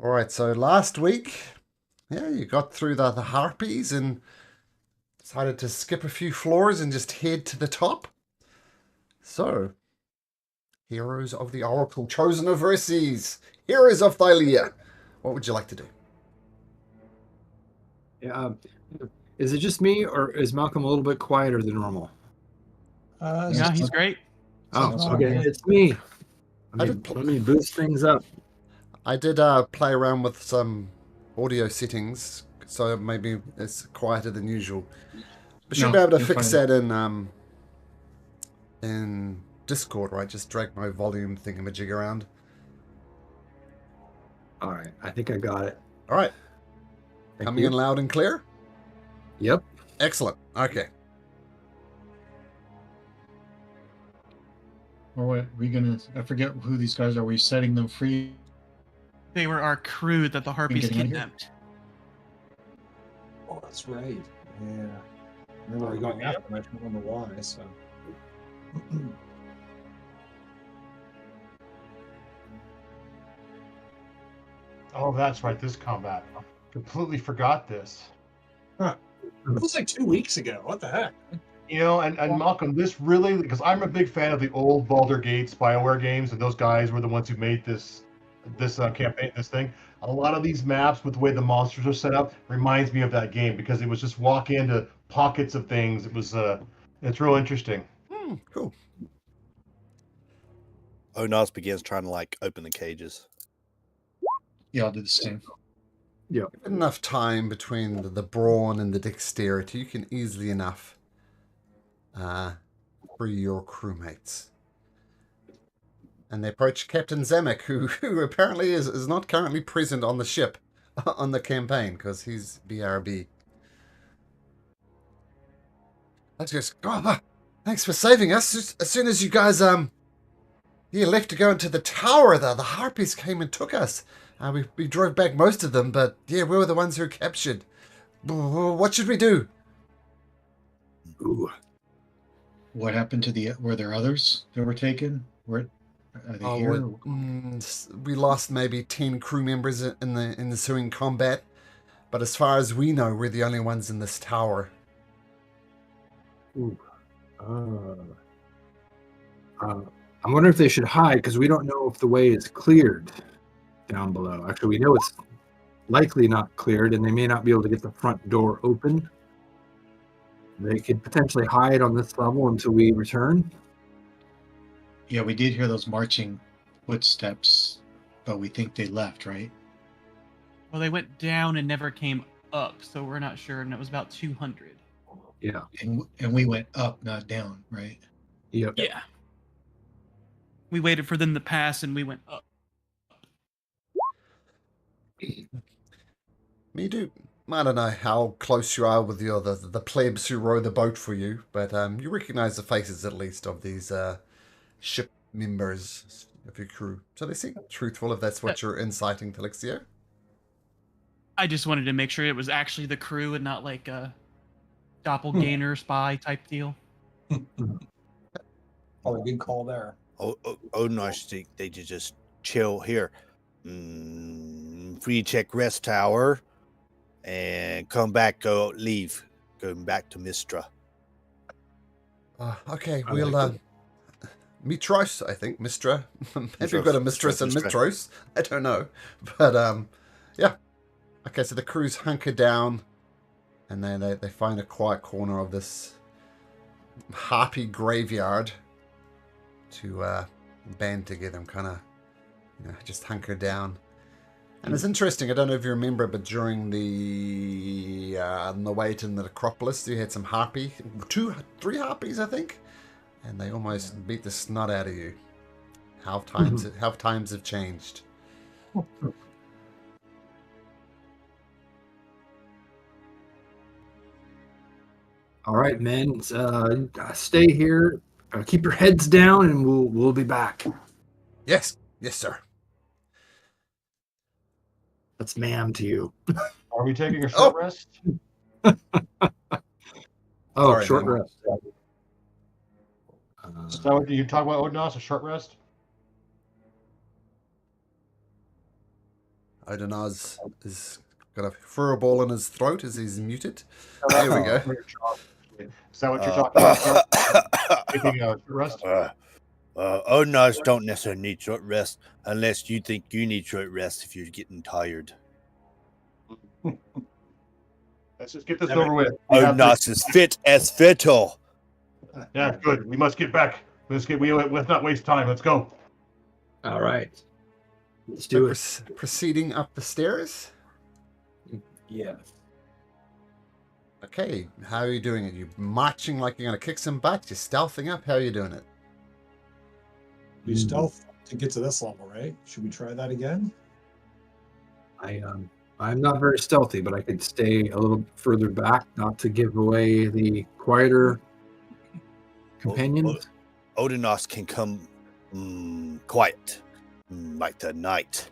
All right, so last week, yeah, you got through the harpies and decided to skip a few floors and just head to the top. So, heroes of the Oracle, chosen of Verces, heroes of Thylia, what would you like to do? Yeah. Is it just me, or is Malcolm a little bit quieter than normal? Yeah, he's great. Oh, Sounds okay. good. It's me. I did, Let me boost things up. I did play around with some audio settings, so maybe it's quieter than usual. But should No, be able to you're fix fine. that in Discord, right? Just drag my volume thingamajig around. All right. I think I got it. All right, Thank coming you. in loud and clear. Yep. Excellent. Okay. Or what? We gonna? I forget who these guys are. We setting them free They were our crew that the Harpies getting out of here? Oh, kidnapped. that's right. Yeah. I remember going after them. I don't remember why. So. Oh, that's right. This combat. I completely forgot this. It was like 2 weeks ago. What the heck? You know, and Malcolm, this really, because I'm a big fan of the old Baldur Gates BioWare games, and those guys were the ones who made this campaign, this thing. A lot of these maps with the way the monsters are set up reminds me of that game because it was just walk into pockets of things. It was it's real interesting. Cool. Onas begins trying to open the cages. Yeah, I'll do the same. Enough time between the brawn and the dexterity, you can easily enough free your crewmates. And they approach Captain Zemek, who apparently is not currently present on the ship on the campaign because he's BRB. Let's just thanks for saving us. As soon as you guys left to go into the tower, the harpies came and took us. We drove back most of them, but yeah, we were the ones who were captured. What should we do? Ooh. What happened to were there others that were taken? Are they here? We lost maybe 10 crew members in the ensuing combat, but as far as we know, we're the only ones in this tower. Ooh. I'm wondering if they should hide because we don't know if the way is cleared down below. Actually, we know it's likely not cleared, and they may not be able to get the front door open. They could potentially hide on this level until we return. Yeah, we did hear those marching footsteps, but we think they left, right? Well, they went down and never came up, so we're not sure, and it was about 200. Yeah. And we went up, not down, right? Yep. Yeah. We waited for them to pass, and we went up. Me do. I don't know how close you are with the plebs who row the boat for you, but you recognize the faces at least of these ship members of your crew. So they seem truthful if that's what you're inciting, Felixio. I just wanted to make sure it was actually the crew and not like a doppelganger spy type deal. Oh, good call there. Oh, nice. They just chill here. Free check rest tower. And come back, leave. Going back to Mistra. Okay, we'll Mitros, I think. Mistra. Maybe we've got a mistress and Mistra. Mitros. I don't know. But yeah. Okay, so the crews hunker down and then they find a quiet corner of this harpy graveyard to band together and kind of just hunker down. And it's interesting, I don't know if you remember, but during the wait in the Acropolis, you had some three harpies, I think, and they almost beat the snot out of you. How times have changed. All right, men. Stay here. Keep your heads down, and we'll be back. Yes, sir. That's ma'am to you. Are we taking a short rest? Sorry, Short ma'am. rest. So you talk about Odnos, a short rest? Odinaz is got a furball in his throat as he's muted. There we go. Is that what you're talking about? Sir? Taking a rest? Odinaz don't necessarily need short rest unless you think you need short rest if you're getting tired. Let's just get this over with. We have Odinaz is fit as fiddle. Yeah, good. We must get back. Let's not waste time. Let's go. All right. Let's do it. Proceeding up the stairs. Yeah. Okay, how are you doing it? You marching like you're going to kick some butt? You're stealthing up? How are you doing it? We stealth to get to this level, right? Should we try that again? I'm not very stealthy, but I could stay a little further back, not to give away the quieter companions. Odinaz can come quiet, like the night.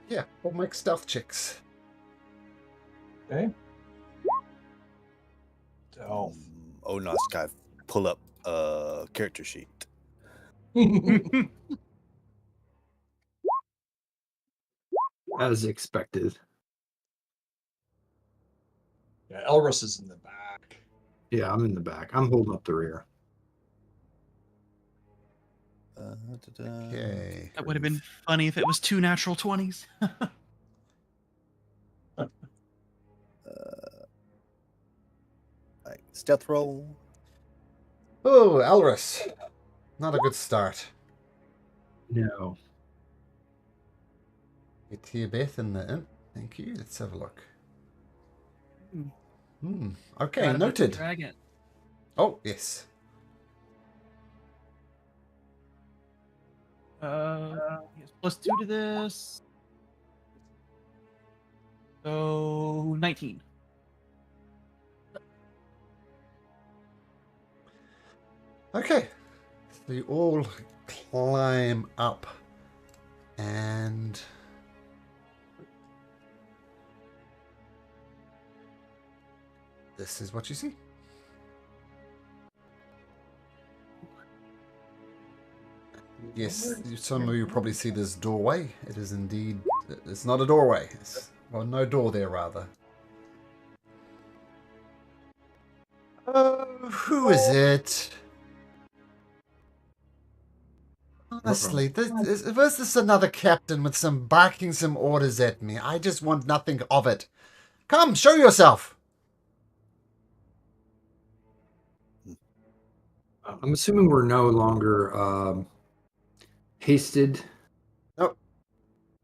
Yeah, we'll make stealth checks. Okay. Stealth. Odinaz got to pull up a character sheet. As expected. Yeah, Elris is in the back. Yeah, I'm in the back. I'm holding up the rear. Okay. That would have been funny if it was 2 natural 20s. Stealth roll. Oh, Elris. Not a good start. No. Get to your Beth in the inn. Thank you. Let's have a look. Okay, Forgot about the noted. Dragon. Oh, yes. Yes, +2 to this. So 19. Okay. So you all climb up and this is what you see. Yes, some of you probably see this doorway. It is indeed, it's not a doorway. Well, no door there, rather. Oh, who is it? Honestly, was this another captain with some barking some orders at me? I just want nothing of it. Come, show yourself. I'm assuming we're no longer hasted. Nope.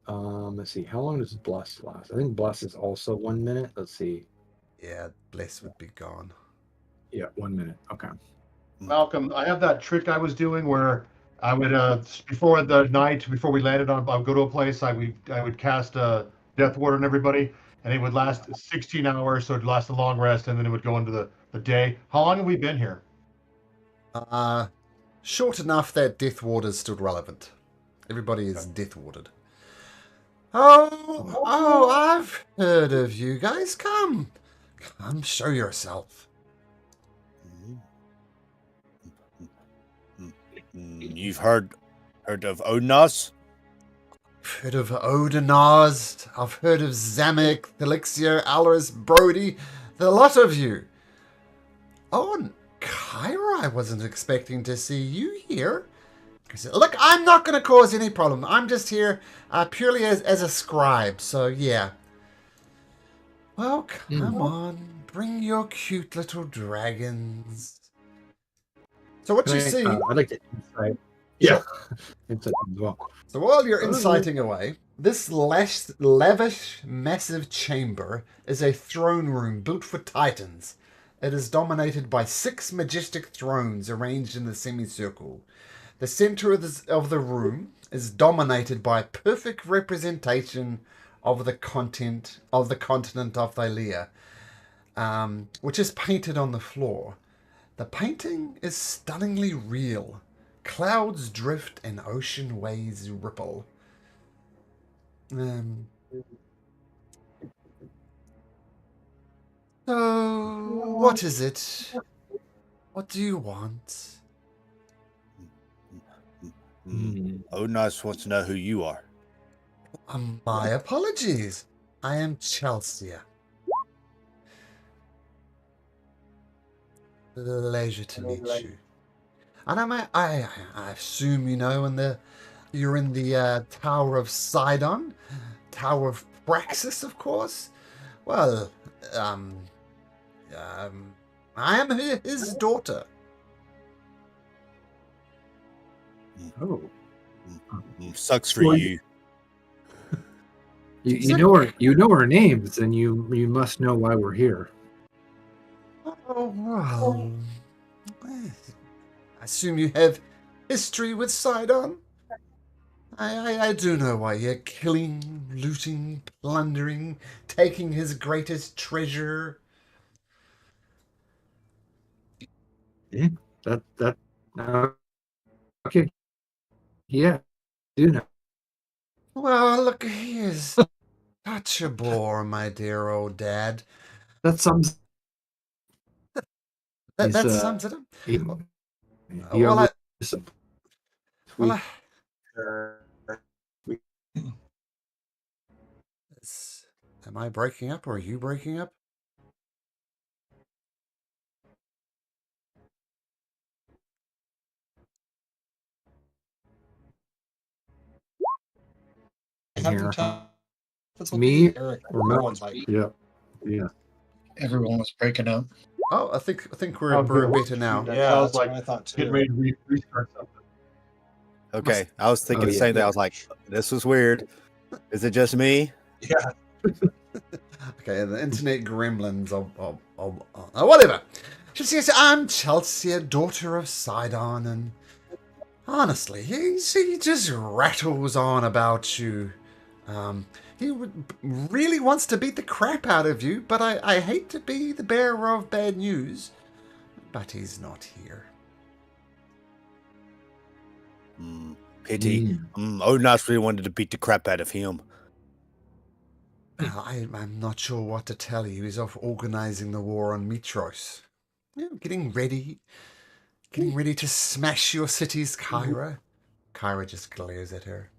Let's see. How long does Bless last? I think Bless is also 1 minute. Let's see. Yeah, Bless would be gone. Yeah, 1 minute. Okay. Malcolm, I have that trick I was doing where I would before the night before we landed on, I would go to a place. I would cast Death Ward on everybody, and it would last 16 hours, so it'd last a long rest, and then it would go into the day. How long have we been here? Short enough that Death Ward is still relevant. Everybody is Death Warded. Oh, I've heard of you guys. Come, show yourself. You've heard of Odinaz? I've heard of Odinaz. I've heard of Zamek, Elixir, Alaris, Brody. The lot of you. Oh, and Kyra, I wasn't expecting to see you here. Look, I'm not going to cause any problem. I'm just here purely as a scribe, so yeah. Well, come on. Bring your cute little dragons. So what you see... I'd like to insight. Yeah. Insight as well. So while you're inciting away, this lavish, massive chamber is a throne room built for titans. It is dominated by 6 majestic thrones arranged in a semicircle. The center of the room is dominated by a perfect representation of the continent of Thylia, which is painted on the floor. The painting is stunningly real. Clouds drift and ocean waves ripple. So, what is it? What do you want? Odinaz wants to know who you are. My apologies. I am Chelsea. Pleasure to meet you. And I assume you know you're in the Tower of Sidon, Tower of Praxys, of course. Well, I am his daughter. Oh, Sucks for Well, you. you know our names, and you must know why we're here. Oh, well, I assume you have history with Sidon. I do know why you're killing, looting, plundering, taking his greatest treasure. That okay. Yeah, do know. Well, look, he is such a bore, my dear old dad. That sums. That sums it up. He, Well, well, well, am I breaking up or are you breaking up? here. It's Me Eric. or Everyone's Mel? like, Yeah. Everyone was breaking up. Oh, I think we're Oh, good. better now. That yeah, sounds that's like what I thought getting too. ready to restart something. Okay, I was thinking Oh, the yeah. same thing. I was like, this was weird. Is it just me? Yeah. Okay, the internet gremlins whatever. She says, I'm Chelsea, daughter of Sidon, and honestly, he just rattles on about you. He really wants to beat the crap out of you, but I hate to be the bearer of bad news, but he's not here. Pity. Odin's really wanted to beat the crap out of him. Well, I'm not sure what to tell you. He's off organizing the war on Mitros. Getting ready to smash your cities, Kyra. Kyra just glares at her.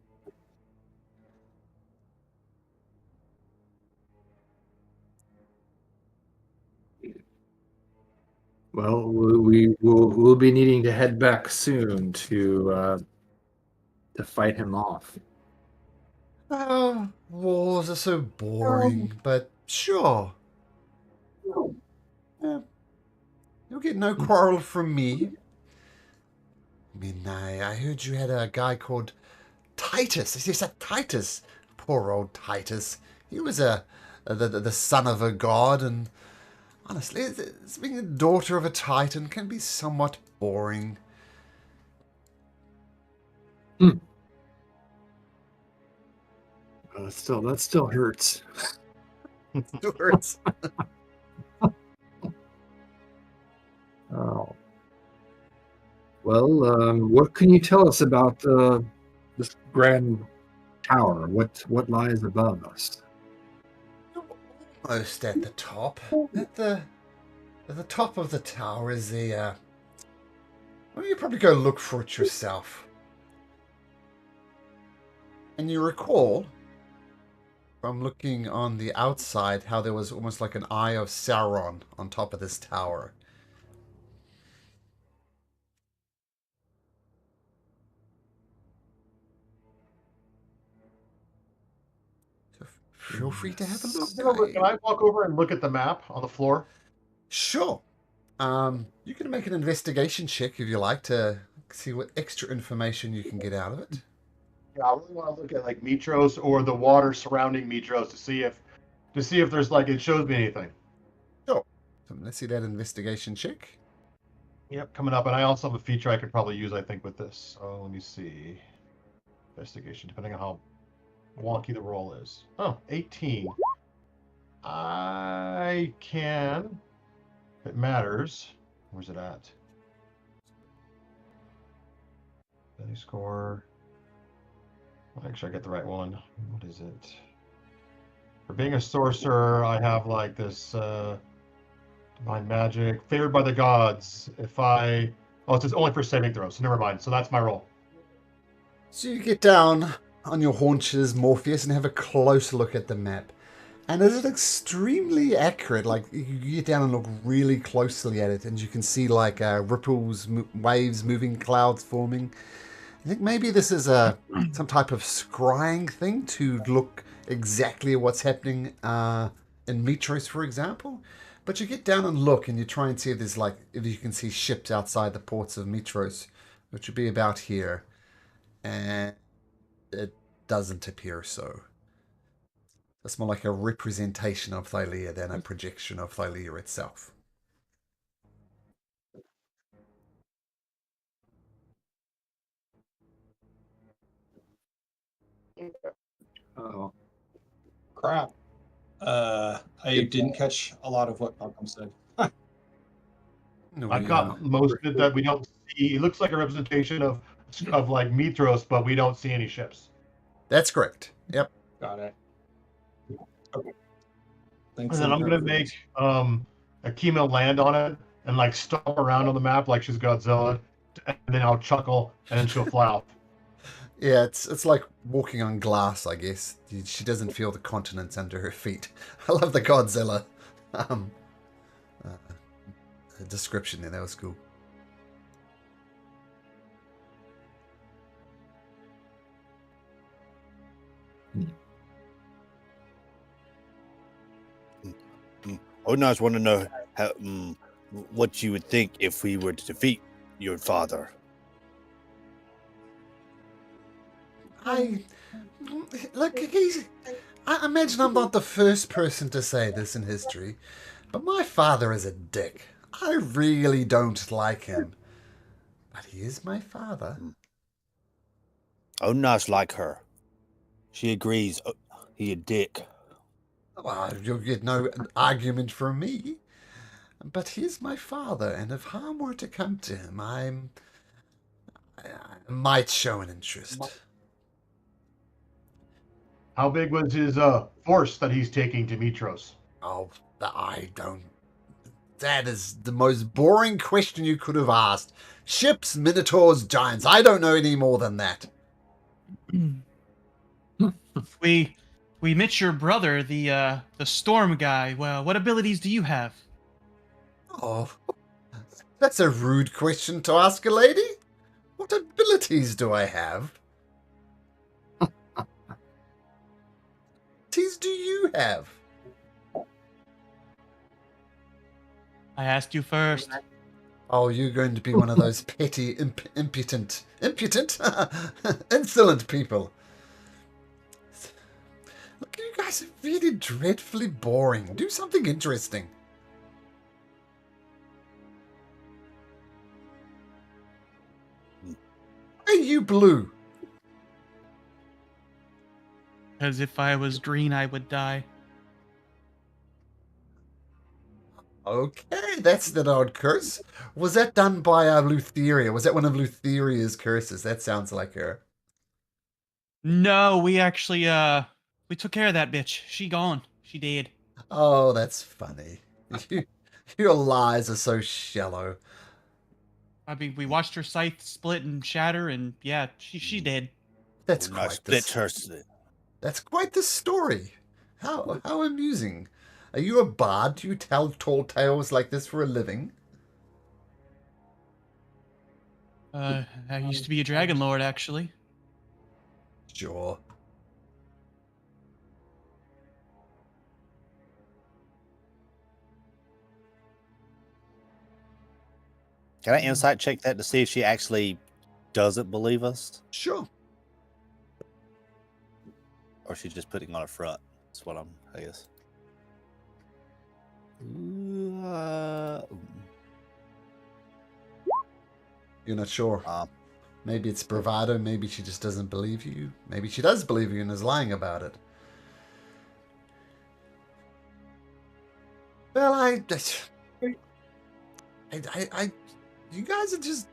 Well, we'll be needing to head back soon to fight him off. Oh, wars are so boring, but sure. Yeah. You'll get no quarrel from me. I mean, I heard you had a guy called Titus. Yes, that Titus. Poor old Titus. He was the son of a god, and honestly, being the daughter of a titan can be somewhat boring. That still hurts. It hurts. Oh. Well, what can you tell us about this grand tower? What lies above us? Almost at the top. At the top of the tower is a. Well, you probably go look for it yourself. And you recall, from looking on the outside, how there was almost like an eye of Sauron on top of this tower. So feel free to have a look. Can I walk over and look at the map on the floor? Sure. You can make an investigation check if you like to see what extra information you can get out of it. Yeah, I really want to look at like Mitros or the water surrounding Mitros to see if there's like it shows me anything. Sure. So let's see that investigation check. Yep, coming up, and I also have a feature I could probably use, I think, with this. So let me see. Investigation, depending on how wonky the roll is. Oh, 18. I can, if it matters. Where's it at? Any score? Make sure I get the right one. What is it? For being a sorcerer, I have like this divine magic, favored by the gods. Oh, it's just only for saving throws. So never mind. So that's my roll. So you get down on your haunches, Morpheus, and have a close look at the map. And it is extremely accurate. Like, you get down and look really closely at it, and you can see like ripples, waves moving, clouds forming. I think maybe this is some type of scrying thing to look exactly at what's happening in Metros, for example. But you get down and look, and you try and see if there's if you can see ships outside the ports of Metros, which would be about here, and it doesn't appear so. That's more like a representation of Thylia than a projection of Thylia itself. Oh, Crap. I didn't catch a lot of what Malcolm said. No, I got most of it that we don't see. It looks like a representation of like Mitros, but we don't see any ships. That's correct. Yep. Got it. Okay. And Thanks. then I'm gonna make Akima land on it and like stomp around on the map like she's Godzilla, and then I'll chuckle and then she'll fly off. Yeah, it's like walking on glass, I guess. She doesn't feel the continents under her feet. I love the Godzilla description there. That was cool. I just want to know how, what you would think if we were to defeat your father. I imagine I'm not the first person to say this in history, but my father is a dick. I really don't like him. But he is my father. Onar's like her. She agrees. He a dick. Well, you'll get no argument from me. But he's my father, and if harm were to come to him, I might show an interest. How big was his force that he's taking to Mitros? Oh, I don't. That is the most boring question you could have asked. Ships, minotaurs, giants. I don't know any more than that. We met your brother, the storm guy. Well, what abilities do you have? Oh, that's a rude question to ask a lady. What abilities do I have? What abilities do you have? I asked you first. Oh, you're going to be one of those petty, impudent, insolent people. Look, you guys are really dreadfully boring. Do something interesting. Why are you blue? Because if I was green, I would die. Okay, that's an odd curse. Was that done by Lutheria? Was that one of Lutheria's curses? That sounds like her. No, we actually we took care of that bitch. She gone. She dead. Oh, that's funny. Your lies are so shallow. I mean, we watched her scythe split and shatter, and yeah, she dead. That's Onar quite splits her. That's quite the story. How amusing. Are you a bard? Do you tell tall tales like this for a living? I used to be a dragon lord, actually. Sure. Can I insight check that to see if she actually doesn't believe us? Sure. Or she's just putting on a front? That's what I guess. You're not sure. Maybe it's bravado. Maybe she just doesn't believe you. Maybe she does believe you and is lying about it. Well, you guys are just,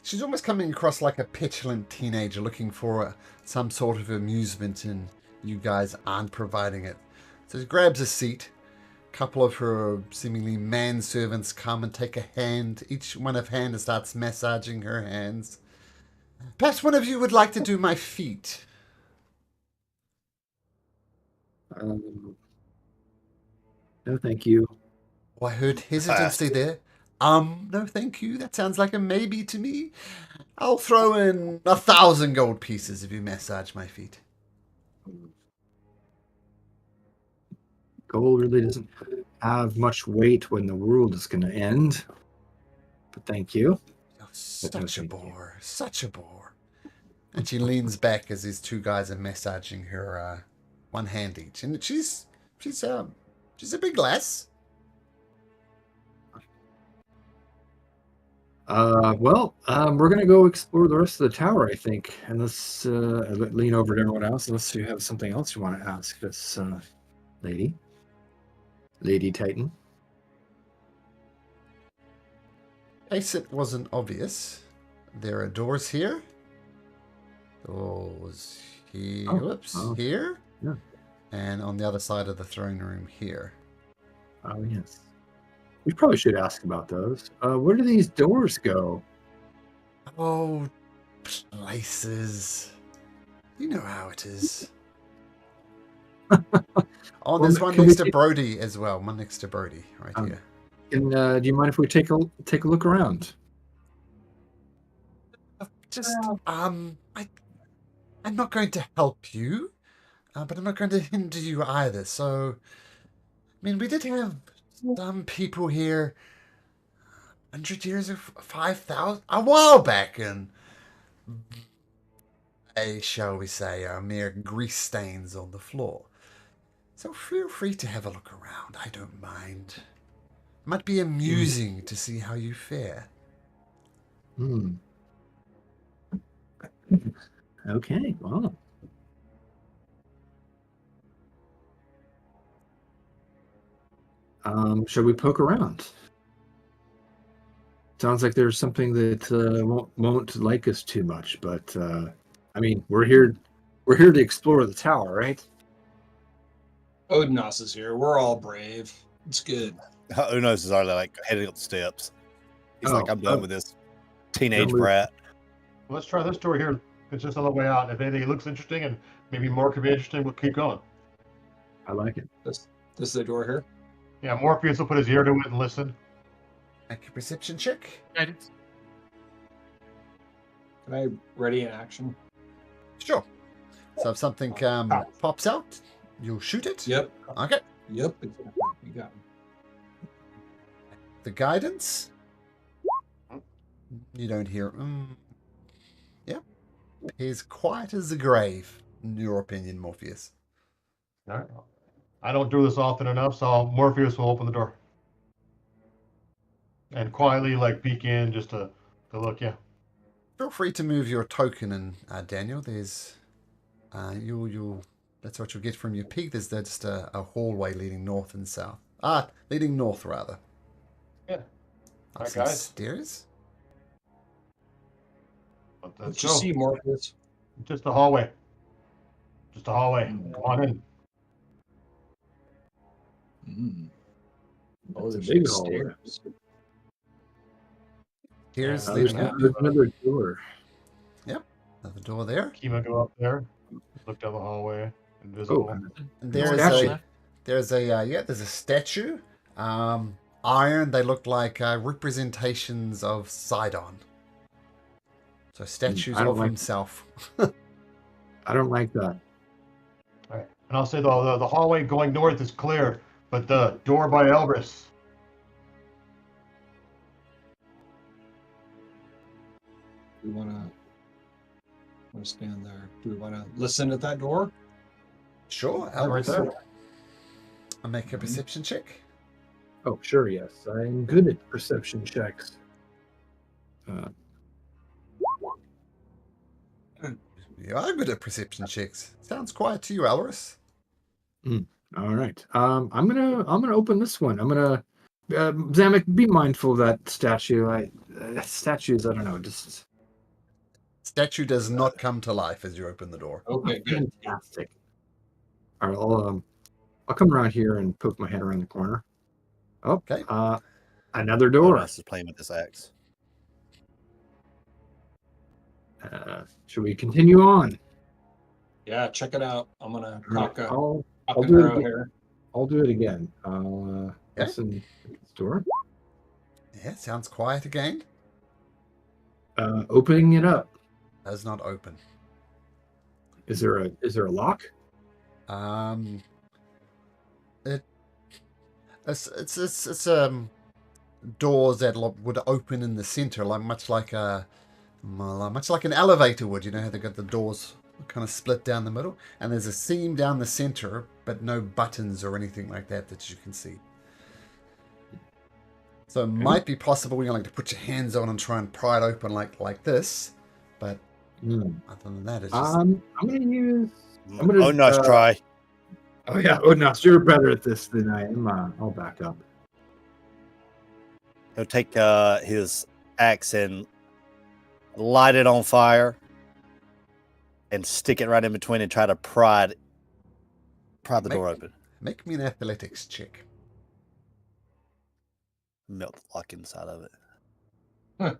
she's almost coming across like a petulant teenager looking for some sort of amusement, and you guys aren't providing it. So she grabs a seat. A couple of her seemingly manservants come and take a hand, each one of hand, and starts massaging her hands. Perhaps one of you would like to do my feet. No, thank you. Oh, I heard hesitancy there. No, thank you. That sounds like a maybe to me. I'll throw in 1,000 gold pieces if you massage my feet. Gold really doesn't have much weight when the world is going to end. But thank you. You're such a bore. Such a bore. And she leans back as these two guys are massaging her one hand each. And she's a big lass. We're gonna go explore the rest of the tower, I think. And let's lean over to everyone else. Unless you have something else you want to ask this Lady Titan. In case it wasn't obvious, there are doors here. Doors here. Here. Yeah. And on the other side of the throne room here. Oh, yes. We probably should ask about those. Where do these doors go? Oh, places. You know how it is. Oh, there's one next to Brody as well. One next to Brody, right here. And do you mind if we take a look around? Just I'm not going to help you, but I'm not going to hinder you either. So, I mean, we did have some people here 100 years or 5,000 a while back, and shall we say, mere grease stains on the floor. So feel free to have a look around. I don't mind. It might be amusing to see how you fare. Okay, well. Shall we poke around? Sounds like there's something that won't like us too much, but I mean, we're here to explore the tower, right? Odinos is here. We're all brave. It's good. Unos is already like heading up the steps. He's like, I'm done with this teenage Don't brat. Let's try this door here. It's just on the way out. If anything looks interesting and maybe more could be interesting, we'll keep going. I like it. This is the door here. Yeah, Morpheus will put his ear to it and listen. Make a perception check. Guidance. Can I ready in action? Sure. So if something pops out, you'll shoot it? Yep. Okay. Yep. Exactly. You got me. The guidance? You don't hear. Yeah. He's quiet as the grave, in your opinion, Morpheus. All right. I don't do this often enough, so Morpheus will open the door. And quietly, like, peek in just to look, yeah. Feel free to move your token in, Daniel. There's, that's what you'll get from your peak. There's just a hallway leading north and south. Leading north, rather. Yeah. Up Right, some guys. stairs. Let's you go. see, Morpheus? Just a hallway. Just a hallway. Come on in. Oh, It's a there's big some hallway. stairs. Here's There's leading up. another door. Another door there. Kima go up there. Look down the hallway. Invisible. And there's Statue. there's a statue. Iron. They look like representations of Sidon. So statues I don't of like- himself. I don't like that. All right. And I'll say the hallway going north is clear, but the door by Elbrus. We want to stand there. Do we want to listen at that door? Sure. Right Elvis. there. I'll make a perception check. Oh, sure, yes. I'm good at perception checks. You are good at perception checks. Sounds quiet to you, Elris. All right. I'm gonna open this one. I'm gonna Zamek, be mindful of that statue. Statues, I don't know, just Statue does not come to life as you open the door. Okay, good. fantastic. All right, I'll come around here and poke my head around the corner. Oh, Okay. another door. Unos is playing with this axe. Should we continue on? Yeah, check it out. I'm gonna All right, cock a I'll cock an do it arrow again. here. I'll do it again. Okay. Listen to this door. Yeah, sounds quiet again. Opening it up. Does not open. Is there a lock? It's doors that would open in the center, like much like an elevator would. You know how they got the doors kind of split down the middle, and there's a seam down the center, but no buttons or anything like that you can see. So it might be possible, like to put your hands on and try and pry it open like this, but other than that, it's just. I'm gonna use. Oh, nice try. Oh yeah, Odnos, you're better at this than I am. I'll back up. He'll take his axe and light it on fire and stick it right in between and try to pry the door open. Make me an athletics check. Melt the lock inside of it. Huh.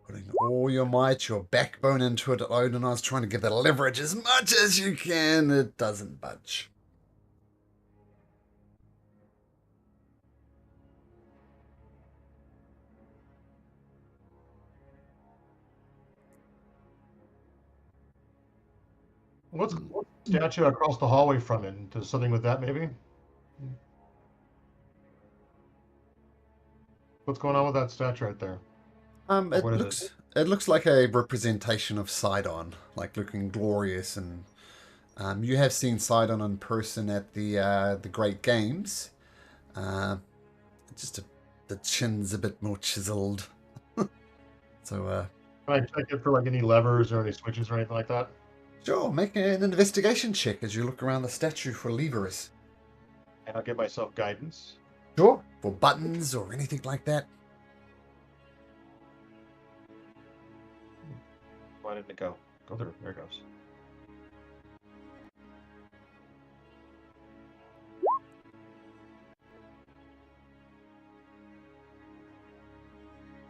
Putting all your might, your backbone into it, Odin. I was trying to give the leverage as much as you can. It doesn't budge. What's the statue across the hallway from it? Does something with that maybe? What's going on with that statue right there? It looks like a representation of Sidon, like looking glorious, and you have seen Sidon in person at the Great Games. The chin's a bit more chiseled. So Can I check it for like any levers or any switches or anything like that? sure, make an investigation check as you look around the statue for levers. And I'll give myself guidance. Sure. For buttons or anything like that. Why didn't it go? Go there. There it goes.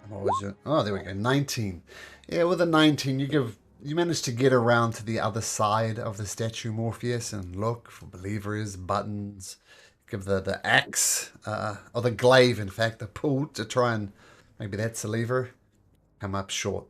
What was it? Oh, there we go. 19. Yeah, with a 19, you manage to get around to the other side of the statue, Morpheus, and look for levers, buttons. Give the axe, or the glaive, in fact, the pull to try and maybe that's a lever. Come up short.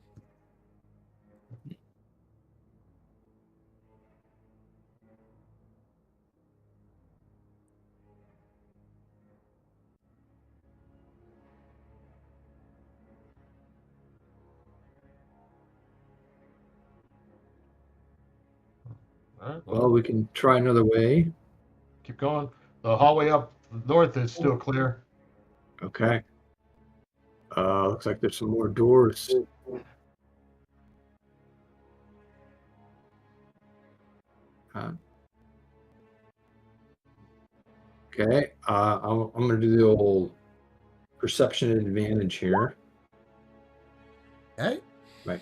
All right. Well, we can try another way. Keep going. The hallway up north is still clear. Okay. Looks like there's some more doors. Okay. I'm going to do the old perception advantage here. Okay. Right.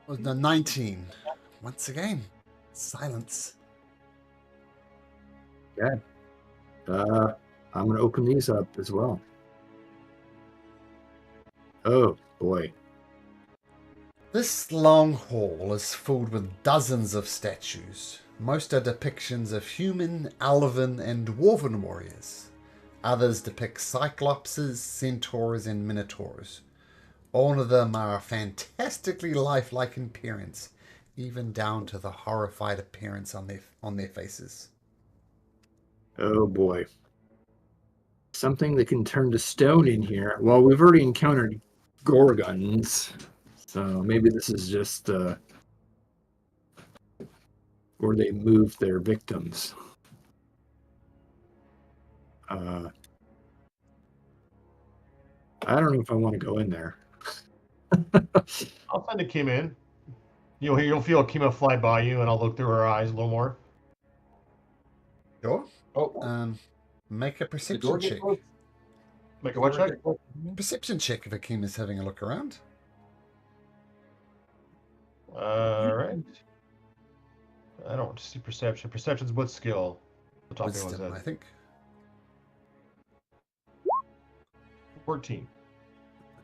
Was the 19. Once again, silence. Okay. I'm going to open these up as well. Oh, boy. This long hall is filled with dozens of statues. Most are depictions of human, elven, and dwarven warriors. Others depict cyclopses, centaurs, and minotaurs. All of them are fantastically lifelike in appearance, even down to the horrified appearance on their faces. Oh, boy. Something that can turn to stone in here. Well, we've already encountered gorgons, so maybe this is just where they move their victims. I don't know if I want to go in there. I'll send a Kim in. You'll feel Kima fly by you, and I'll look through her eyes a little more. Sure. Oh, Make a the door perception get check. closed? Make a what check? Perception check if Akeem is having a look around. All right. I don't see perception. Perception's what skill? The top Wisdom, I think. 14.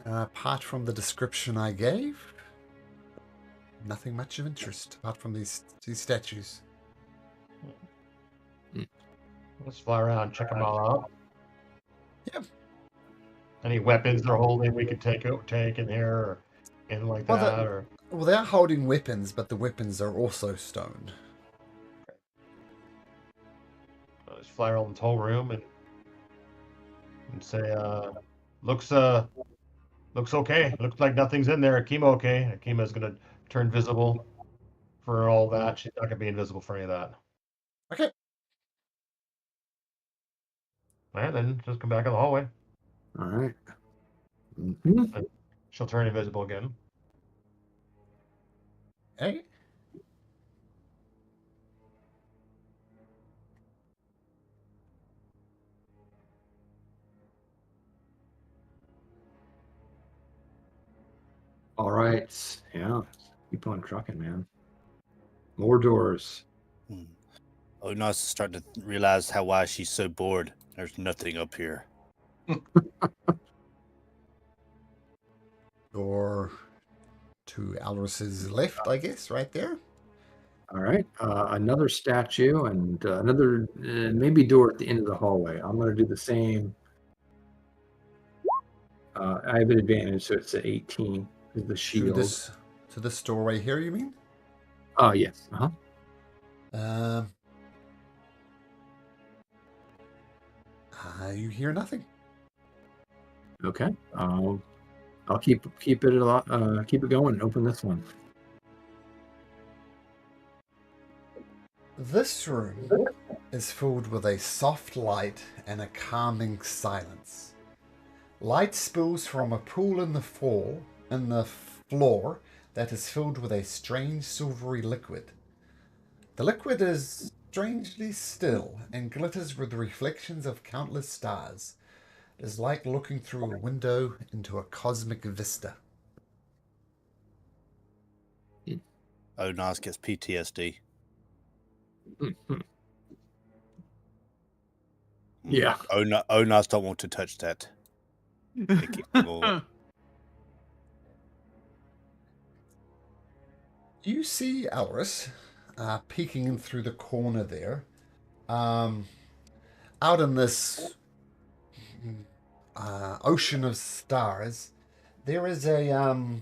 Apart from the description I gave, nothing much of interest apart from these statues. Let's fly around, check them all out. Yep. Any weapons they're holding we could take in here or anything like Well, that? Or Well, they are holding weapons, but the weapons are also stone. let's fly around this whole room and say, looks okay. Looks like nothing's in there. Akima okay. Akima's gonna turn visible for all that. She's not gonna be invisible for any of that. Okay. Alright, then just come back in the hallway. All right. Mm-hmm. She'll turn invisible again. Hey. All right. Yeah. Keep on trucking, man. More doors. Onos is starting to realize why she's so bored. There's nothing up here. Door to Alris's left, I guess, right there. All right. Another statue and another maybe door at the end of the hallway. I'm going to do the same. I have an advantage, so it's an 18 is the shield. To this doorway here, you mean? Oh, yes. Uh-huh. You hear nothing. Okay. I'll keep it going and open this one. This room is filled with a soft light and a calming silence. Light spills from a pool in the floor that is filled with a strange silvery liquid. The liquid is strangely still and glitters with reflections of countless stars. It is like looking through a window into a cosmic vista. Onos gets PTSD. Yeah. Onos don't want to touch that. You see Alris peeking in through the corner there. Out in this ocean of stars, there is a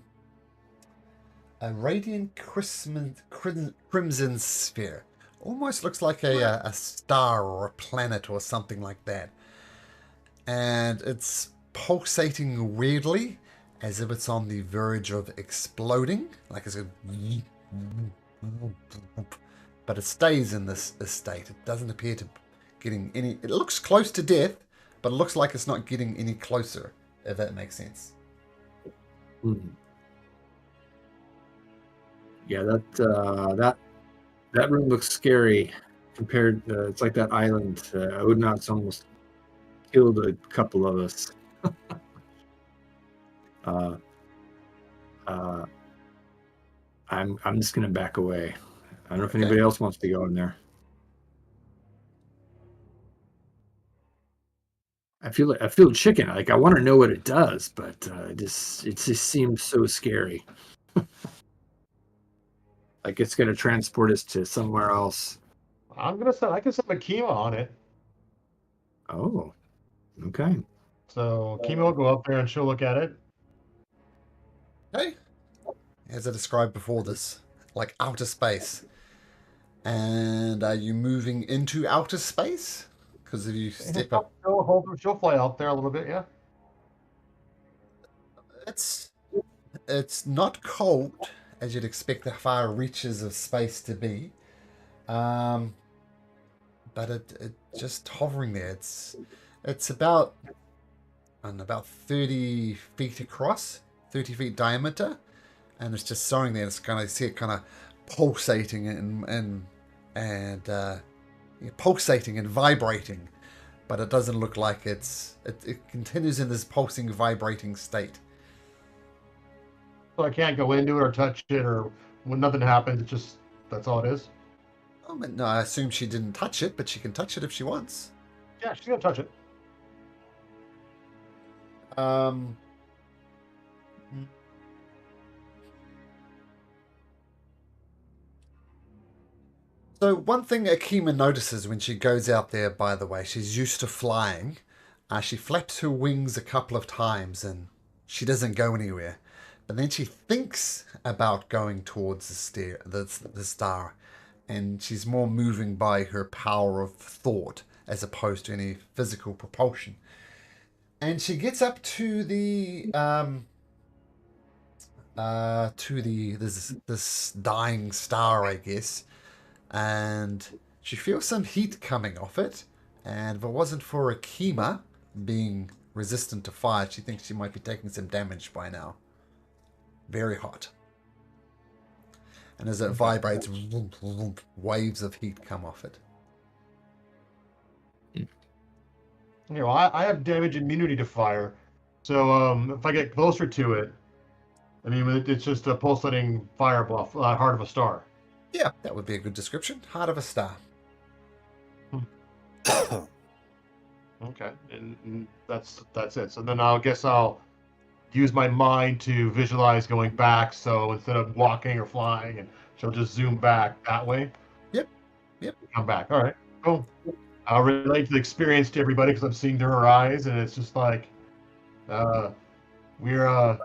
radiant crimson sphere. Almost looks like a star or a planet or something like that. And it's pulsating weirdly, as if it's on the verge of exploding, like it's a... But it stays in this state. It doesn't appear to getting any... It looks close to death, but it looks like it's not getting any closer, if that makes sense. Yeah, that room looks scary compared. It's like that island. Odinot's almost killed a couple of us. I'm just gonna back away. I don't know if anybody else wants to go in there. I feel chicken. Like I want to know what it does, but it just seems so scary. Like it's gonna transport us to somewhere else. I can set Akima on it. Oh, okay. So Akima will go up there and she'll look at it. Okay. As I described before this, like outer space. And are you moving into outer space? Because if you step up... She'll fly out there a little bit, yeah. It's not cold, as you'd expect the far reaches of space to be. But it just hovering there. It's about 30 feet across, 30 feet diameter, and it's just soaring there. It's kind of see it kind of pulsating and pulsating and vibrating, but it doesn't look like it continues in this pulsing, vibrating state. So I can't go into it or touch it, or when nothing happens, it's just that's all it is. No, I assume she didn't touch it, but she can touch it if she wants. Yeah, she's gonna touch it. Um. So one thing Akima notices when she goes out there, by the way, she's used to flying. She flaps her wings a couple of times and she doesn't go anywhere. But then she thinks about going towards the star, and she's more moving by her power of thought as opposed to any physical propulsion. And she gets up to this dying star, I guess, and she feels some heat coming off it. And if it wasn't for Akima being resistant to fire, she thinks she might be taking some damage by now. Very hot. And as it vibrates, waves of heat come off it. You know, I have damage immunity to fire, so if I get closer to it, I mean, it's just a pulsating fire buff, heart of a star. Yeah, that would be a good description. Heart of a star. Okay, and that's it. So then I guess I'll use my mind to visualize going back. So instead of walking or flying, and she'll just zoom back that way. Yep. Come back. All right. Cool. I'll relate the experience to everybody because I'm seeing through her eyes, and it's just like, we're.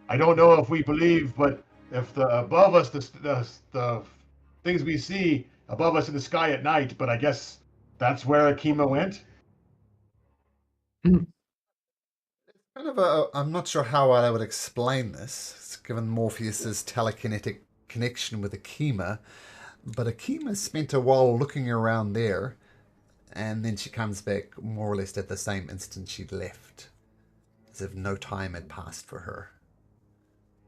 I don't know if we believe, but if the above us, the things we see above us in the sky at night, but I guess that's where Akima went. Kind of I'm not sure how I would explain this, given Morpheus's telekinetic connection with Akima, but Akima spent a while looking around there, and then she comes back more or less at the same instant she'd left, as if no time had passed for her.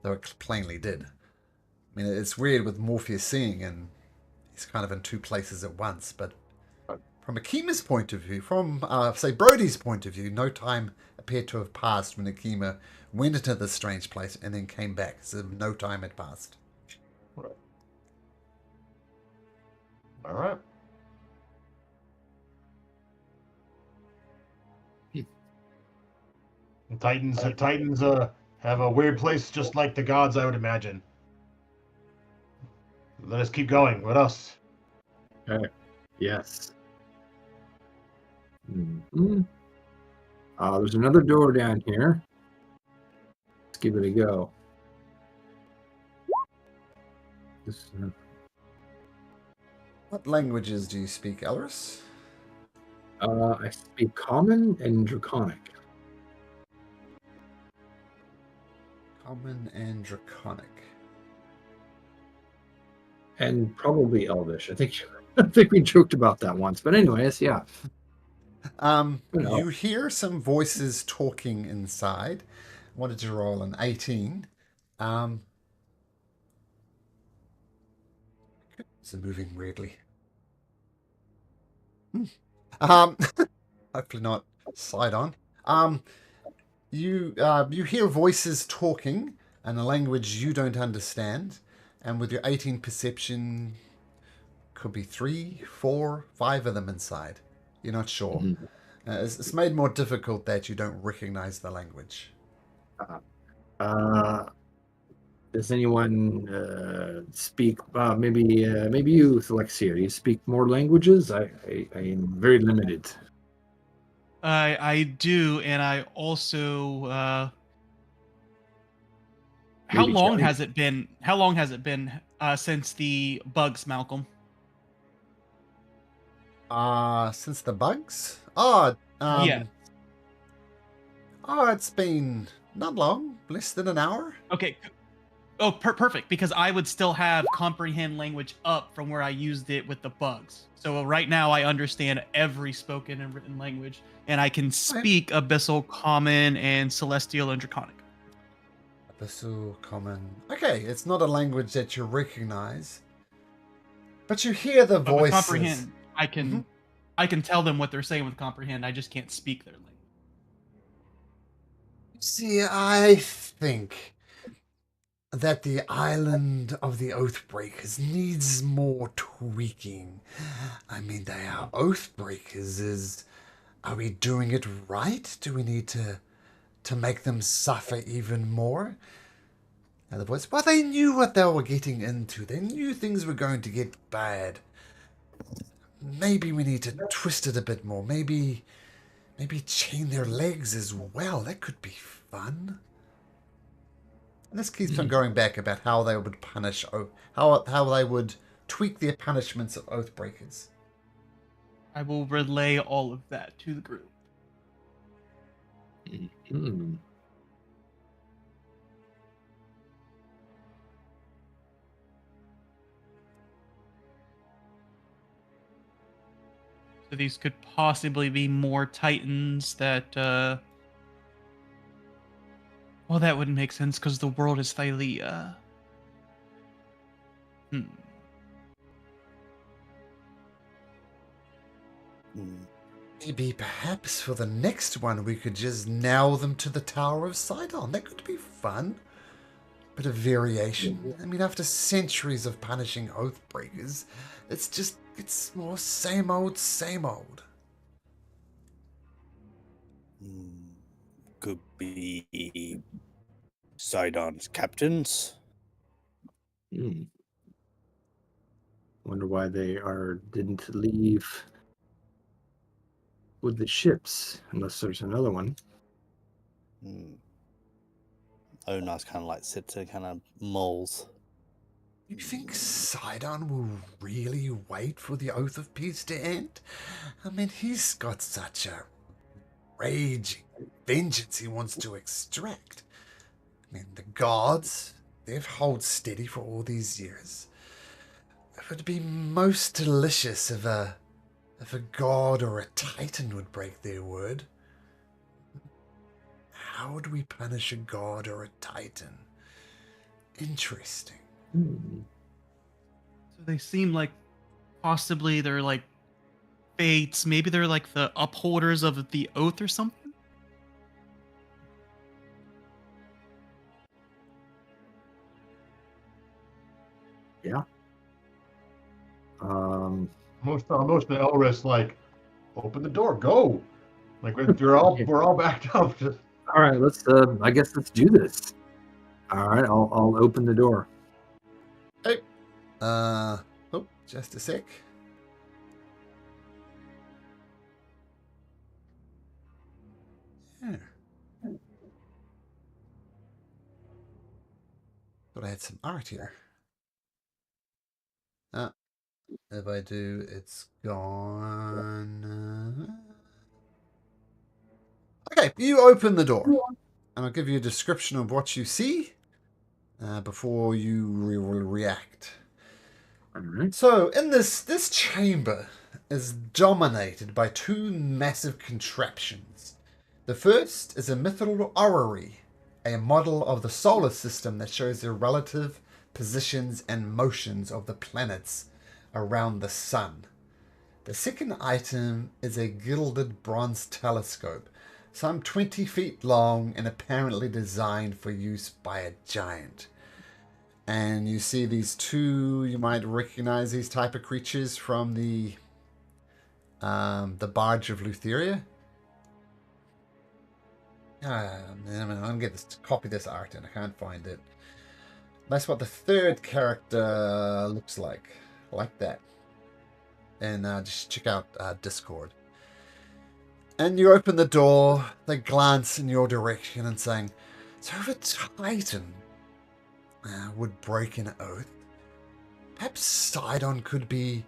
Though it plainly did. I mean, it's weird with Morpheus seeing, and he's kind of in two places at once, but from Akima's point of view, from, say, Brody's point of view, no time appeared to have passed when Akima went into this strange place and then came back, as if no time had passed. Right. All right. And Titans have a weird place just like the gods, I would imagine. Let us keep going. What else? Okay. Yes. There's another door down here. Let's give it a go. What languages do you speak, Elris? I speak Common and Draconic. Common and Draconic. And probably Elvish. I think we joked about that once. But anyways, yeah. You hear some voices talking inside. What did you roll? An 18. It's moving weirdly. Hopefully not side on. You hear voices talking in a language you don't understand, and with your 18 perception, could be 3, 4, 5 of them inside. You're not sure. Mm-hmm. It's made more difficult that you don't recognize the language. Does anyone speak? Maybe you, Alexia. Do you speak more languages? I am very limited. I do, and I also. How long has it been? How long has it been since the bugs, Malcolm? Since the bugs? Yeah. Oh, it's been not long, less than an hour. Okay. Oh, perfect. Because I would still have comprehend language up from where I used it with the bugs. So right now I understand every spoken and written language, and I can speak Abyssal, Common, and Celestial and Draconic. Abyssal, Common. Okay, it's not a language that you recognize, but you hear the But with voices. comprehend, I can tell them what they're saying with comprehend. I just can't speak their language. See, I think that the island of the Oathbreakers needs more tweaking. I mean, they are Oathbreakers. Are we doing it right? Do we need to to make them suffer even more. And the voice, well, they knew what they were getting into. They knew things were going to get bad. Maybe we need to twist it a bit more. Maybe chain their legs as well. That could be fun. And this keeps on going back about how they would punish, how they would tweak their punishments of Oathbreakers. I will relay all of that to the group. Hmm. So these could possibly be more Titans that, well, that wouldn't make sense because the world is Thylea. Maybe perhaps for the next one we could just nail them to the Tower of Sidon. That could be fun. Bit of variation. I mean, after centuries of punishing Oathbreakers, it's more same old, same old. Could be Sidon's captains. Wonder why they didn't leave with the ships, unless there's another one. Onar's kind of like sits there, kind of mulls. You think Sidon will really wait for the Oath of Peace to end? I mean, he's got such a raging vengeance he wants to extract. I mean, the gods, they've held steady for all these years. It would be most delicious if a god or a titan would break their word. How would we punish a god or a titan? Interesting. So they seem like possibly they're like fates. Maybe they're like the upholders of the oath or something. Yeah. Most of the Elris like, open the door, go. Like we're all backed up. Just All right, I guess let's do this. All right, I'll open the door. Hey. Just a sec. Yeah. Thought I had some art here. If I do, it's gone. Okay, you open the door, and I'll give you a description of what you see before you react. All right. So, in this chamber is dominated by two massive contraptions. The first is a mythical orrery, a model of the solar system that shows the relative positions and motions of the planets around the sun. The second item is a gilded bronze telescope, some 20 feet long and apparently designed for use by a giant. And you see these two, you might recognize these type of creatures from the Barge of Lutheria. I'm going to copy this art and I can't find it. That's what the third character looks like that. And just check out Discord. And you open the door, they glance in your direction and saying, so if a Titan would break an oath, perhaps Sidon could be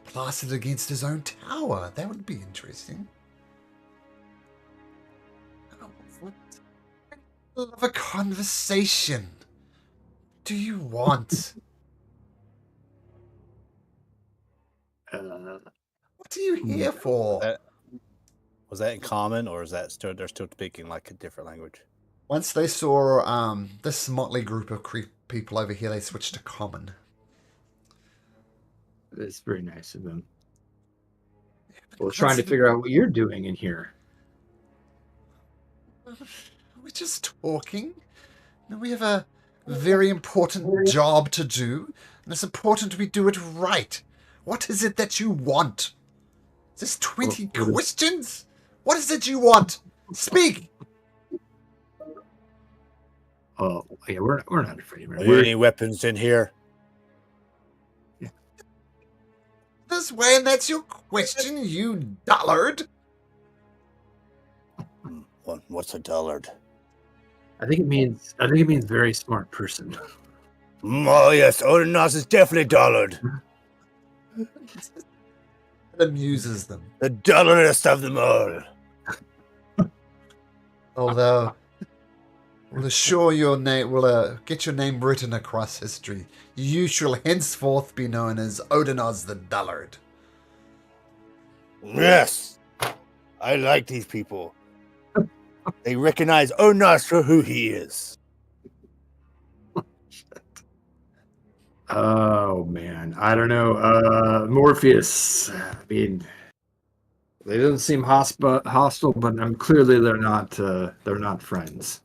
plastered against his own tower. That would be interesting. What of a conversation do you want? What are you here for? Was that in common, or is that they're still speaking like a different language? Once they saw this motley group of people over here, they switched to common. It's very nice of them. We're trying to figure out what you're doing in here. We're just talking. We have a very important job to do, and it's important we do it right. What is it that you want? Is this 20 questions? What is it you want? Speak! Oh, yeah, we're not afraid of Are him. there We're, any weapons in here? This way, and that's your question, you dullard. What's a dullard? I think it means very smart person. Oh yes, Odinus is definitely dullard. It amuses them. The dullardest of them all. Although, we'll assure your name, we'll get your name written across history. You shall henceforth be known as Odinus the Dullard. Yes, I like these people. They recognize Odinus for who he is. Oh man, I don't know. Morpheus. I mean, they don't seem hostile, but clearly they're not friends.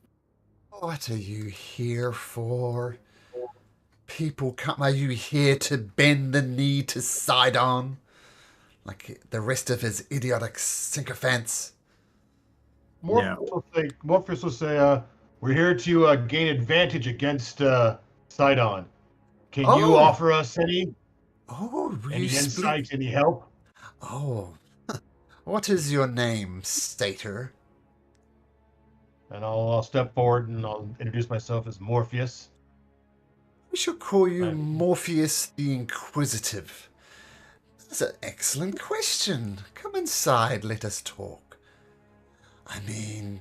What are you here for? People come. Are you here to bend the knee to Sidon, like the rest of his idiotic sycophants? Morpheus will say, we're here to gain advantage against Sidon. Can you offer us any insight, any help? Oh, what is your name, Stater? And I'll step forward and I'll introduce myself as Morpheus. We shall call you Morpheus the Inquisitive. That's an excellent question. Come inside, let us talk. I mean,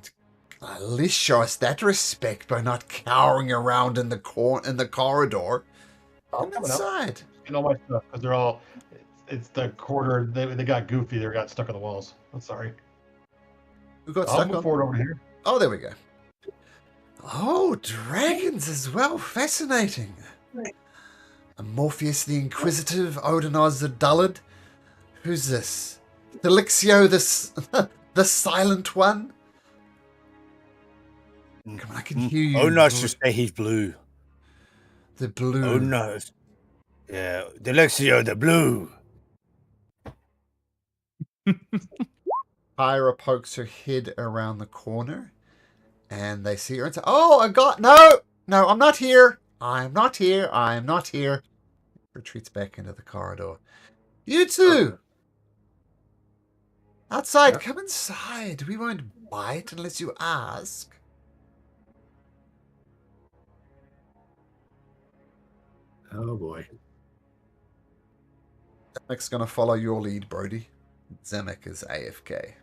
at least show us that respect by not cowering around in the corridor. Come inside. You know my stuff because they're all. It's the corridor. They got goofy. They got stuck on the walls. I'm sorry. Who got I'll stuck move on? forward over here. Oh, there we go. Oh, dragons as well. Fascinating. Morpheus the Inquisitive, Odinus the Dullard. Who's this? Delixio the Silent One? Come on, I can hear you. Odinus just say he's blue. The blue. Odinus. Yeah, Delexio the blue. Pyra pokes her head around the corner, and they see her and say, "Oh, I got no, I'm not here. I'm not here. I'm not here." Retreats back into the corridor. You two, outside. Come inside. We won't bite unless you ask. Oh boy. Zemek's gonna follow your lead, Brody. Zemek is AFK.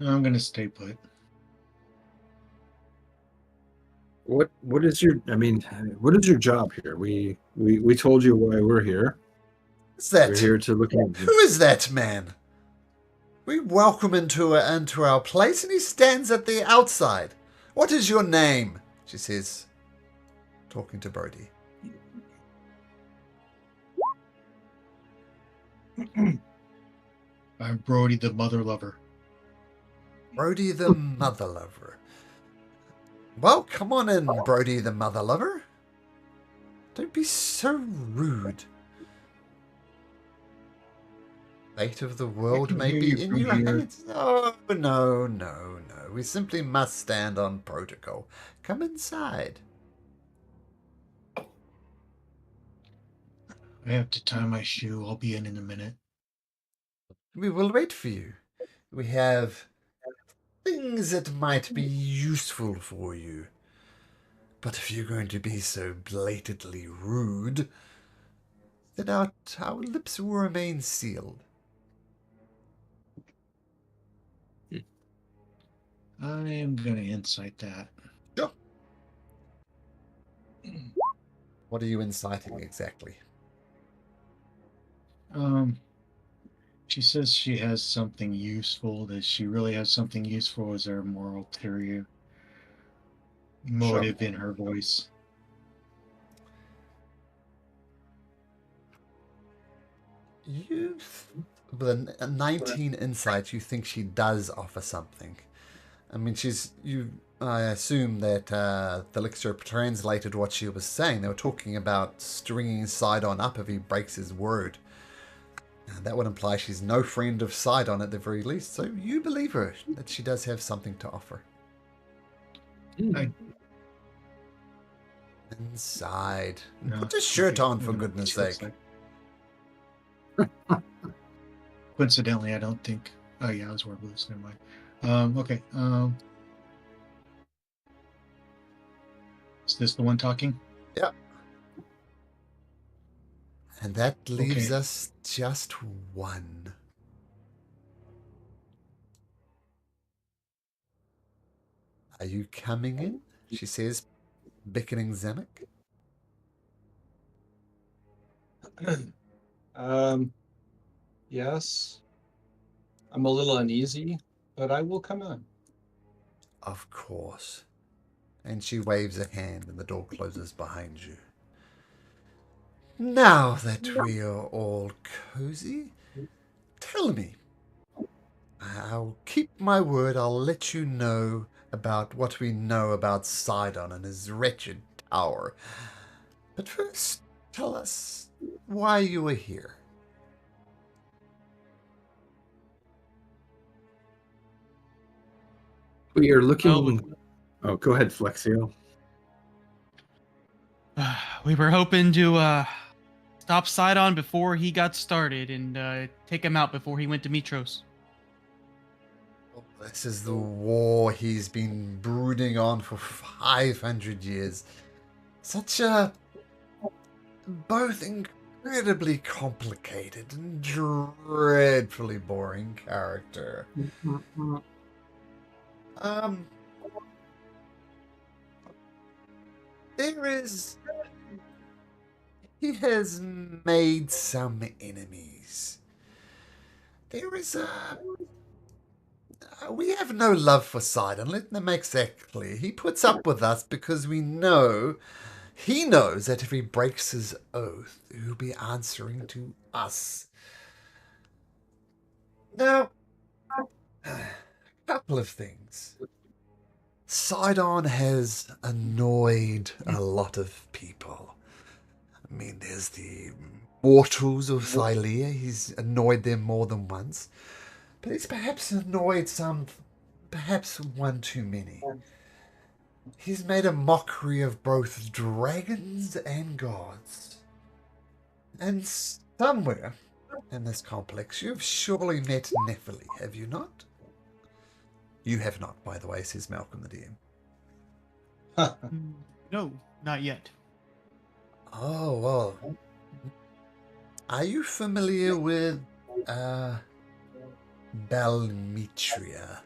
I'm gonna stay put. What is your job here? We told you why we're here. Who's that? We're here to look at Who is that man? We welcome him into our place, and he stands at the outside. What is your name? She says, talking to Brody. I'm Brody the Mother Lover. Brody the Mother Lover. Well, come on in, Brody the Mother Lover. Don't be so rude. Fate of the world may be in your hands. Oh, no. We simply must stand on protocol. Come inside. I have to tie my shoe. I'll be in a minute. We will wait for you. We have things that might be useful for you. But if you're going to be so blatantly rude, then our lips will remain sealed. I am gonna incite that. Sure. What are you inciting exactly? She says she has something useful. Does she really have something useful? Is there a more ulterior motive in her voice? With a 19 insight, you think she does offer something. I mean, I assume that the elixir translated what she was saying. They were talking about stringing Sidon up if he breaks his word. That would imply she's no friend of Sidon at the very least. So you believe her that she does have something to offer. Inside. No, Put a shirt okay, on, I for don't know what goodness she looks sake. like. Coincidentally, I don't think. Oh yeah, I was wearing boots. Never mind. Okay. Is this the one talking? Yep. And that leaves Okay. us just one. Are you coming in? She says, beckoning Zamek. Yes. I'm a little uneasy, but I will come in. Of course. And she waves a hand and the door closes behind you. Now that we are all cozy, tell me. I'll keep my word. I'll let you know about what we know about Sidon and his wretched tower. But first, tell us why you were here. We are looking. Well, Oh, go ahead, Flexio. we were hoping to stop Sidon before he got started and take him out before he went to Mitros. This is the war he's been brooding on for 500 years. Such a both incredibly complicated and dreadfully boring character. There is. He has made some enemies. There is a. We have no love for Sidon. Let me make that clear. He puts up with us because we know. He knows that if he breaks his oath, he'll be answering to us. Now, a couple of things. Sidon has annoyed a lot of people. I mean, there's the mortals of Thylea. He's annoyed them more than once. But he's perhaps annoyed some, perhaps one too many. He's made a mockery of both dragons and gods. And somewhere in this complex, you've surely met Nephili, have you not? You have not, by the way, says Malcolm the DM. No, not yet. Oh, well. Are you familiar with Balmetria,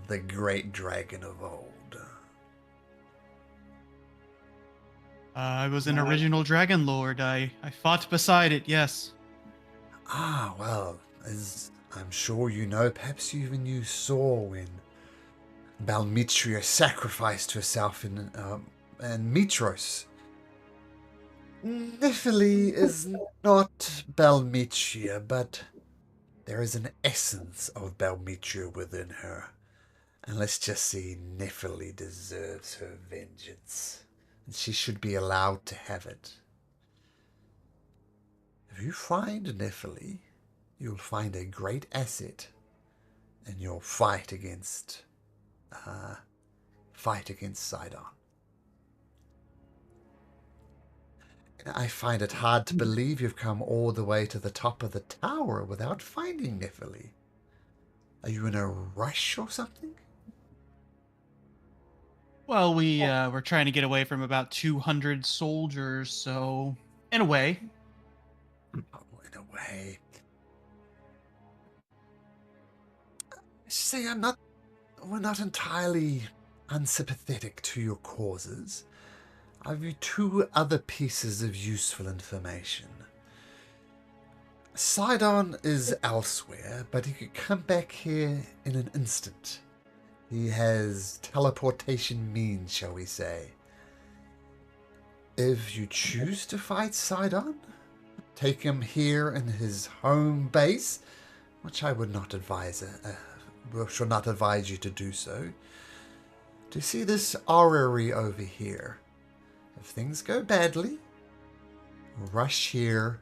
the great dragon of old? I was an original Dragon Lord. I fought beside it, yes. Ah, well, as I'm sure you know, perhaps even you saw when Balmetria sacrificed herself in Mitros. Nephili is not Balmetria, but there is an essence of Balmetria within her. And let's just see, Nephili deserves her vengeance. And she should be allowed to have it. If you find Nephili, you'll find a great asset in your fight against Sidon. I find it hard to believe you've come all the way to the top of the tower without finding Nephili. Are you in a rush or something? Well, we were trying to get away from about 200 soldiers, so in a way. Oh, in a way. See, we're not entirely unsympathetic to your causes. I've you two other pieces of useful information. Sidon is elsewhere, but he could come back here in an instant. He has teleportation means, shall we say. If you choose to fight Sidon, take him here in his home base, which I would not advise, shall not advise you to do so. Do you see this orrery over here? If things go badly, rush here,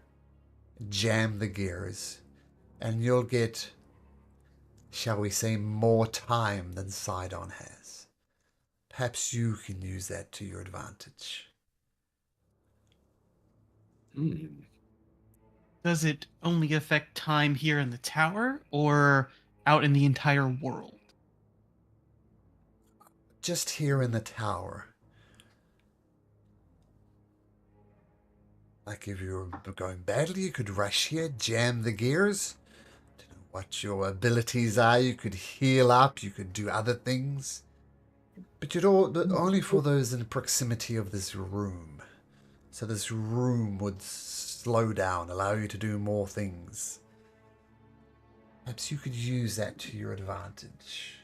jam the gears, and you'll get, shall we say, more time than Sidon has. Perhaps you can use that to your advantage. Does it only affect time here in the tower or out in the entire world? Just here in the tower. Like if you were going badly, you could rush here, jam the gears. Don't know what your abilities are. You could heal up. You could do other things. But but only for those in proximity of this room. So this room would slow down, allow you to do more things. Perhaps you could use that to your advantage.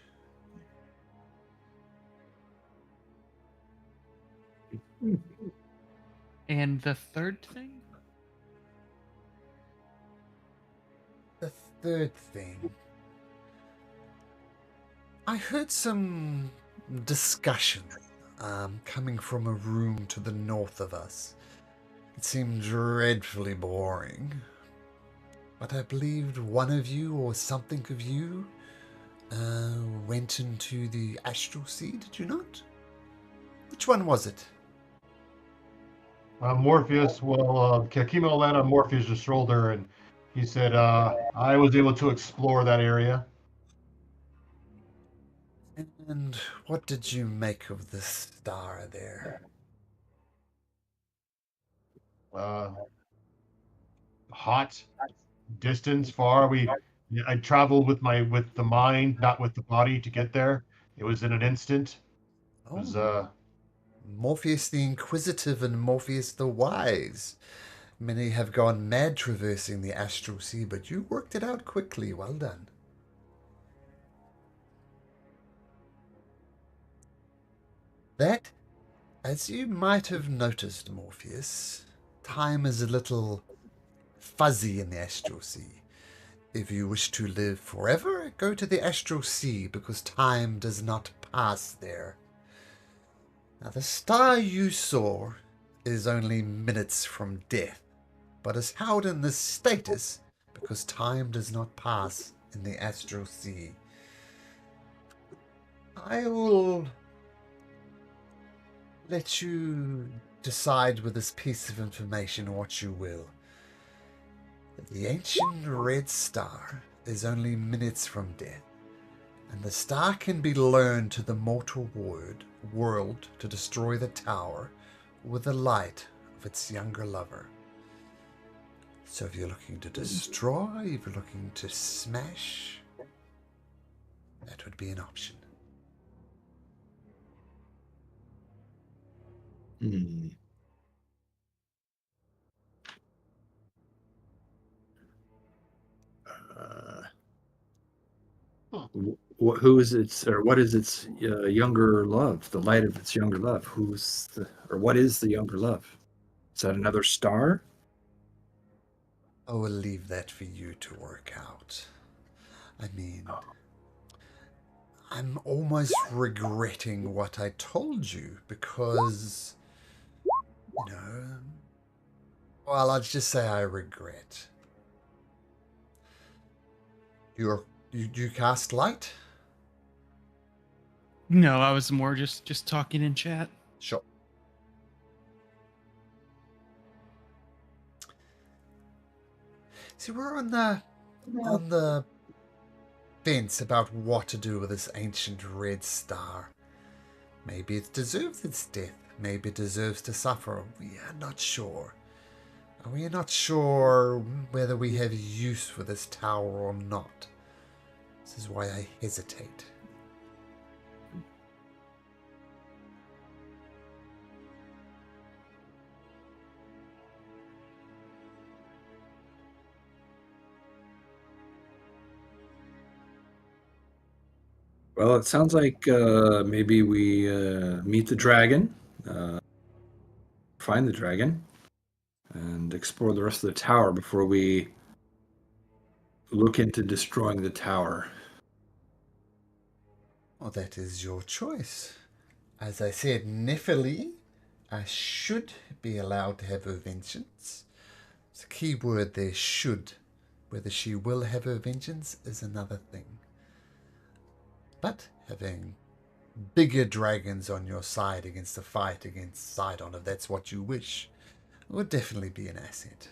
And the third thing? The third thing. I heard some discussion coming from a room to the north of us. It seemed dreadfully boring. But I believed one of you or something of you went into the astral sea, did you not? Which one was it? Morpheus, Kakimo landed on Morpheus' shoulder, and he said, I was able to explore that area. And what did you make of the star there? Hot, distance, far. I traveled with the mind, not with the body, to get there. It was in an instant. It was Morpheus the Inquisitive and Morpheus the Wise. Many have gone mad traversing the astral sea, but you worked it out quickly. Well done. That, as you might have noticed, Morpheus, time is a little fuzzy in the astral sea. If you wish to live forever, go to the astral sea, because time does not pass there. Now, the star you saw is only minutes from death, but is held in this status because time does not pass in the astral sea. I will let you decide with this piece of information what you will. The ancient red star is only minutes from death, and the star can be lured to the mortal world to destroy the tower with the light of its younger lover. So if you're looking to destroy, if you're looking to smash, that would be an option. Who is its, or what is its younger love? The light of its younger love. What is the younger love? Is that another star? I will leave that for you to work out. I mean, I'm almost regretting what I told you because, well, I'll just say I regret. You cast light? No, I was more just talking in chat. Sure. See, we're on the fence about what to do with this ancient red star. Maybe it deserves its death. Maybe it deserves to suffer. We are not sure. We are not sure whether we have use for this tower or not. This is why I hesitate. Well, it sounds like maybe we meet the dragon, find the dragon, and explore the rest of the tower before we look into destroying the tower. Well, that is your choice. As I said, Nephili should be allowed to have her vengeance. It's a key word there, should. Whether she will have her vengeance is another thing. But having bigger dragons on your side against the fight against Sidon, if that's what you wish, would definitely be an asset.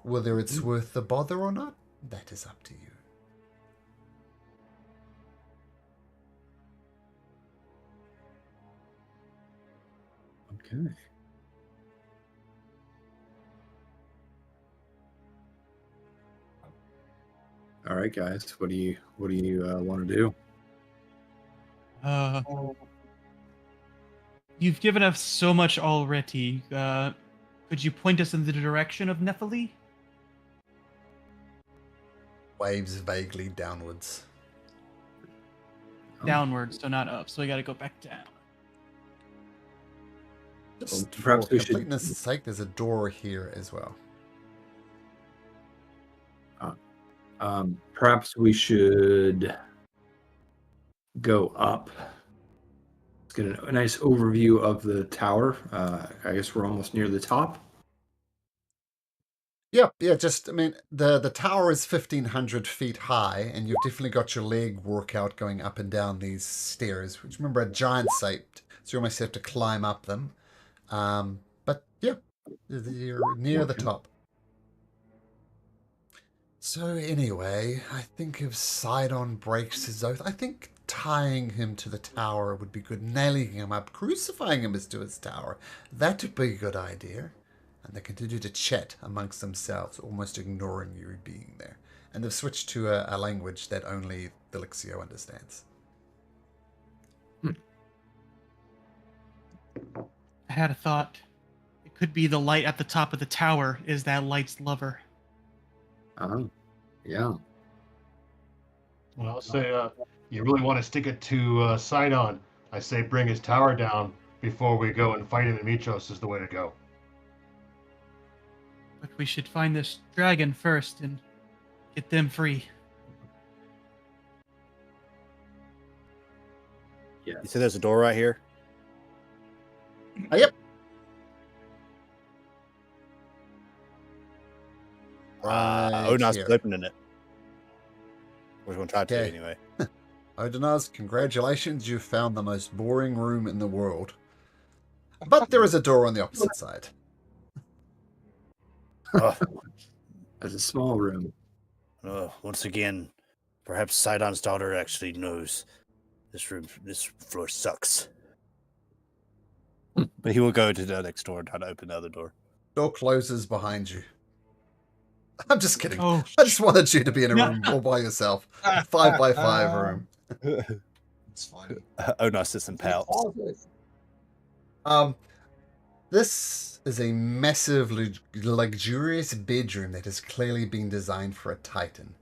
Whether it's worth the bother or not, that is up to you. Okay. All right, guys. What do you want to do? You've given us so much already. Could you point us in the direction of Nephili? Waves vaguely downwards. Downwards, so not up. So we got to go back down. Just perhaps for we should- completeness' sake, there's a door here as well. Perhaps we should go up. Let's get a nice overview of the tower. I guess we're almost near the top. Yeah, just, I mean, the tower is 1,500 feet high, and you've definitely got your leg workout going up and down these stairs, which, remember, are giant-shaped, so you almost have to climb up them. But, yeah, you're near the Okay. top. So, anyway, I think if Sidon breaks his oath, I think tying him to the tower would be good. Nailing him up, crucifying him to his tower, that would be a good idea. And they continue to chat amongst themselves, almost ignoring you being there. And they've switched to a language that only Felixio understands. I had a thought. It could be the light at the top of the tower is that light's lover. Yeah. Well, I'll say you really want to stick it to Sidon. I say bring his tower down before we go and fight him in Mitros is the way to go. But we should find this dragon first and get them free. Yeah. You see there's a door right here? Yep. Odin's here. opening it. We're going to try to Okay. anyway. Odinaz, congratulations, you've found the most boring room in the world. But there is a door on the opposite side. Oh, That's a small room. once again, perhaps Sidon's daughter actually knows this floor sucks. But he will go to the next door and try to open the other door. Door closes behind you. I'm just kidding. Oh, I just wanted you to be in a No. room all by yourself. A 5x5 room. It's funny. Odin sits and pouts. This is a massive, luxurious bedroom that has clearly been designed for a Titan.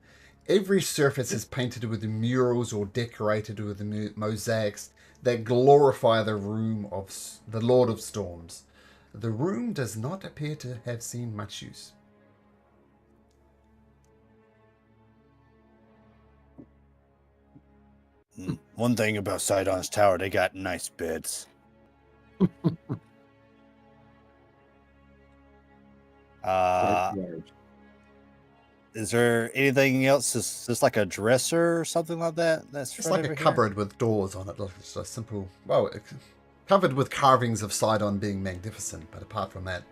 Every surface is painted with murals or decorated with mosaics that glorify the room of the Lord of Storms. The room does not appear to have seen much use. One thing about Sidon's tower, they got nice beds. Is there anything else? Is this like a dresser or something like that? That's It's right like a over here? cupboard with doors on it. It's a simple, well, covered with carvings of Sidon being magnificent, but apart from that,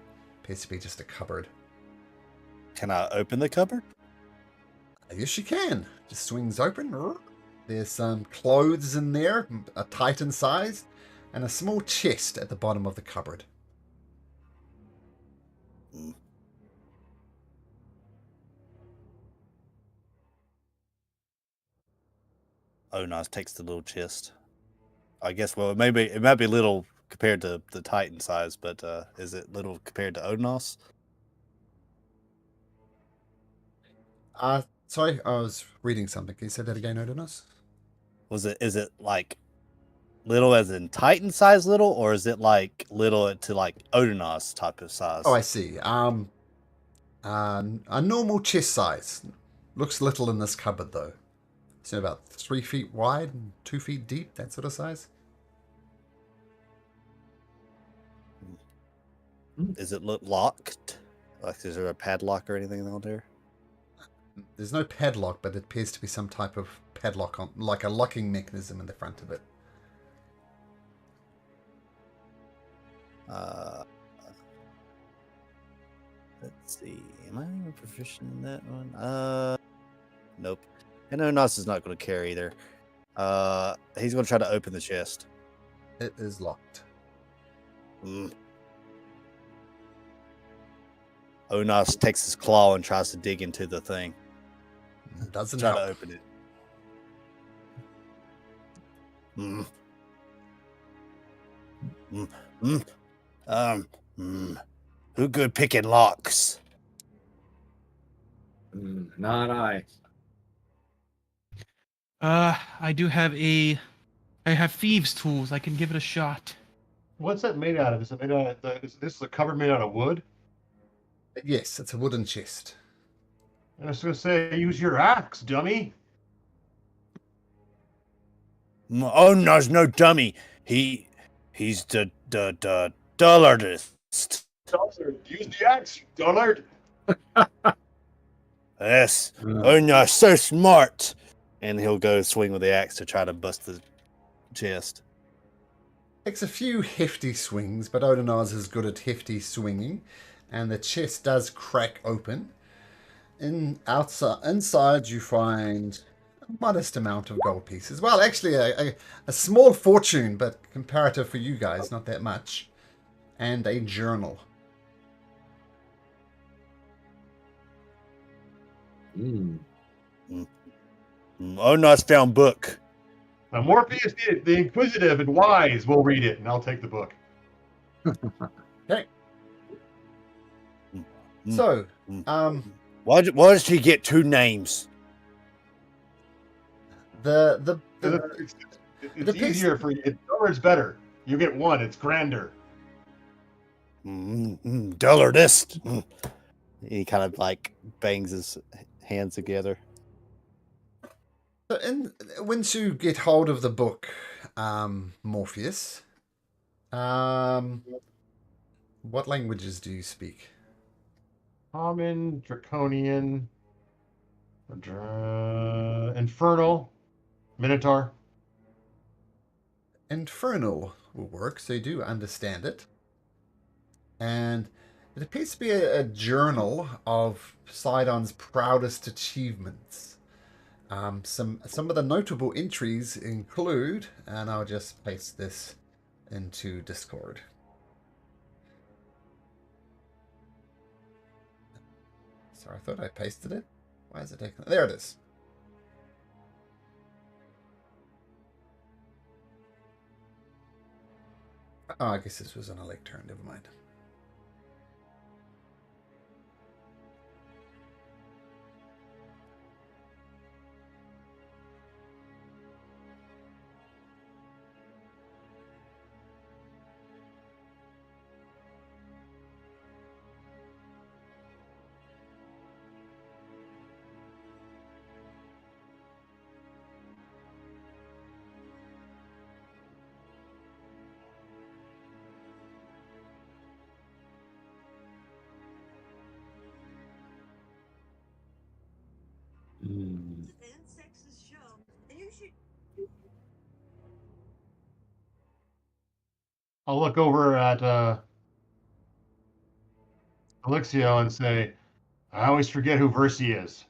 appears to be just a cupboard. Can I open the cupboard? Yes, you can. Just swings open. There's some clothes in there, a Titan size, and a small chest at the bottom of the cupboard. Oh, nice. Takes the little chest. I guess, well, maybe it might be little compared to the Titan size, but is it little compared to Odin's? Sorry, I was reading something. Can you say that again, Odinus? Is it like little as in Titan size little, or is it like little to like Odin's type of size? Oh, I see. A normal chest size. Looks little in this cupboard, though. It's about 3 feet wide and 2 feet deep, that sort of size. Is it locked? Like, is there a padlock or anything on there? There's no padlock, but it appears to be some type of padlock, like a locking mechanism in the front of it. Uh, let's see. Am I even proficient in that one? Nope. And Onos is not going to care either. He's going to try to open the chest. It is locked. Onos takes his claw and tries to dig into the thing. Doesn't Try help. to open it. Who good picking locks? Not I. I have thieves' tools. I can give it a shot. What's that made out of? Is it made out of? Is this a cover made out of wood? Yes, it's a wooden chest. I was gonna say, use your axe, dummy. Onos no dummy. He's the dullardist. Dullard, use the axe, dullard. Yes. Onos so smart. And he'll go swing with the axe to try to bust the chest. Takes a few hefty swings, but Odinar's is good at hefty swinging, and the chest does crack open. Inside you find a modest amount of gold pieces. Well, actually a small fortune, but comparative for you guys, not that much. And a journal. Onos found book. Now, Morpheus, the inquisitive and wise, will read it, and I'll take the book. Okay. So, Why does he get two names? It's easier for you. Dullard's better. You get one. It's grander. Dullardist. He kind of like bangs his hands together. So once you get hold of the book, Morpheus, what languages do you speak? Common, Draconian, Infernal, Minotaur. Infernal will work, so you do understand it. And it appears to be a journal of Sidon's proudest achievements. Some of the notable entries include, and I'll just paste this into Discord. Sorry, I thought I pasted it. Why is it taking? There it is. Oh, I guess this was on a lectern. Never mind. I'll look over at Elixio and say, I always forget who Versi is.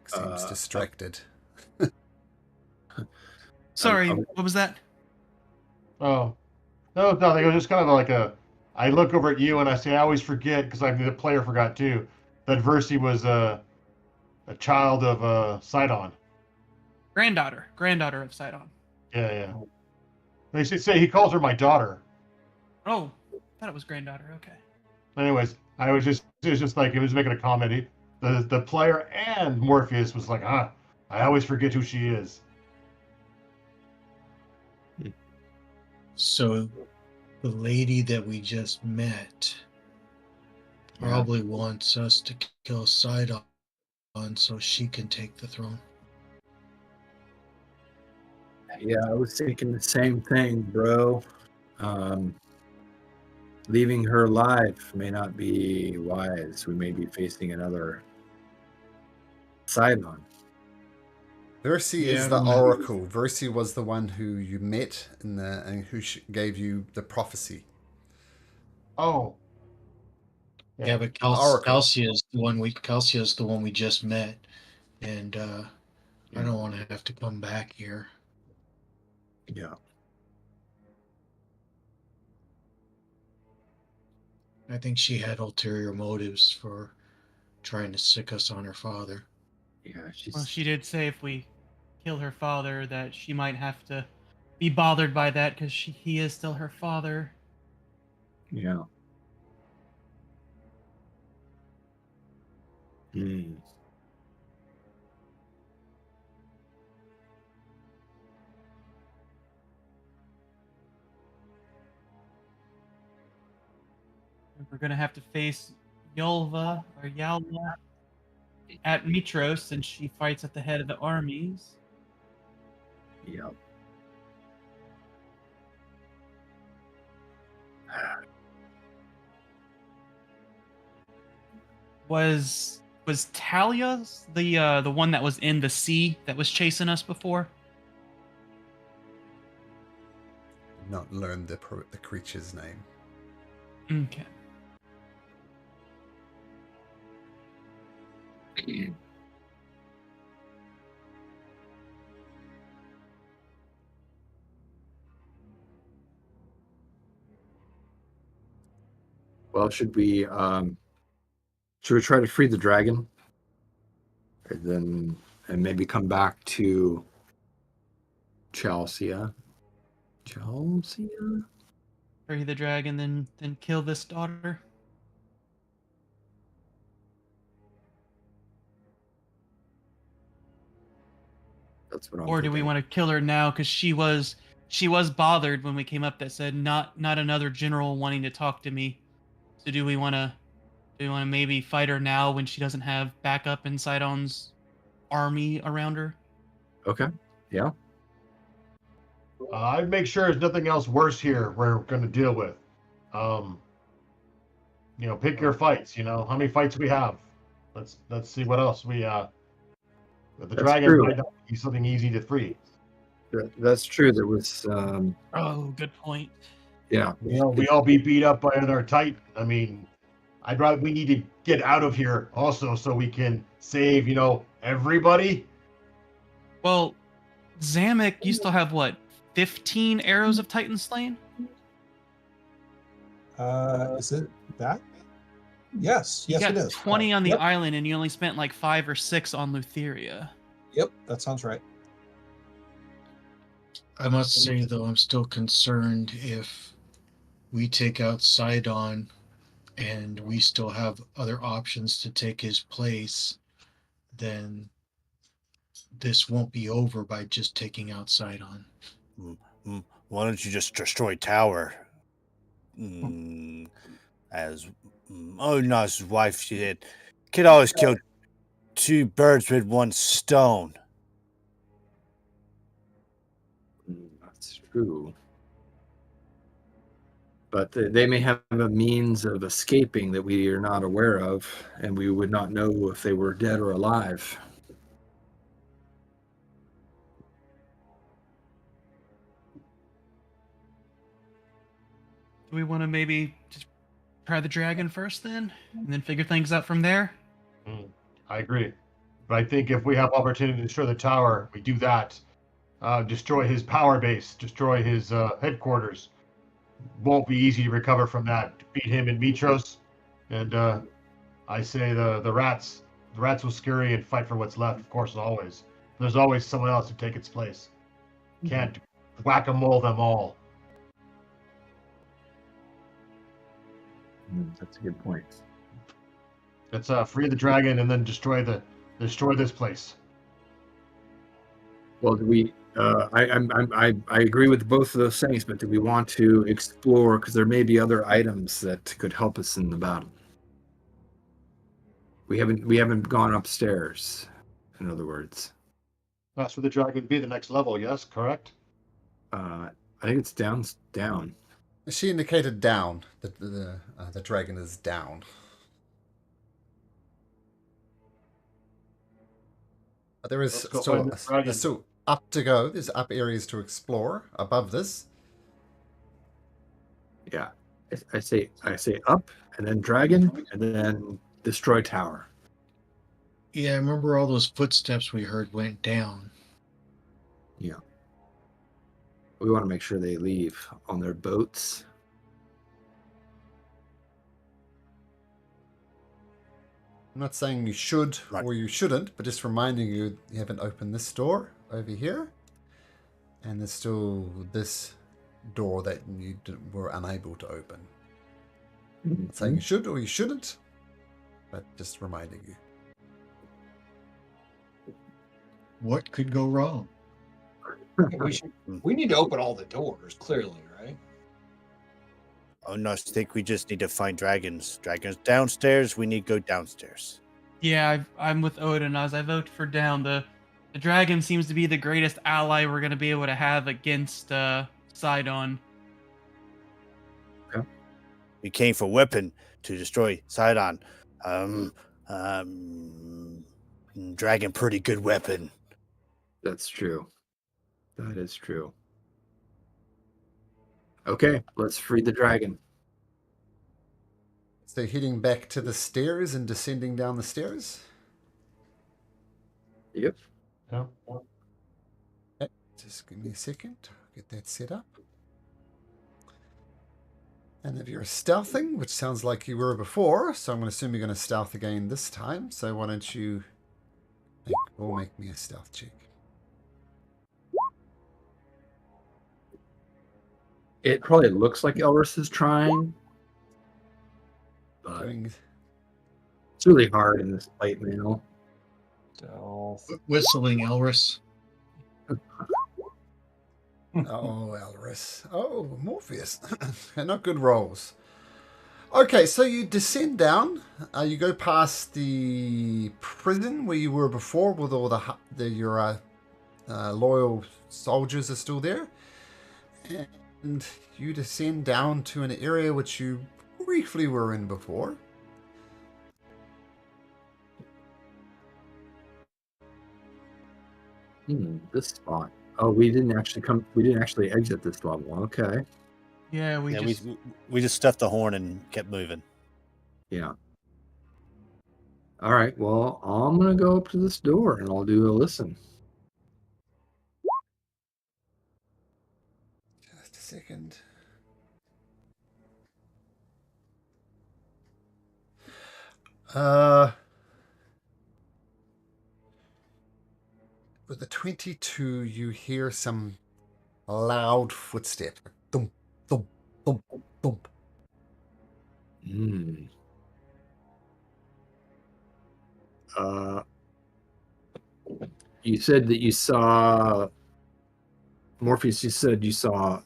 Seems distracted. Sorry, what was that? Oh, no, nothing. It was just kind of like I look over at you and I say, I always forget, because the player forgot too, that Versi was a child of Sidon. Granddaughter of Sidon. Yeah. They should say he calls her my daughter. Oh, I thought it was granddaughter. Okay. Anyways, it was just like, it was making a comment. The player and Morpheus was like, I always forget who she is. So the lady that we just met probably wants us to kill Sidon so she can take the throne. Yeah, I was thinking the same thing, bro. leaving her alive may not be wise. We may be facing another Sidon. Versi Yeah, is I the don't know. oracle. Versi was the one who you met and who gave you the prophecy. Oh. Yeah, but Oracle. Calcia is the one we just met, and I don't want to have to come back here. Yeah. I think she had ulterior motives for trying to sick us on her father. Yeah, Well, she did say if we kill her father, that she might have to be bothered by that because he is still her father. Yeah. Hmm. We're gonna have to face Yalva at Mitros, since she fights at the head of the armies. Yeah. Was Talia the one that was in the sea that was chasing us before? Not learn the creature's name. Okay. Well, should we try to free the dragon, and maybe come back to Chelsea? Free the dragon, then kill this daughter. That's what I'm Or do we thinking. want to kill her now because she was bothered when we came up, that said not another general wanting to talk to me. So do we want to maybe fight her now when she doesn't have backup in Sidon's army around her? Okay. Yeah. I'd make sure there's nothing else worse here we're going to deal with. Pick your fights. How many fights we have. Let's see what else we. The That's dragon true. might not be something easy to free. That's true. There was. Oh, good point. Yeah. We all be beat up by another Titan. I mean, we need to get out of here also so we can save, everybody. Well, Zamek, you still have what, 15 arrows of Titan slain? Is it that? Yes, You got it is. 20 on the Yep. island, and you only spent like 5 or 6 on Lutheria. Yep, that sounds right. I must say, though, I'm still concerned if we take out Sidon and we still have other options to take his place, then this won't be over by just taking out Sidon. Why don't you just destroy Tower? His wife, she did. Could always kill 2 birds with 1 stone. That's true. But they may have a means of escaping that we are not aware of, and we would not know if they were dead or alive. Do we want to maybe just try the dragon first then, and then figure things out from there? I agree. But I think if we have opportunity to destroy the tower, we do that. Destroy his power base, destroy his headquarters. Won't be easy to recover from that. Beat him in Mitros, and I say the rats will scurry and fight for what's left. Of course, always. There's always someone else to take its place. Can't whack-a-mole them all. That's a good point. Let's free the dragon and then destroy this place. Well, do we? I agree with both of those things, but do we want to explore? Because there may be other items that could help us in the battle. We haven't gone upstairs. In other words, That's where the dragon would be the next level. Yes, correct. I think it's down. She indicated down. The dragon is down. But there is Let's go still find the dragon. there's still up to go. There's up areas to explore above this. Yeah. I say up, and then dragon, and then destroy tower. Yeah, I remember all those footsteps we heard went down. Yeah. We want to make sure they leave on their boats. I'm not saying you should Right. or you shouldn't, but just reminding you you haven't opened this door over here. And there's still this door that you were unable to open. I'm not saying you should or you shouldn't, but just reminding you. What could go wrong? We need to open all the doors, clearly, right? Oh no, I think we just need to find dragons. Dragons downstairs. We need to go downstairs. Yeah, I'm with Odin. As I vote for down. The dragon seems to be the greatest ally we're going to be able to have against Sidon. We came for weapon to destroy Sidon. Dragon, pretty good weapon. That's true. That is true. Okay, let's free the dragon. So heading back to the stairs and descending down the stairs. Yep. Yeah. Okay, just give me a second. Get that set up. And if you're stealthing, which sounds like you were before, so I'm going to assume you're going to stealth again this time. So why don't you make me a stealth check. It probably looks like Elris is trying, but Doing it's really hard in this light mail. Stealth. Whistling Elris. Oh, Elris. Oh, Morpheus. Not good rolls. Okay, so you descend down. You go past the prison where you were before, with all your loyal soldiers are still there, and you descend down to an area which you briefly were in before. This spot. Oh, we didn't actually exit this level. Okay. Yeah, we just stuffed the horn and kept moving. Yeah. All right. Well, I'm gonna go up to this door and I'll do a listen. Just a second. With the 22, you hear some loud footsteps. Thump, thump, thump, thump. You said that you saw Morpheus. You said you saw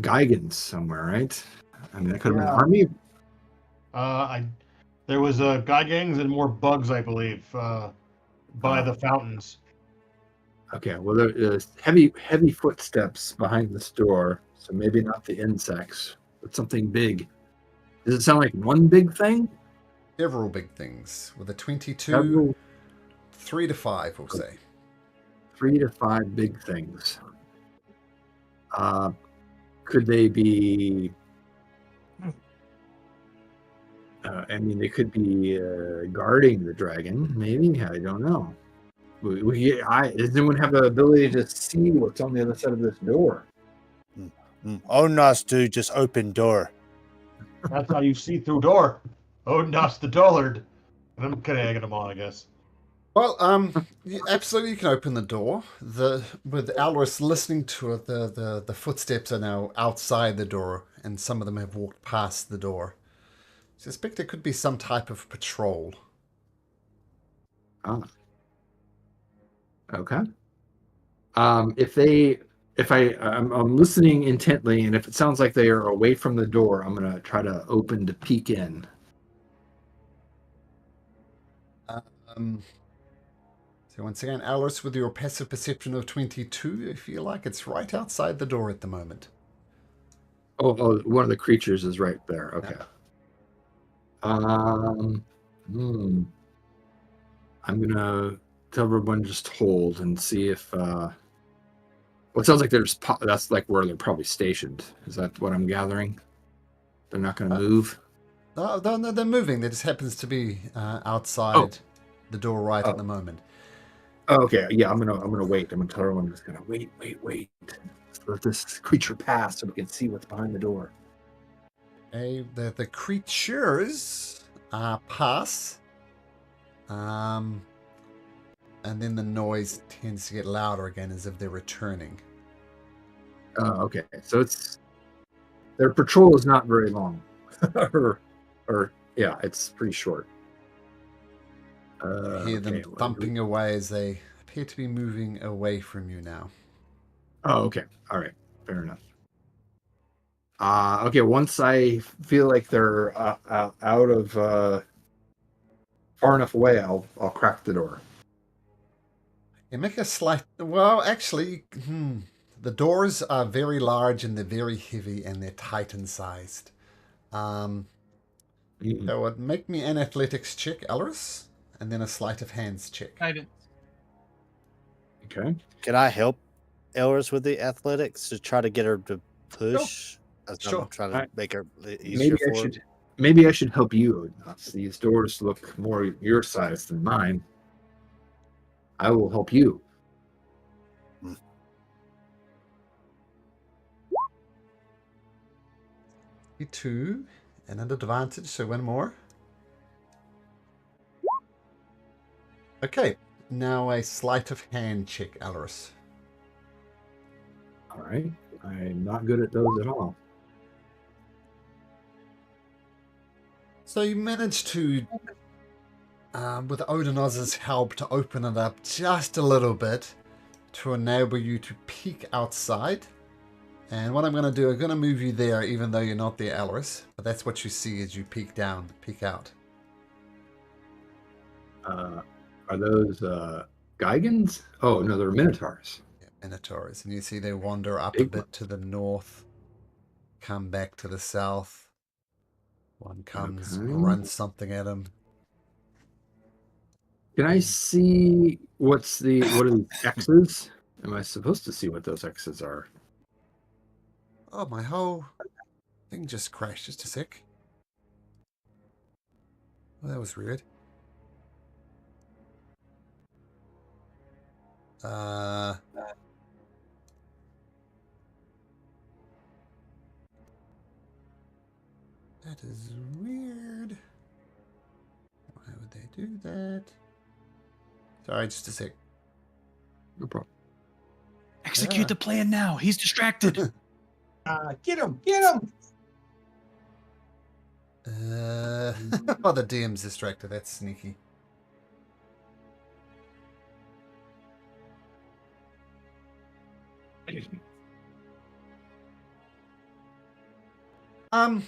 Geigens somewhere, right? I mean, that could have been an army. There was Gygangs and more bugs, I believe, by the fountains. Okay. Well, there's heavy footsteps behind this door, so maybe not the insects, but something big. Does it sound like one big thing? Several big things. With a 22, Several, 3 to 5, we'll say. 3 to 5 big things. Could they be? I mean, they could be guarding the dragon. Maybe, I don't know. Does anyone have the ability to see what's on the other side of this door? Oh, nice, dude. Just open door. That's how you see through door. Oh, that's the dullard. I'm kind of egging them on, I guess. Well, absolutely, you can open the door. With Alris listening to it, the footsteps are now outside the door, and some of them have walked past the door. Suspect it could be some type of patrol. Ah. Okay. I'm listening intently, and if it sounds like they are away from the door, I'm gonna try to open to peek in. So once again, Alice, with your passive perception of 22, I feel like it's right outside the door at the moment. Oh, one of the creatures is right there. Okay. I'm gonna tell everyone just hold and see if. Well, it sounds like that's like where they're probably stationed. Is that what I'm gathering? They're not going to move. No, they're moving. There just happens to be outside the door right at the moment. Oh, okay. Yeah, I'm gonna wait. I'm gonna tell everyone just gonna wait. Let this creature pass so we can see what's behind the door. The creatures pass, and then the noise tends to get louder again, as if they're returning. Oh, okay. So their patrol is not very long, or yeah, it's pretty short. Hear them thumping away as they appear to be moving away from you now. Oh, okay. All right. Fair enough. Okay. Once I feel like they're out of far enough away, I'll crack the door. You make a slight. Well, actually, the doors are very large and they're very heavy and they're Titan-sized. So make me an athletics check, Elris, and then a sleight of hands check. Guidance. Okay. Can I help Elris with the athletics to try to get her to push? Sure. I'm trying to make her easier for her. Maybe I should help you. These doors look more your size than mine. I will help you. Two and an advantage, so one more. Okay, now a sleight of hand check, Elris. All right. I'm not good at those at all. So you managed to, with Odinoz's help, to open it up just a little bit to enable you to peek outside. And what I'm going to do, I'm going to move you there, even though you're not there, Elris. But that's what you see as you peek out. Are those Gigans? Oh, no, they're Minotaurs. Yeah, Minotaurs. And you see they wander up a bit to the north, come back to the south. One comes, runs something at him. Can I see what are these X's? Am I supposed to see what those X's are? Oh, my whole thing just crashed. Just a sec. Well, that was weird. That is weird. Why would they do that? Sorry, just a sec. No problem. Execute the plan now. He's distracted. Get him! Oh, the DM's distracted. That's sneaky. I'll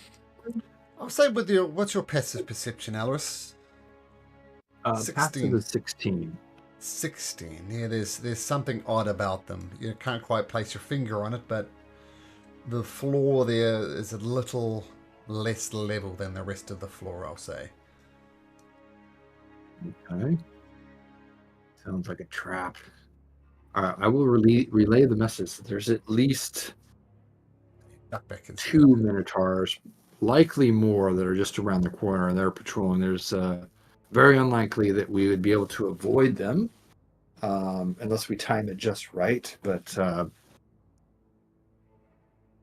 say what's your passive perception, Elris? 16. Passive is 16. 16. Yeah, there's something odd about them. You can't quite place your finger on it, but the floor there is a little less level than the rest of the floor, I'll say. Okay. Sounds like a trap. I will relay the message that there's at least 2 Minotaurs, likely more, that are just around the corner and they're patrolling. There's very unlikely that we would be able to avoid them unless we time it just right. But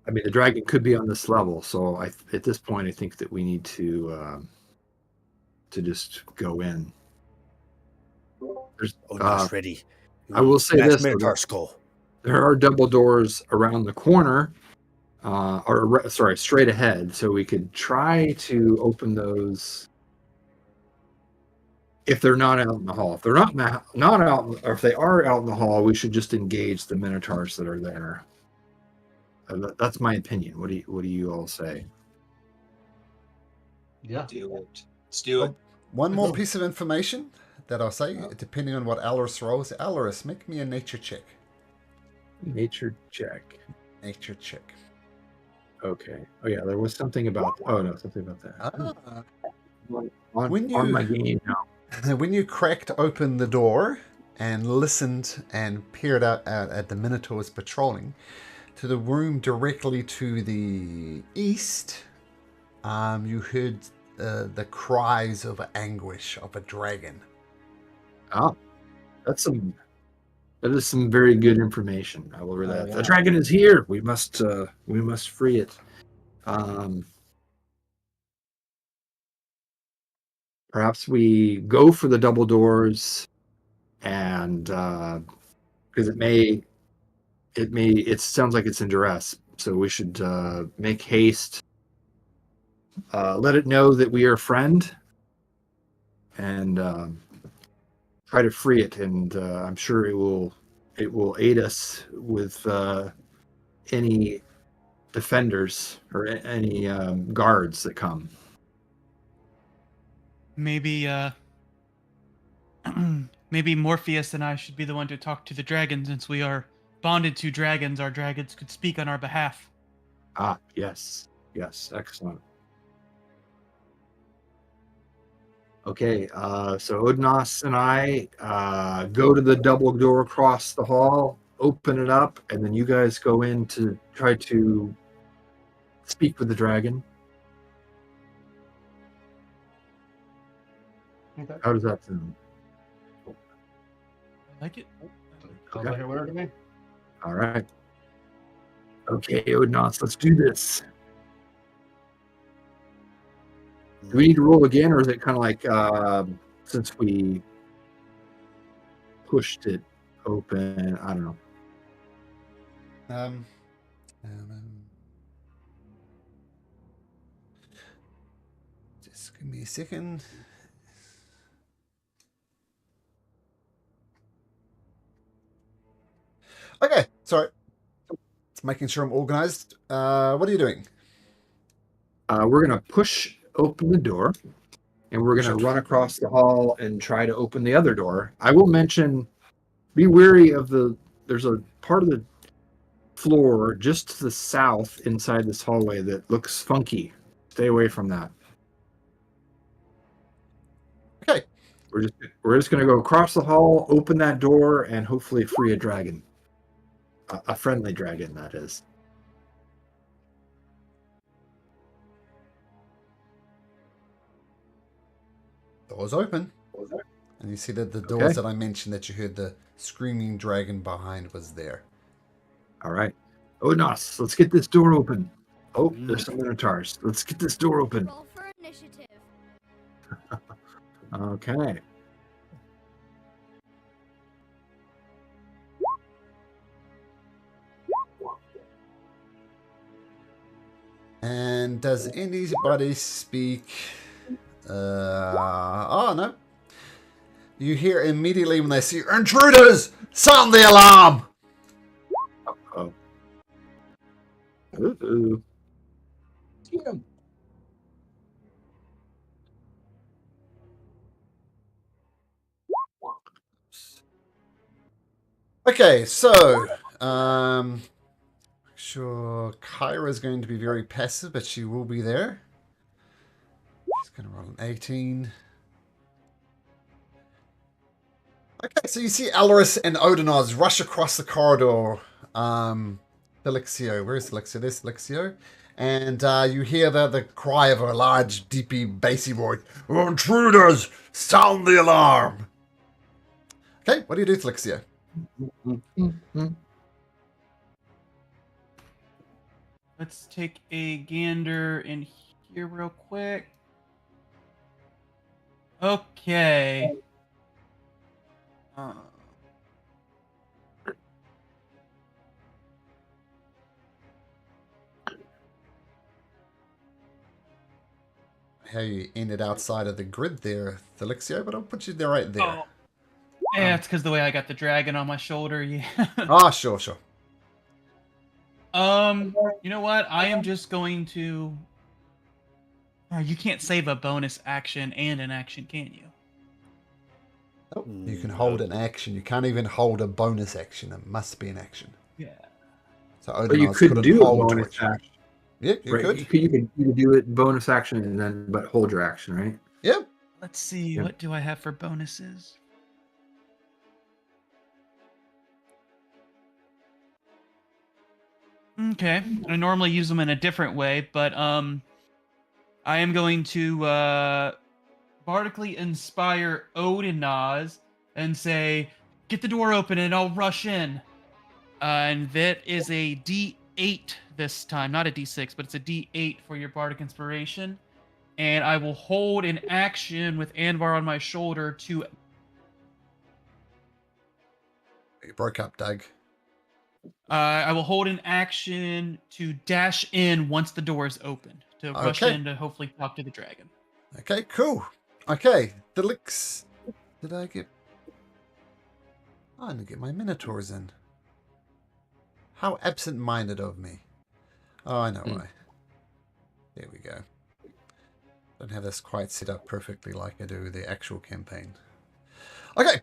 I mean, the dragon could be on this level, so at this point, I think that we need to just go in. Odin's ready. I will say this: Minotaur skull. There are double doors around the corner, straight ahead, so we could try to open those. If they're not out in the hall, if they're not out, or if they are out in the hall, we should just engage the Minotaurs that are there. That's my opinion. What do you all say? Yeah. Do it. Let's do it. One more piece of information that I'll say, depending on what Elris rolls. Elris, make me a nature check. Nature check. Nature check. Okay. Oh yeah, there was something about. Oh no, something about that. Ah. On, When on you- my game now. When you cracked open the door and listened and peered out at the Minotaurs patrolling, to the room directly to the east, you heard the cries of anguish of a dragon. Oh, that's some. That is some very good information. I will relay that. yeah. The dragon is here. We must free it. Perhaps we go for the double doors, and because it sounds like it's in duress, so we should make haste. Let it know that we are a friend, and try to free it. And I'm sure it will aid us with any defenders or any guards that come. Maybe maybe Morpheus and I should be the one to talk to the dragon, since we are bonded to dragons. Our dragons could speak on our behalf. Ah, yes, excellent. Okay, so Odnos and I go to the double door across the hall, open it up, and then you guys go in to try to speak with the dragon. Okay. How does that sound? I like it. Sounds like a winner to me. All right. Okay, Odnos, let's do this. Do we need to roll again, or is it kind of like since we pushed it open? I don't know. Just give me a second. Okay, sorry. It's making sure I'm organized. What are you doing? We're going to push open the door, and we're going to run across the hall and try to open the other door. I will mention, be wary of there's a part of the floor just to the south inside this hallway that looks funky. Stay away from that. Okay. We're just going to go across the hall, open that door, and hopefully free a dragon. A friendly dragon, that is. Doors open. And you see that the doors that I mentioned that you heard the screaming dragon behind was there. All right. Odnos, let's get this door open. Oh, there's some minotaurs. Let's get this door open. Roll for initiative. Okay. And does anybody speak? Oh, no. You hear immediately when they see intruders, sound the alarm. Uh-oh. Ooh. Okay, so sure Kyra's going to be very passive, but she will be there. She's going to roll an 18. Okay, so you see Alaris and Odinoz rush across the corridor. Felixio, where's Felixio? There's Felixio. And you hear the cry of a large, deepy, bassy voice. Intruders! Sound the alarm! Okay, what do you do, Felixio? Let's take a gander in here real quick. Okay. How you ended outside of the grid there, Felixio, but I'll put you there right there. Oh. Yeah, it's because the way I got the dragon on my shoulder. Yeah. Ah, sure. You know what? I am just going to. You can't save a bonus action and an action, can you? Oh, you can hold an action. You can't even hold a bonus action. It must be an action. Yeah. So But you Odinoz could couldn't do a hold bonus to it. action. Yeah, you Right. could. You could do it bonus action and then but hold your action, right? Yeah. Let's see, Yeah. what do I have for bonuses? Okay, I normally use them in a different way, but I am going to bardically inspire Odinaz and say, "Get the door open, and I'll rush in." And that is a D8 this time, not a D6, but it's a D8 for your bardic inspiration. And I will hold an action with Anvar on my shoulder to. You broke up, Doug. I will hold an action to dash in once the door is open to rush Okay. in to hopefully talk to the dragon. Okay, cool. Okay, the licks. Did I get... Oh, I didn't get my minotaurs in. How absent-minded of me. Oh, I know why. There we go. Don't have this quite set up perfectly like I do the actual campaign. Okay,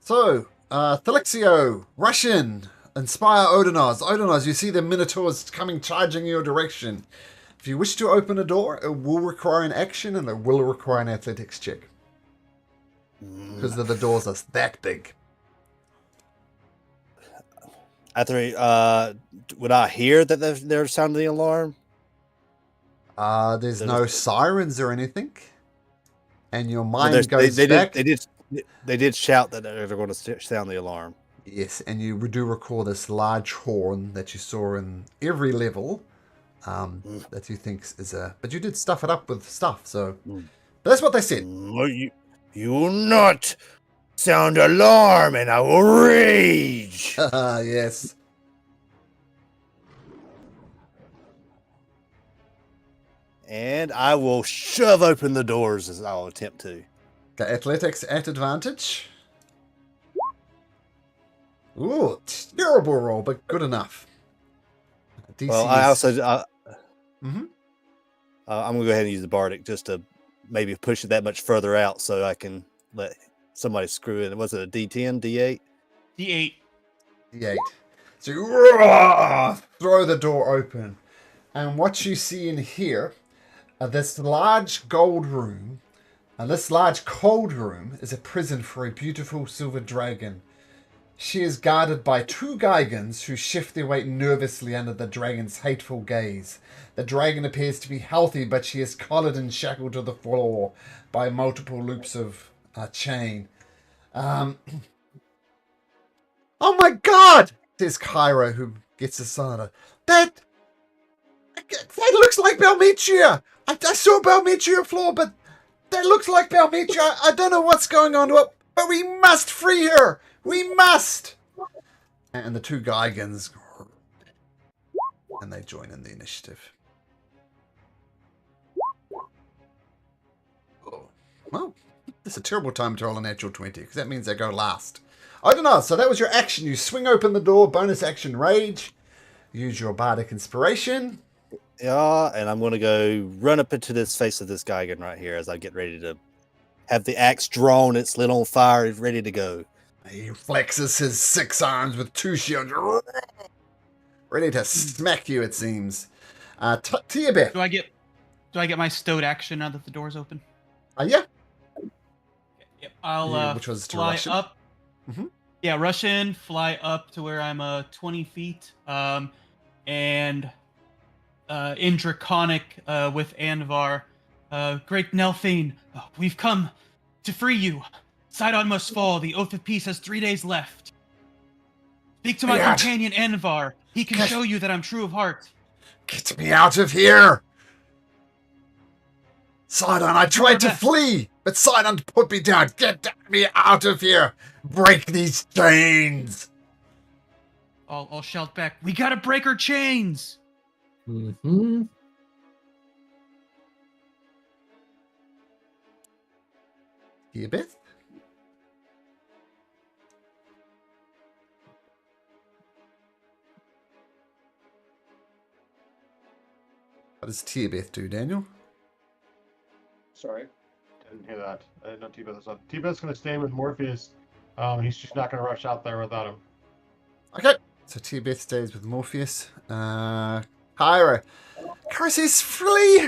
so, Thelixio, rush in, inspire Odinaz. Odinaz, you see the minotaurs coming charging your direction. If you wish to open a door, it will require an action and it will require an athletics check. Because the doors are that big. After would I hear that they're sounding the alarm? There's no sirens or anything. And your mind Well, goes back. They did shout that they're going to sound the alarm. Yes, and you do recall this large horn that you saw in every level that you think is a... But you did stuff it up with stuff, so... But that's what they said. You will not sound alarm and I will rage. Yes. And I will shove open the doors as I'll attempt to. Okay, athletics at advantage. Ooh, terrible roll, but good enough. DC Well, I is- also... Mhm. I'm going to go ahead and use the Bardic just to maybe push it that much further out so I can let somebody screw in. Was it a D10, D8? D8. D8. So you throw the door open. And what you see in here, this large gold room, and this large cold room is a prison for a beautiful silver dragon. She is guarded by 2 Geigans who shift their weight nervously under the dragon's hateful gaze. The dragon appears to be healthy, but she is collared and shackled to the floor by multiple loops of chain. Oh my god! Says Cairo, who gets aside her. That looks like Belmetria! I saw Belmetria floor, but that looks like Belmetria. I don't know what's going on, but we must free her! We must! And the 2 Geigans, and they join in the initiative. Oh, well, this is a terrible time to roll a natural 20, because that means they go last. I don't know, so that was your action. You swing open the door, bonus action rage, use your bardic inspiration. Yeah, and I'm going to go run up into this face of this Geigen right here as I get ready to have the axe drawn, it's lit on fire, it's ready to go. He flexes his 6 arms with 2 shields. Ready to smack you, it seems. Tiabeth. Do I get my stowed action now that the door's open? Yeah. Yep. I'll Yeah, which was to fly rush in. up. Mhm. Yeah, rush in, fly up to where I'm 20 feet, and in Draconic with Anvar. Great Nelthane, we've come to free you. Sidon must fall. The Oath of Peace has 3 days left. Speak to my Yes. companion Anvar. He can Yes. show you that I'm true of heart. Get me out of here! Sidon, I tried to flee, but Sidon put me down. Get me out of here! Break these chains! I'll shout back. We gotta break her chains. Mm-hmm. Tiabeth? What does Tiabeth do, Daniel? Sorry. Didn't hear that. I didn't know T-Beth was on. T-Beth's going to stay with Morpheus. He's just not going to rush out there without him. Okay. So Tiabeth stays with Morpheus. Pyra. Curses, free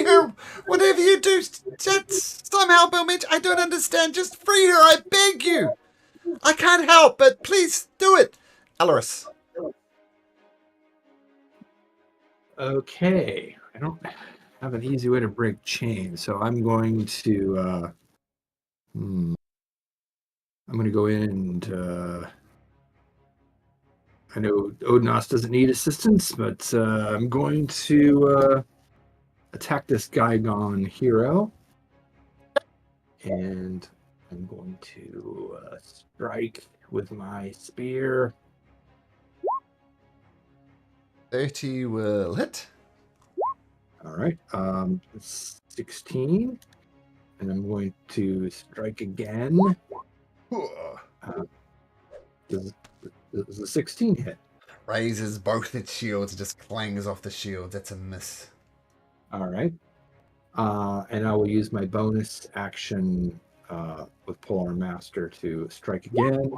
her. Whatever you do, somehow, Belmage, I don't understand. Just free her, I beg you. I can't help, but please do it. Alaris. Okay, I don't have an easy way to break chains, so I'm going to I'm going to go in and I know Odinos doesn't need assistance, but I'm going to attack this Gaigon hero, and I'm going to strike with my spear. 30 will hit. All right, 16, and I'm going to strike again. Does a 16 hit? Raises both its shields, just clangs off the shield. That's a miss. All right. And I will use my bonus action with Polar Master to strike again.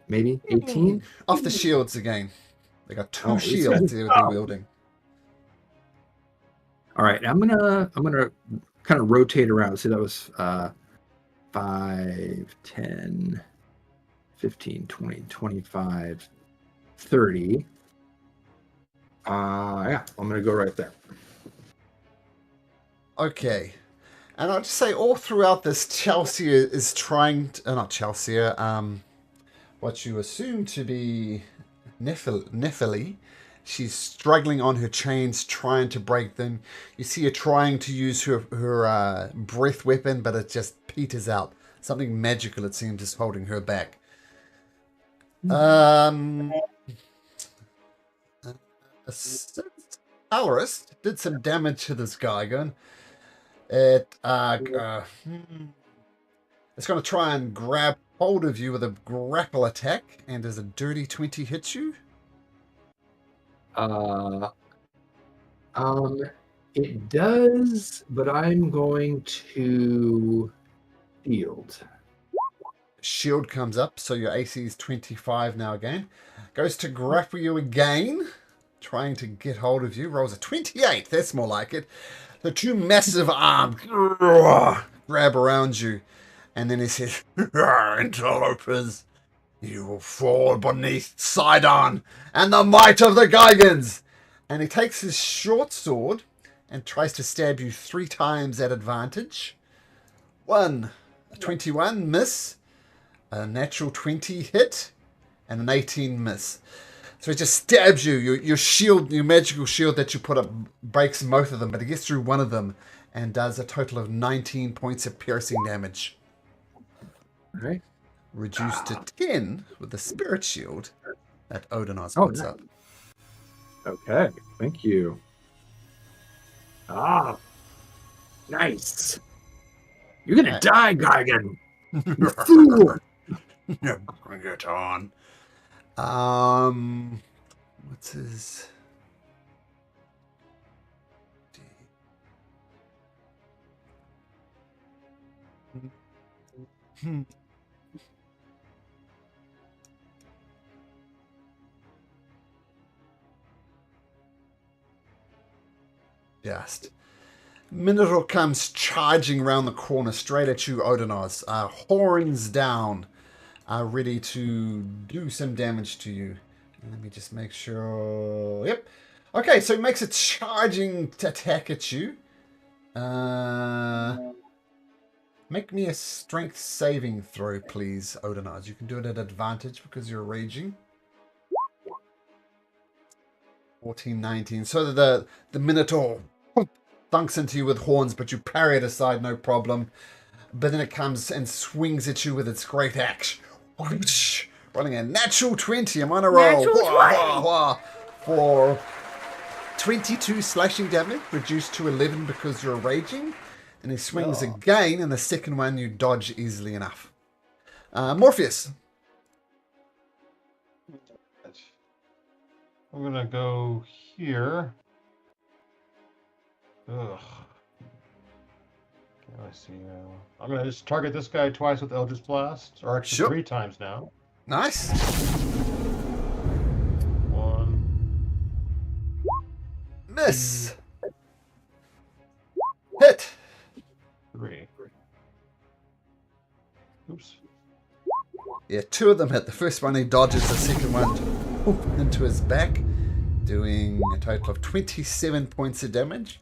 Maybe 18. Off the shields again. They got two Oh, shields they're wielding. All right, I'm gonna kind of rotate around. So that was 5, 10, 15, 20, 25, 30. Yeah, I'm gonna go right there. Okay. And I'll just say all throughout this, Chelsea is trying to, not Chelsea, what you assume to be Nephili. She's struggling on her chains, trying to break them. You see her trying to use her breath weapon, but it just peters out. Something magical, it seems, is holding her back. Alaris did some damage to this Gaigon. It's going to try and grab hold of you with a grapple attack. And does a dirty 20 hit you? It does, but I'm going to shield. Shield comes up, so your AC is 25 now again. Goes to grapple you again, trying to get hold of you. Rolls a 28. That's more like it. The two massive arms grab around you. And then he says, interlopers, you will fall beneath Sidon and the might of the Gaigans. And he takes his short sword and tries to stab you 3 times at advantage. 1, a 21 miss, a natural 20 hit, and an 18 miss. So he just stabs you. Your shield, your magical shield that you put up, breaks both of them, but he gets through one of them and does a total of 19 points of piercing damage. All right. Reduced to 10 with the spirit shield that Odinos puts up. Okay, thank you. Ah, nice. You're gonna die, Gaigan. You fool. Bring it on. What's his? Just. Minotaur comes charging around the corner straight at you, Odinos. Horns down, ready to do some damage to you. Let me just make sure. Yep. Okay, so it makes a charging attack at you. Make me a strength saving throw, please, Odinos. You can do it at advantage because you're raging. 14, 19. So the Minotaur thunks into you with horns, but you parry it aside, no problem. But then it comes and swings at you with its great axe. Rolling a natural 20. I'm on a roll. For 22 slashing damage, reduced to 11 because you're raging. And he swings again, and the second one you dodge easily enough. Morpheus. I'm going to go here. Ugh. Let's see now. I'm going to just target this guy twice with Eldritch Blast, or actually 3 times now. Nice. 1. Miss. Hit. 3. Oops. Yeah, 2 of them hit. The first one he dodges, the second one into his back, doing a total of 27 points of damage.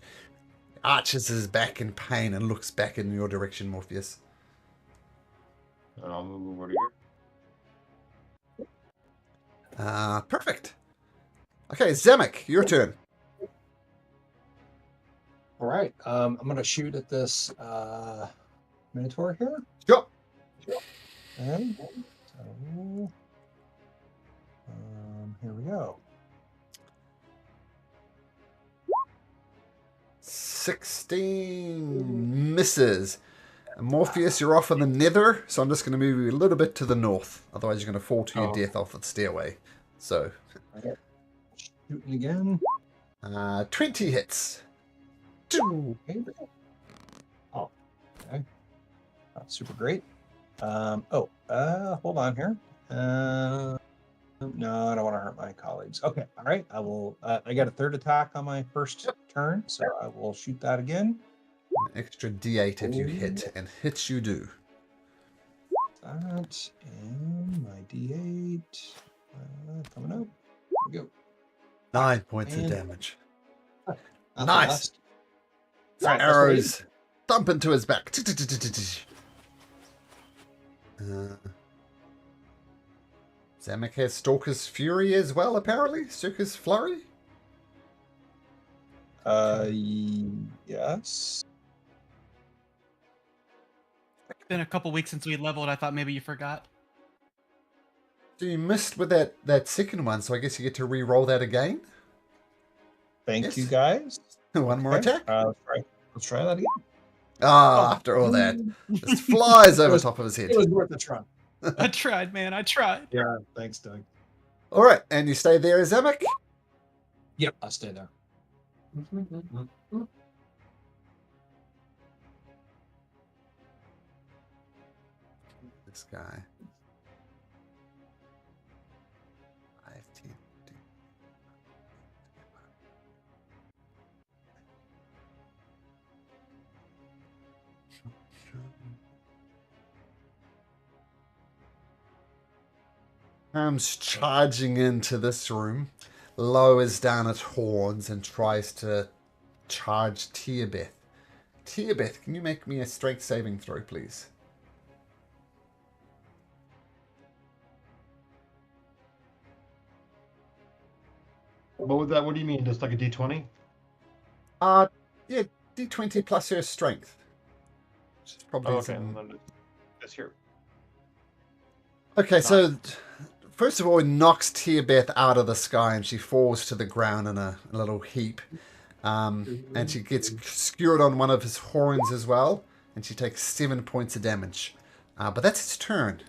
Arches his back in pain and looks back in your direction, Morpheus. And I'll move over to here. Perfect. Okay, Zemek, your turn. All right. I'm going to shoot at this Minotaur here. Sure. Okay. So, here we go. 16 misses. And Morpheus, you're off in the nether, so I'm just going to move you a little bit to the north. Otherwise, you're going to fall to your death off the stairway. So, Shooting again. 20 hits. Okay. Oh, okay. Not super great. Hold on here. No, I don't want to hurt my colleagues. Okay, all right. I will. I got a third attack on my first turn, so I will shoot that again. An extra D8 if you hit, and hits you do. That and my D8 coming up. Here we go. 9 points of And- damage. Not the Nice. last. Some Alright, that's arrows thump into his back. Zamek has Stalker's Fury as well, apparently. Stalker's Flurry. Yes. It's been a couple weeks since we leveled. I thought maybe you forgot. So you missed with that second one, so I guess you get to re-roll that again. Thank Yes. you, guys. One more Okay, attack. let's try that again. After all that, just flies over top of his head. It was worth a try. I tried, man. I tried. Yeah, thanks, Doug. All right, and you stay there, Zamek. Yep, I'll stay there. This guy. 5, 10, 15. Comes charging into this room, lowers down its horns, and tries to charge Tearbeth. Tearbeth, can you make me a strength saving throw, please? What would that? What do you mean? Just like a D20? Yeah, D20 plus her strength. Which is probably Okay, and then just here. Okay, so first of all, it knocks Tearbeth out of the sky and she falls to the ground in a little heap. And she gets skewered on one of his horns as well, and she takes 7 points of damage. But that's its turn.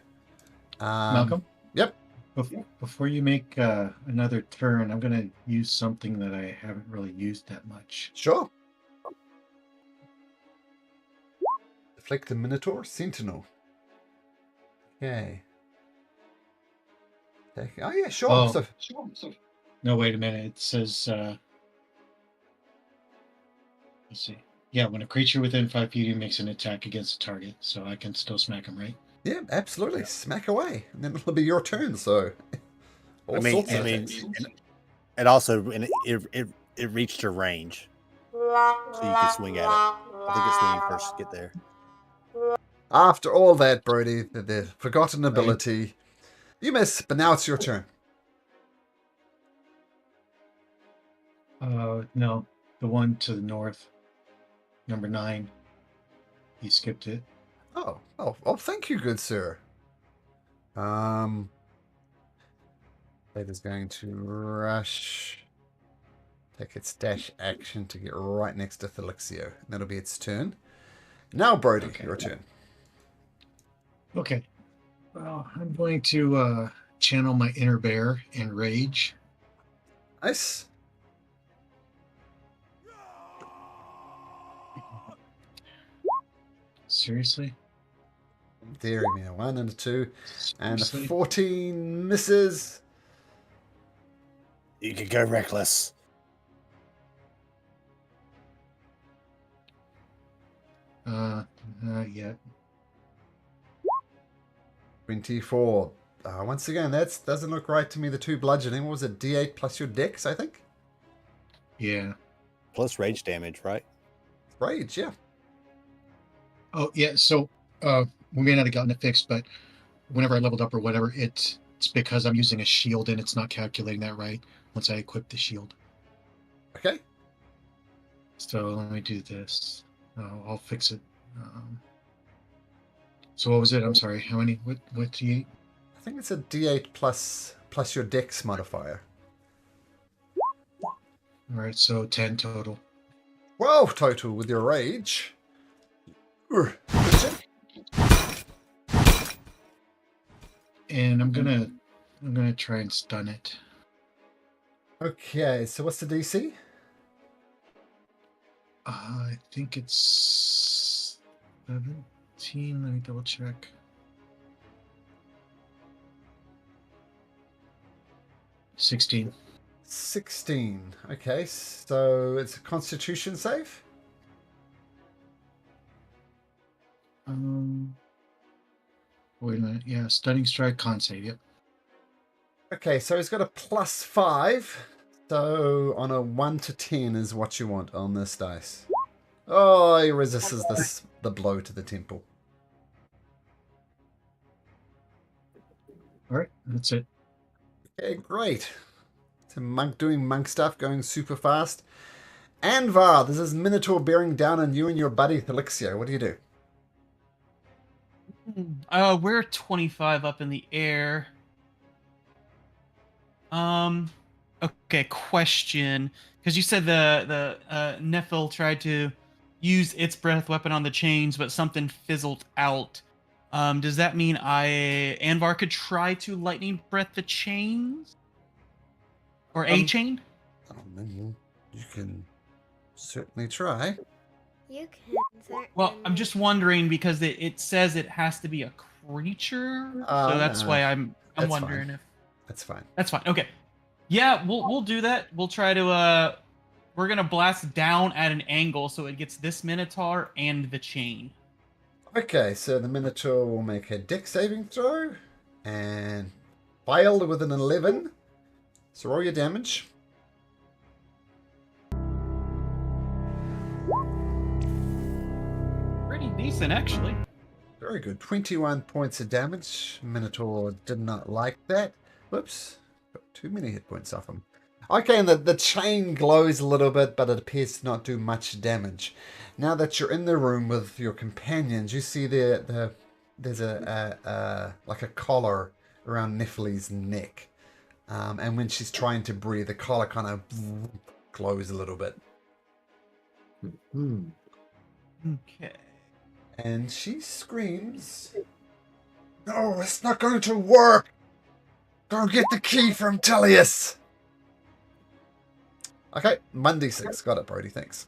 Malcolm? Yep. Before you make another turn, I'm going to use something that I haven't really used that much. Sure. Deflect the Minotaur Sentinel. Okay. Oh yeah, sure. Oh. So, No, wait a minute. It says, let's see. Yeah, when a creature within 5 feet of you makes an attack against a target, so I can still smack him, right? yeah, absolutely. Smack away, and then it'll be your turn. So, all sorts of attacks. it also it reached her range, so you can swing at it. I think it's when you first get there. After all that, Brody, the forgotten ability, you miss, but now it's your turn. No, the one to the north, number 9. You skipped it. Oh, thank you, good sir. That is going to rush. Take its dash action to get right next to Thelixio. That'll be its turn. Now, Brody, Okay. your turn. Okay. Well, I'm going to channel my inner bear and rage. Nice. Seriously? Dairy me, 1 and a 2, and a Seriously? 14 misses. You could go reckless. Not yet. 24. Once again, that doesn't look right to me. The 2 bludgeoning. What was it? D8 plus your dex, I think? Yeah. Plus rage damage, right? Rage, yeah. Oh, yeah. So, we may not have gotten it fixed, but whenever I leveled up or whatever, it's because I'm using a shield and it's not calculating that right once I equip the shield. Okay. So let me do this. I'll fix it. So what was it? I'm sorry. How many? What do you? I think it's a D8 plus your dex modifier. All right. So 10 total. 12 total with your rage. Urgh. And I'm gonna try and stun it. Okay, so what's the DC? I think it's 17. Let me double check. $16. 16. Okay, so it's a Constitution save? Wait a minute. Yeah, stunning strike, con save. Yep. Okay, so he's got a +5. So on a 1 to 10 is what you want on this dice. Oh, he resists the blow to the temple. All right, that's it. Okay, great. So monk doing monk stuff, going super fast. Anvar, this is Minotaur bearing down on you and your buddy Thelixio. What do you do? We're 25 up in the air. Okay, question. Because you said the Nephil tried to use its breath weapon on the chains, but something fizzled out. Does that mean Anvar could try to lightning breath the chains? Or a chain? You can certainly try. You can certainly. Well, I'm just wondering because it says it has to be a creature, so that's no. why I'm That's wondering fine. if That's fine. that's fine. Okay, yeah, we'll do that. We'll try to we're gonna blast down at an angle so it gets this Minotaur and the chain. Okay, so the Minotaur will make a dex saving throw and failed with an 11. So roll your damage. Pretty decent, actually. Very good. 21 points of damage. Minotaur did not like that. Whoops. Got too many hit points off him. Okay, and the chain glows a little bit, but it appears to not do much damage. Now that you're in the room with your companions, you see there's like a collar around Nephili's neck. And when she's trying to breathe, the collar kind of glows a little bit. Okay. And she screams, "No, it's not going to work! Go get the key from Tellius!" Okay, Monday 6. Got it, Brody, thanks.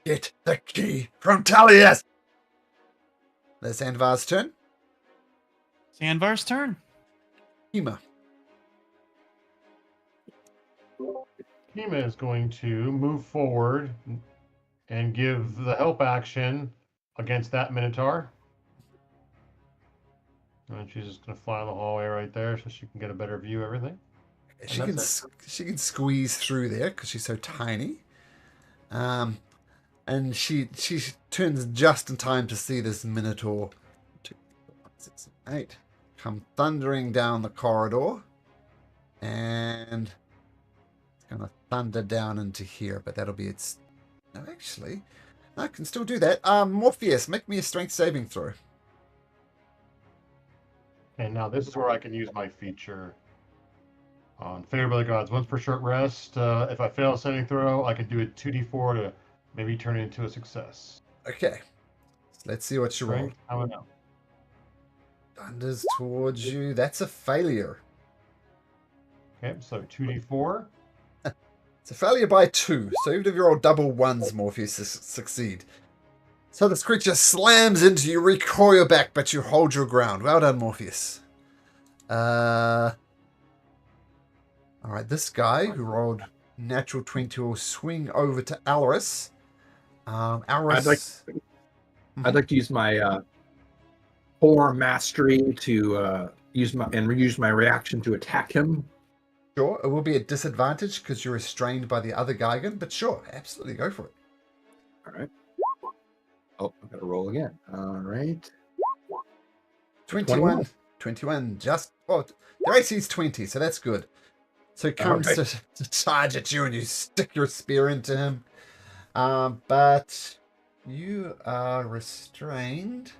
Get the key from Tellius! There's Anvar's turn. Anvar's turn. Hema. Kima is going to move forward and give the help action against that Minotaur. And she's just going to fly in the hallway right there so she can get a better view of everything. She can squeeze through there because she's so tiny. And she turns just in time to see this Minotaur 2, 4, 5, 6, 7, 8 come thundering down the corridor. And it's going to thunder down into here, but that'll be its... No, actually, I can still do that. Morpheus, make me a strength saving throw. And now this is where I can use my feature. On Favored by the Gods, once per short rest, if I fail a saving throw, I can do a 2d4 to maybe turn it into a success. Okay. So let's see what you roll. Strength, how about now? Thunders towards you. That's a failure. Okay, so 2d4. It's a failure by 2. So even if you roll double ones, Morpheus succeed. So this creature slams into you, recoil back, but you hold your ground. Well done, Morpheus. Alright, this guy who rolled natural 20 will swing over to Alaris Alris. I'd like to use my form mastery to use my reaction to attack him. Sure, it will be a disadvantage because you're restrained by the other Gigan, but sure, absolutely go for it. All right. Oh, I gotta roll again. All right. 21. 21. Just, well, their AC is 20, so that's good. So he comes to charge at you and you stick your spear into him. But you are restrained.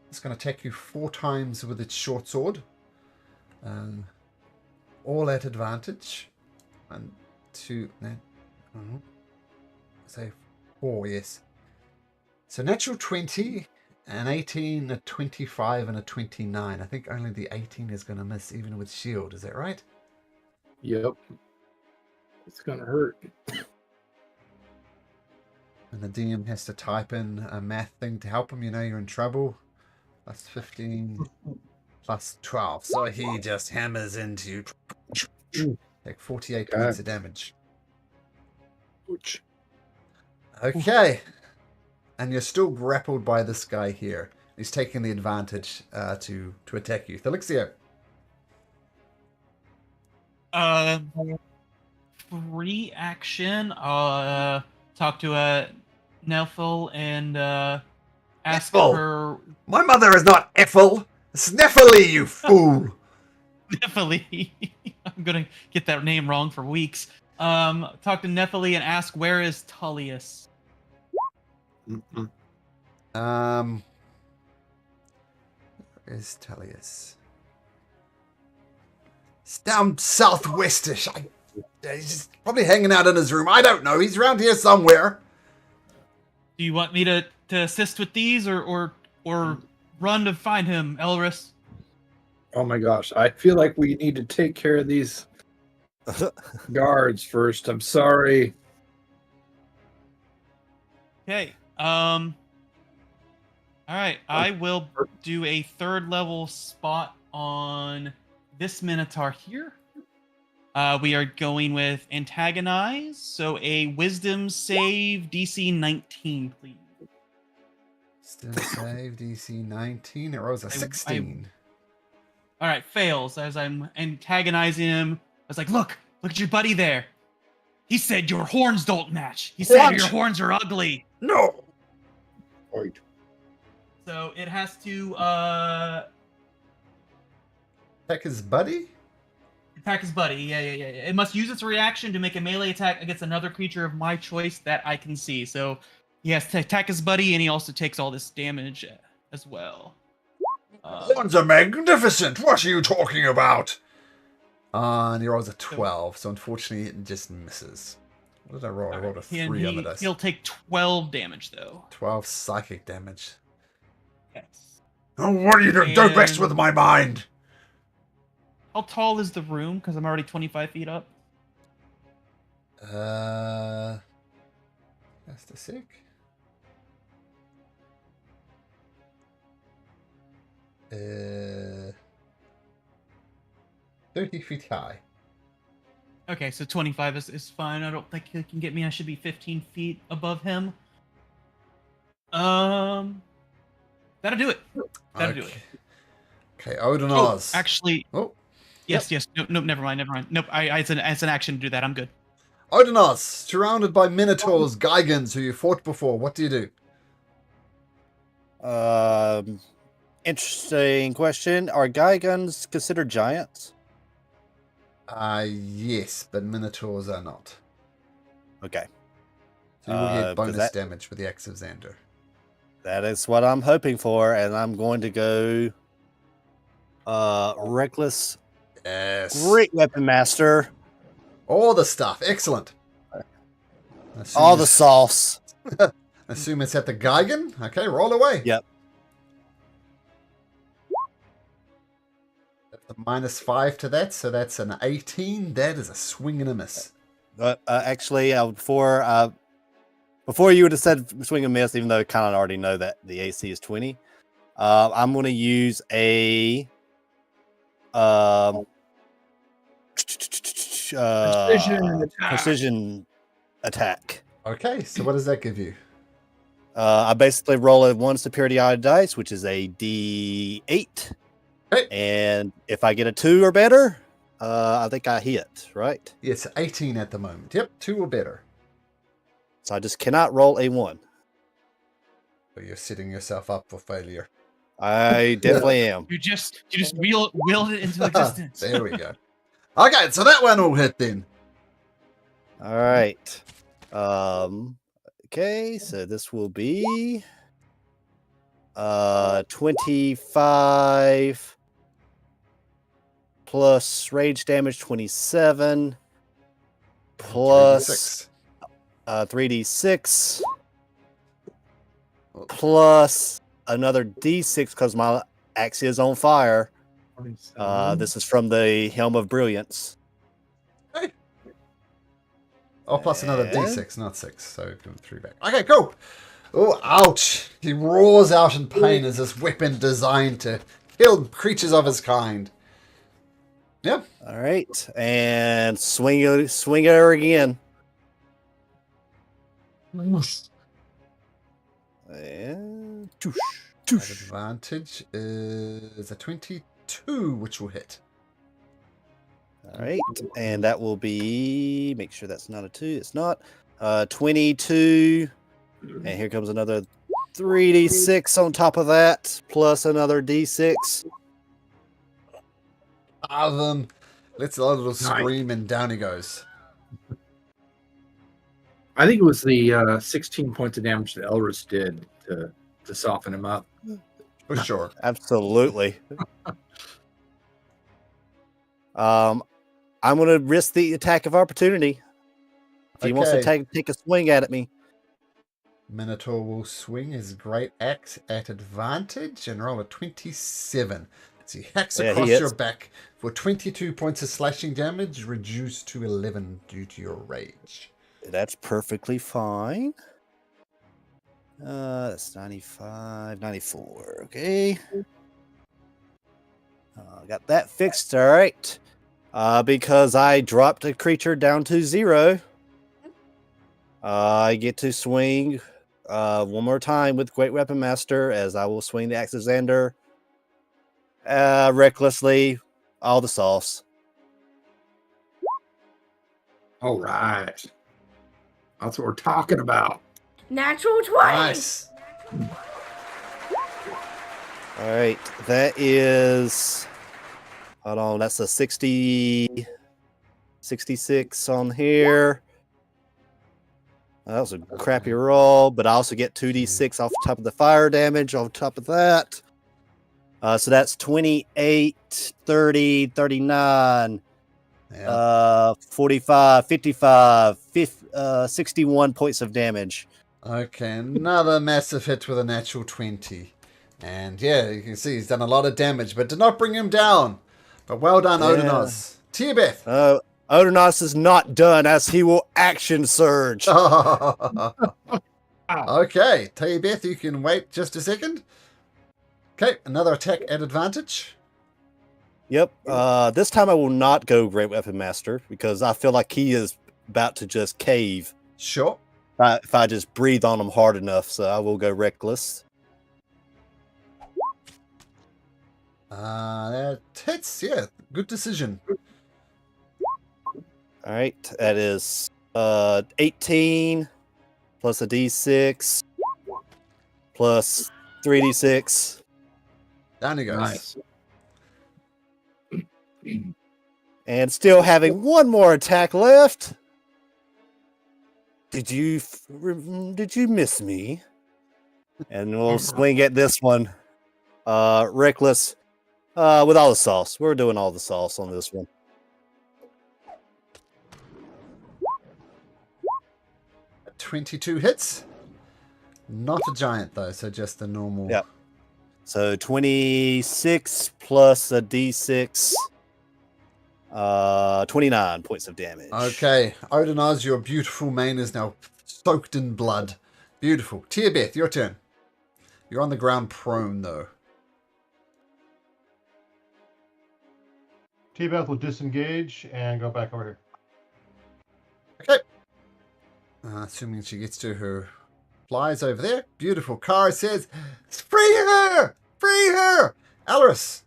It's going to attack you 4 times with its short sword. All at advantage. 1, 2, say 4, yes. So natural 20, an 18, a 25, and a 29. I think only the 18 is going to miss, even with shield. Is that right? Yep. It's gonna hurt. And the DM has to type in a math thing to help him. You know you're in trouble. Plus 15, plus 12. So he just hammers into you. Take 48 points of damage. Ouch. Okay. And you're still grappled by this guy here. He's taking the advantage to attack you. Thelixio. Free action. Talk to Nelfil and ask Ethel! her. My mother is not Ethel. Sneffely, you fool. Nephili. I'm gonna get that name wrong for weeks. Talk to Nephili and ask where is Tullius. Where is Tullius? He's down southwestish. He's just probably hanging out in his room. I don't know. He's around here somewhere. Do you want me to assist with these or run to find him, Elris? Oh my gosh. I feel like we need to take care of these guards first. I'm sorry. Okay. All right. I will do a 3rd level spot on this Minotaur here. We are going with antagonize. So a wisdom save DC 19, please. Still save DC 19. It rolls a 16. All right, fails as I'm antagonizing him. I was like, look at your buddy there. He said your horns don't match. He said your horns are ugly. No. Right. So it has to Attack his buddy? attack his buddy. Yeah. It must use its reaction to make a melee attack against another creature of my choice that I can see. So he has to attack his buddy, and he also takes all this damage as well. Horns are magnificent. What are you talking about? And he rolls a 12, so unfortunately it just misses. What did I roll? I rolled a 3 on the dice. He'll take 12 damage, though. 12 psychic damage. Yes. Oh, what are you doing? Don't mess with my mind. How tall is the room? Because I'm already 25 feet up. That's the sick. Uh, 30 feet high. Okay, so 25 is fine. I don't think he can get me. I should be 15 feet above him. That'll do it. That'll do it. Okay, Odin Oz. Actually. Oh. Yes. Nope. Never mind. Nope. It's an action to do that. I'm good. Odin Oz, surrounded by Minotaurs, Gigans, who you fought before. What do you do? Interesting question. Are Gigans considered giants? Yes, but Minotaurs are not. Okay. So you will get bonus damage with the Axe of Xander. That is what I'm hoping for, and I'm going to go Reckless. Yes. Great Weapon Master. All the stuff. Excellent. All the sauce. Assume it's at the Gigan. Okay, roll away. Yep. -5 to that, so that's an 18. That is a swing and a miss. Actually, before you would have said swing and miss, even though I kind of already know that the AC is 20, I'm going to use a precision attack. Okay, so what does that give you? I basically roll a 1 superiority dice, which is a D8. Okay. And if I get a 2 or better, I think I hit, right? Yes, 18 at the moment. Yep, 2 or better. So I just cannot roll a 1. So you're setting yourself up for failure. I definitely am. You just willed it into existence. There we go. Okay, so that one will hit then. All right. Okay, so this will be 25 plus rage damage 27 plus 3d6 plus another d6 because my axe is on fire. This is from the Helm of Brilliance. Oh, plus another And- d6, not 6. So give him 3 back. Okay, cool. Oh, ouch. He roars out in pain as this weapon designed to kill creatures of his kind. Yep. All right, and swing her again. And toosh, toosh. Advantage is a 22, which will hit. All right, and that will be, make sure that's not a 2. It's not. 22, and here comes another 3d6 on top of that, plus another d6. Of them. Let's a little scream and down he goes. I think it was the 16 points of damage that Elris did to soften him up. For sure. Absolutely. I'm gonna risk the attack of opportunity. If he wants to take a swing at me. Minotaur will swing his great axe at advantage and roll a 27. So he hacks Yeah, he across hits. your back for 22 points of slashing damage, reduced to 11 due to your rage. That's perfectly fine. That's 95, 94. Okay. Got that fixed. All right. Because I dropped a creature down to 0, I get to swing one more time with Great Weapon Master, as I will swing the Axe of Xander recklessly, all the sauce. All right. That's what we're talking about. Natural 20. Nice. All right, that is, hold on, that's a 66 on here. That was a crappy roll, but I also get 2d6 off the top of the fire damage on top of that. So that's 28, 30, 39, Yeah. 45, 55, 61 points of damage. Okay, another massive hit with a natural 20. And yeah, you can see he's done a lot of damage, but did not bring him down. But well done, Yeah. Odenos. Tibeth. Odenos is not done, as he will action surge. Okay, Tibeth, you can wait just a second. Okay, another attack at advantage. Yep. This time I will not go Great Weapon Master, because I feel like he is about to just cave Sure. if I just breathe on him hard enough. So I will go Reckless. That hits, yeah. Good decision. All right. That is 18 plus a d6 plus 3d6. Down he goes. Nice. And still having one more attack left. Did you miss me? And we'll swing at this one. Reckless. With all the sauce. We're doing all the sauce on this one. At 22 hits. Not a giant though, so just the normal. Yep. So 26 plus a d6. 29 points of damage. Okay, Odenaz, your beautiful mane is now soaked in blood. Beautiful. Tierbeth, your turn. You're on the ground prone though. T-Beth will disengage and go back over here. Okay. Assuming she gets to her flies over there. Beautiful. Kara says, free her! Free her! Alaris.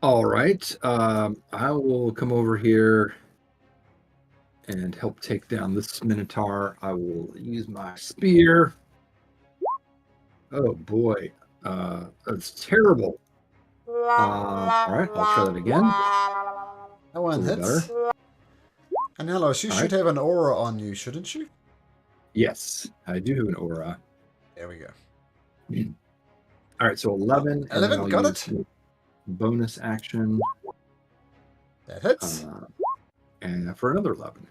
All right. I will come over here and help take down this Minotaur. I will use my spear. Oh boy. That's terrible. All right, I'll try that again. That one It's a little hits. And Alaris, you All should right. have an aura on you, shouldn't you? Yes, I do have an aura. There we go. All right, so 11. and then 11, I'll got use it. Bonus action. That hits. And for another 11.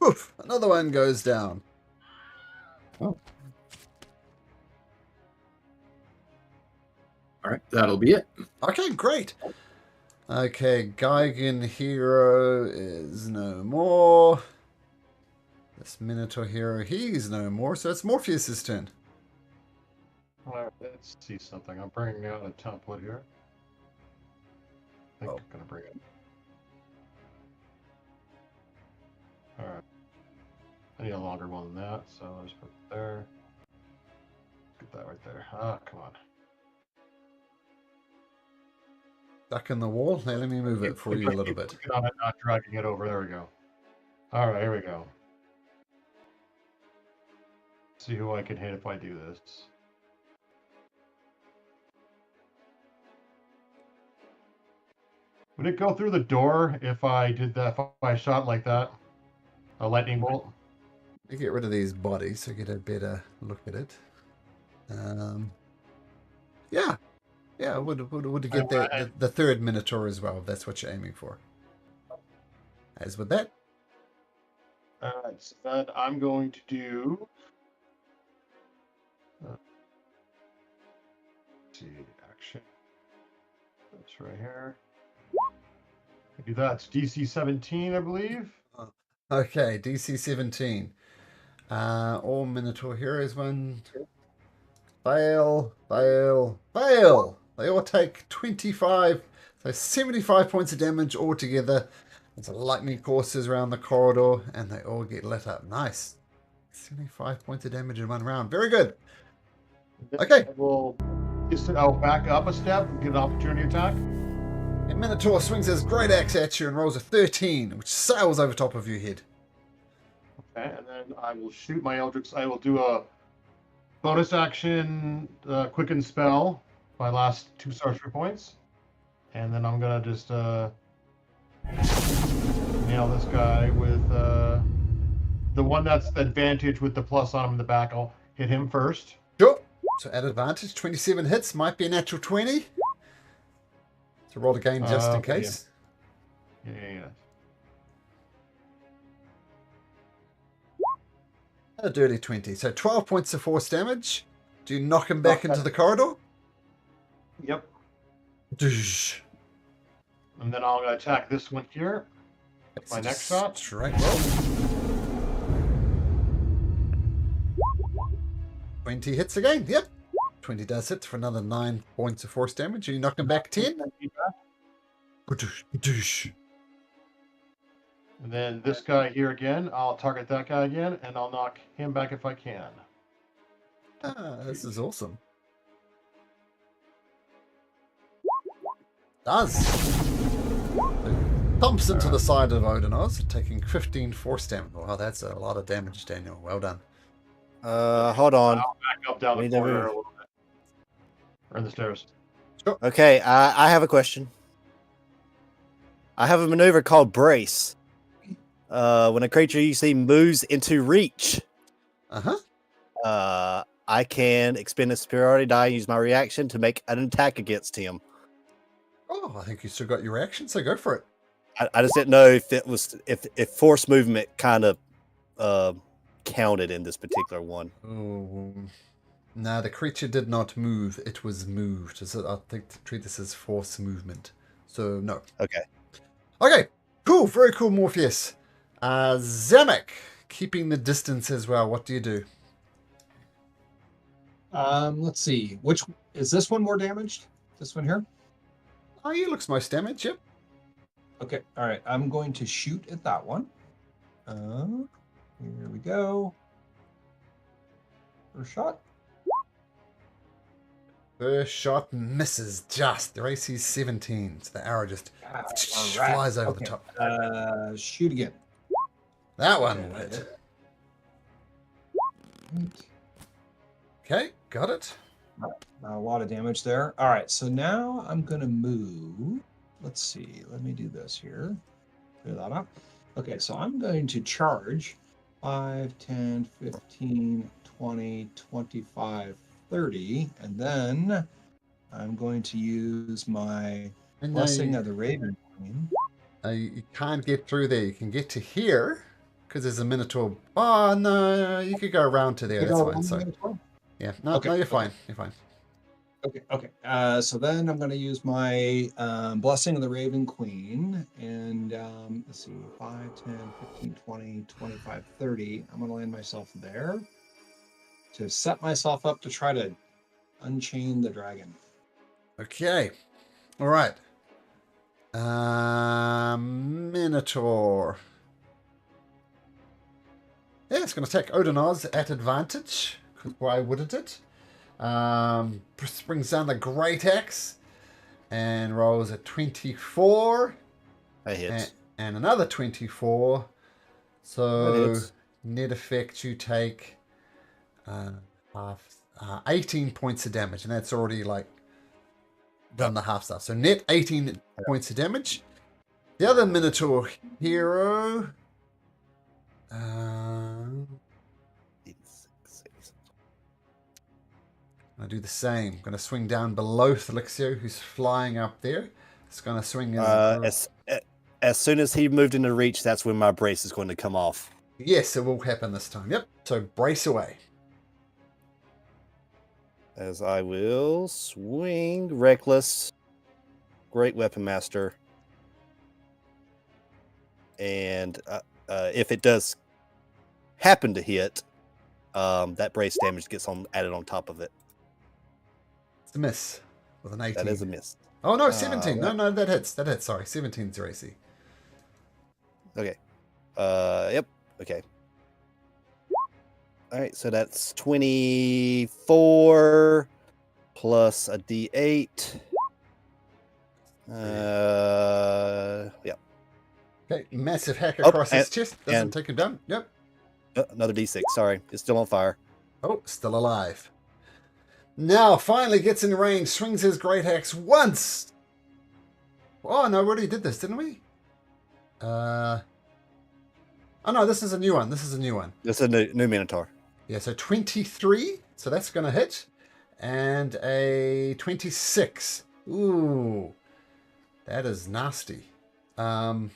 Poof, another one goes down. Oh. All right, that'll be it. Okay, great. Okay, Geigen Hero is no more. This Minotaur Hero, he's no more, so it's Morpheus's turn. All right, let's see something. I'm bringing out a template here. I think I'm going to bring it. All right. I need a longer one than that, so I'll just put it there. Get that right there. Ah, come on. Stuck in the wall. Now let me move it for you a little bit. Keep on it, not dragging it over. There we go. All right, here we go. See who I can hit if I do this. Would it go through the door if I did that? If I shot like that? A lightning bolt? Let me get rid of these bodies so get a better look at it. Yeah. Yeah, would get the third Minotaur as well, if that's what you're aiming for. As with that. Alright, so then I'm going to do... let's see, action. That's right here. I do that. It's DC 17, I believe. Okay, DC 17. All Minotaur heroes win. Fail, fail, fail. They all take 25, so 75 points of damage altogether. There's lightning courses around the corridor, and they all get lit up. Nice. 75 points of damage in one round. Very good. Okay. I'll back up a step and get an opportunity attack. And Minotaur swings his great axe at you and rolls a 13, which sails over top of your head. Okay, and then I will shoot my Eldritch. I will do a bonus action quicken spell. My last 2 sorcery points. And then I'm going to just nail this guy with the one that's the advantage with the plus on him in the back. I'll hit him first. Sure. So at advantage, 27 hits, might be a natural 20. So roll again just in case. Yeah. A dirty 20. So 12 points of force damage. Do you knock him back into the corridor? Yep. Doosh. And then I'm going to attack this one here. My next shot. Straight roll. 20 hits again. Yep. 20 does hit for another 9 points of force damage. You knock him back 10. Doosh. And then this guy here again. I'll target that guy again, and I'll knock him back if I can. This is awesome. Does. Thumps into the side of Odinoz, taking 15 force damage. Wow, that's a lot of damage, Daniel. Well done. Hold on. I'll back up down the corridor a little bit. Or in the stairs. Sure. Okay, I have a question. I have a maneuver called Brace. When a creature you see moves into reach, I can expend a superiority die and use my reaction to make an attack against him. Oh, I think you still got your reaction, so go for it. I just didn't know if it was if force movement kind of counted in this particular one. Oh, no, the creature did not move. It was moved. So I think treat this as force movement. So no. Okay, cool, very cool, Morpheus. Zamek, keeping the distance as well. What do you do? Let's see. Which is this one more damaged? This one here? Oh, he looks most damaged, yep. Okay. All right. I'm going to shoot at that one. Here we go. First shot. First shot misses just. Their AC is 17, so the arrow just All right. flies over the Okay. top. Shoot again. That one Okay, will that hit. hit. Okay, got it. A lot of damage there. All right, so now I'm going to move. Let's see. Let me do this here. Clear that up. Okay, so I'm going to charge 5, 10, 15, 20, 25, 30, and then I'm going to use my And Blessing of the Raven Queen. you can't get through there. You can get to here because there's a Minotaur. Oh, no, you could go around to there. Can I That's go fine. around So, there as well? yeah, no, Okay, no, you're okay. fine. You're fine. Okay. So then I'm going to use my Blessing of the Raven Queen. And let's see, 5, 10, 15, 20, 25, 30. I'm going to land myself there to set myself up to try to unchain the dragon. Okay. All right. Minotaur. Yeah, it's going to take Odinaz at advantage. 'Cause why wouldn't it? Brings down the Great Axe and rolls a 24 That hits. and another 24. That So hits. net effect, you take 18 points of damage, and that's already like done the half stuff. So net 18 points of damage. The other Minotaur hero. I do the same. I'm going to swing down below Thelixio, who's flying up there. It's going to swing. As soon as he moved into reach, that's when my brace is going to come off. Yes, it will happen this time. Yep. So brace away. As I will swing Reckless, Great Weapon Master, and if it does happen to hit, that brace damage gets added on top of it. It's a miss with an 18. That is a miss. Oh no, 17. Right. No, that hits. That hits. Sorry, 17's your AC. Okay. Yep. Okay. All right. So that's 24 plus a D8. Yep. Okay, massive hack Oh, across his and- chest. Doesn't and- take him down. Yep. Another D6. Sorry, it's still on fire. Oh, still alive. Now, finally gets in range, swings his great axe once. Oh, no, we already did this, didn't we? Oh, no, this is a new one. This is a new one. This is a new Minotaur. Yeah, so 23. So that's going to hit. And a 26. Ooh, that is nasty. Almost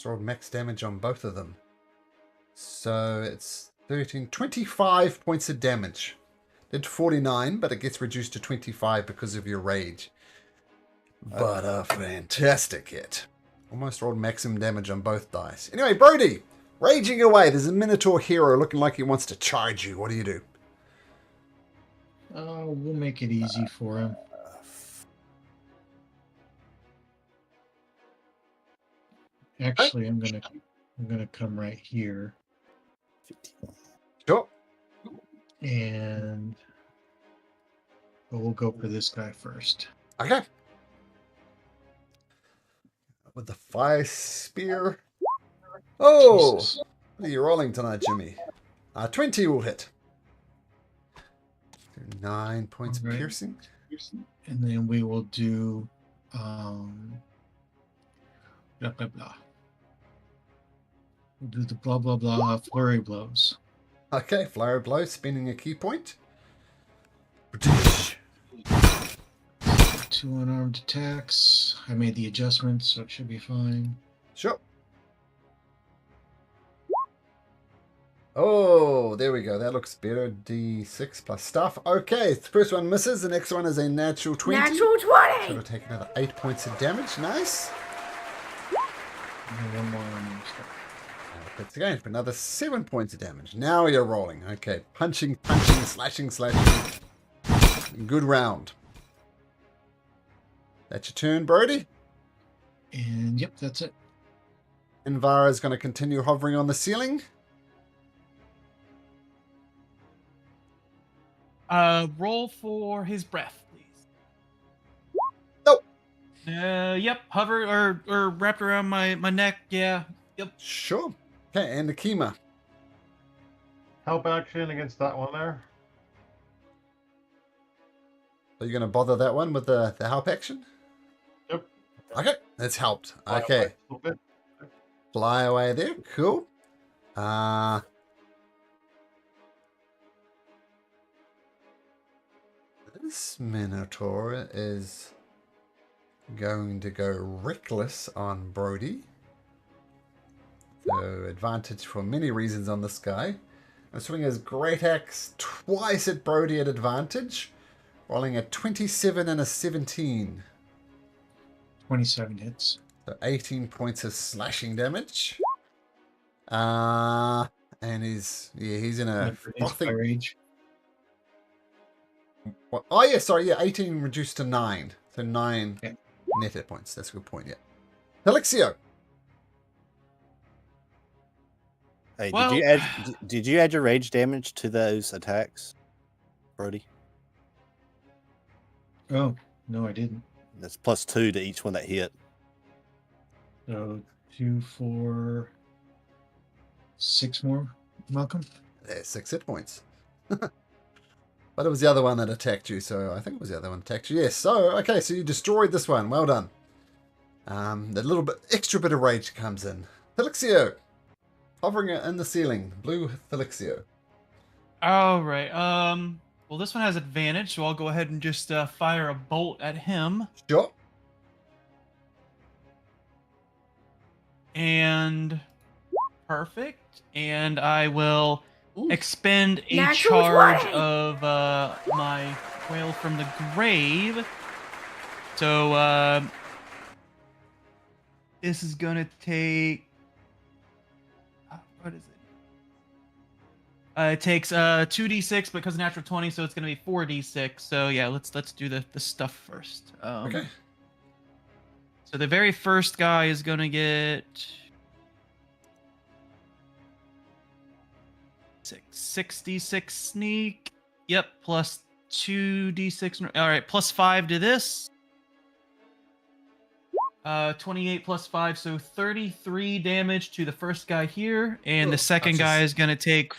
rolled max damage on both of them. So it's 13, 25 points of damage. Did 49, but it gets reduced to 25 because of your rage. But a fantastic hit. Almost rolled maximum damage on both dice. Anyway, Brody, raging away. There's a Minotaur hero looking like he wants to charge you. What do you do? We'll make it easy for him. Actually, I'm gonna come right here, Sure. and we'll go for this guy first. Okay. With the fire spear. Oh! Jesus. What are you rolling tonight, Jimmy? 20 will hit. 9 points of Alright. piercing. And then we will do blah blah blah. We'll do the blah blah blah flurry blows. Okay, flare blow, spending a key point. 2 unarmed attacks. I made the adjustments, so it should be fine. Sure. Oh, there we go. That looks better. D6 plus stuff. Okay, the first one misses. The next one is a natural 20. Natural So 20! it'll take another 8 points of damage. Nice. And then one more unarmed attack. That's again for another 7 points of damage. Now you're rolling. Okay, punching, slashing. Good round. That's your turn, Brody. And yep, that's it. Envara is going to continue hovering on the ceiling. Roll for his breath, please. Nope. Yep. Hover or wrapped around my neck. Yeah. Yep. Sure. Okay, and Akima. Help action against that one there. Are you going to bother that one with the help action? Yep. Okay, that's helped. Fly Okay, away a little bit. fly away there. Cool. This Minotaur is going to go reckless on Brody. So advantage for many reasons on this guy. I'm swinging his great axe twice at Brody at advantage, rolling a 27 and a 17. 27 hits. So 18 points of slashing damage. And he's in a His fire rage. What? Oh yeah, sorry, yeah, 18 reduced to 9. So 9 Yeah. net hit points. That's a good point, yeah. Helixio. Hey, Well- did you add your rage damage to those attacks, Brody? Oh, no, I didn't. That's +2 to each one that hit. So 2, 4, 6 more, Malcolm? There's 6 hit points. But it was the other one that attacked you, so I think it was the other one that attacked you. Yes, so, okay, so you destroyed this one. Well done. The little bit, extra bit of rage comes in. Helixio. Hovering in the ceiling. Blue Helixio. All right. Well, this one has advantage, so I'll go ahead and just fire a bolt at him. Sure. And perfect. And I will expend a Natural charge 20. of my Whale from the Grave. So this is gonna take. What is it? It takes 2d6 because natural 20, so it's gonna be 4d6. So yeah, let's do the stuff first. Okay. So the very first guy is gonna get 6d6 sneak. Yep, plus 2d6. All right, plus 5 to this. 28 plus 5, so 33 damage to the first guy here, and the second guy is gonna take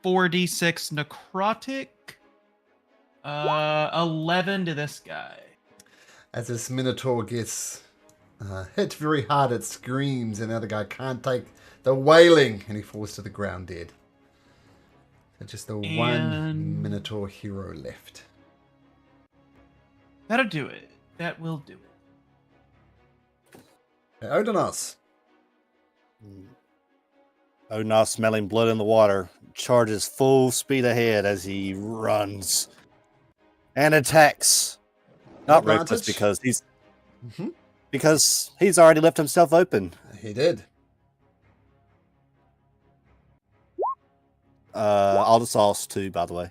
4d6 necrotic. 11 to this guy. As this Minotaur gets hit very hard, it screams, and the other guy can't take the wailing, and he falls to the ground dead. So just the one And- Minotaur hero left. That'll do it. That will do it. Odonos. Onar, smelling blood in the water, charges full speed ahead as he runs and attacks. Not reckless Advantage? because he's already left himself open. He did. All the sauce too, by the way.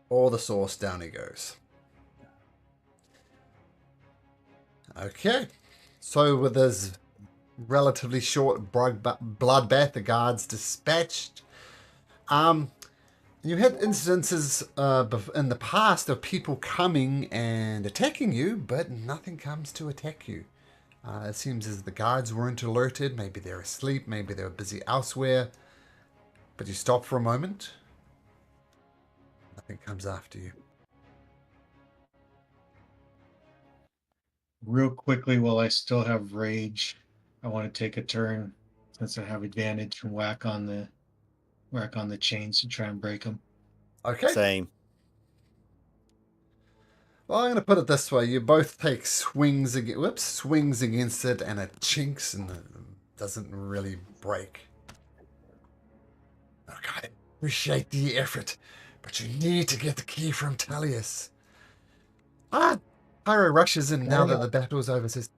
All the sauce, down he goes. Okay. So with his relatively short bloodbath, the guards dispatched. You had incidences in the past of people coming and attacking you, but nothing comes to attack you. It seems as the guards weren't alerted. Maybe they're asleep. Maybe they were busy elsewhere. But you stop for a moment. Nothing comes after you. Real quickly, while I still have rage, I want to take a turn since I have advantage and whack on the chains to try and break them. Okay. Same. Well, I'm going to put it this way. You both take swings against it, and it chinks and it doesn't really break. Look, I appreciate the effort, but you need to get the key from Talius. Pyro rushes in now that the battle is over, says,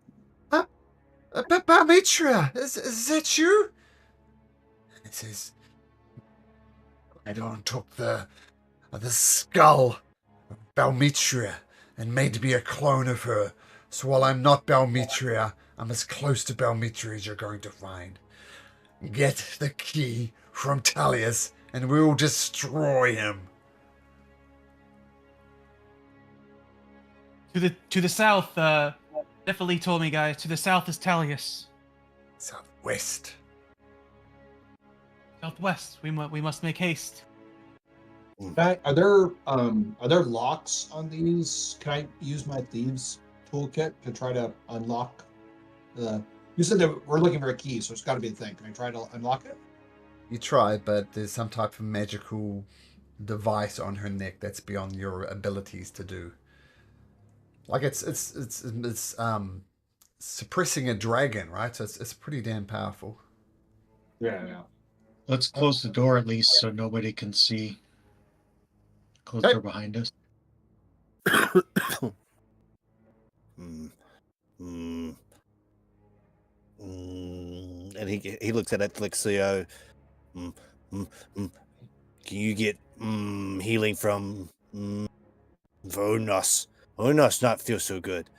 Balmitra, is that you? And he says, I don't took the skull of Balmitra and made to be a clone of her. So while I'm not Balmitra, I'm as close to Belmitri as you're going to find. Get the key from Talius, and we'll destroy him. To the south, Nephilim told me, guys. To the south is Talius. Southwest. Southwest. We must make haste. Are there locks on these? Can I use my thieves toolkit to try to unlock the? You said that we're looking for a key, so it's got to be a thing. Can I try to unlock it? You try, but there's some type of magical device on her neck that's beyond your abilities to do. Like it's suppressing a dragon, right? So it's pretty damn powerful. Yeah. Let's close the door at least so nobody can see. Close the door behind us. And he looks at Flixio. Can you get healing from Vonos? Vonos not feel so good.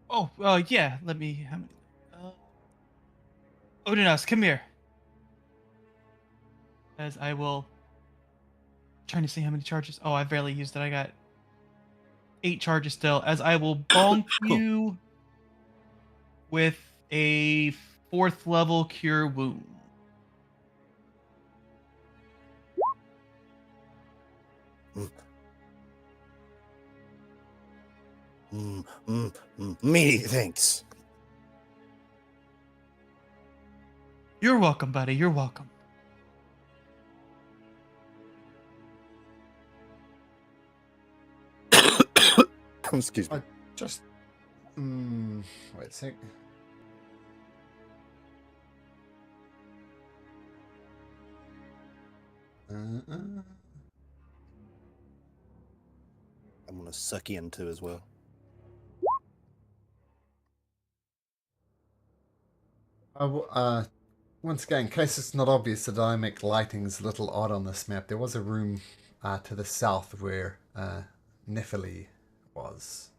Oh, yeah. Let me. Odinas, come here. As I will. Trying to see how many charges. Oh, I barely used it. I got 8 charges still. As I will bonk you with a 4th level cure wound. Many thanks. You're welcome, buddy. You're welcome. Excuse me. Just wait a sec. I'm gonna suck you into as well. Once again, in case it's not obvious, the dynamic lighting's a little odd on this map. There was a room to the south where Nephilim was.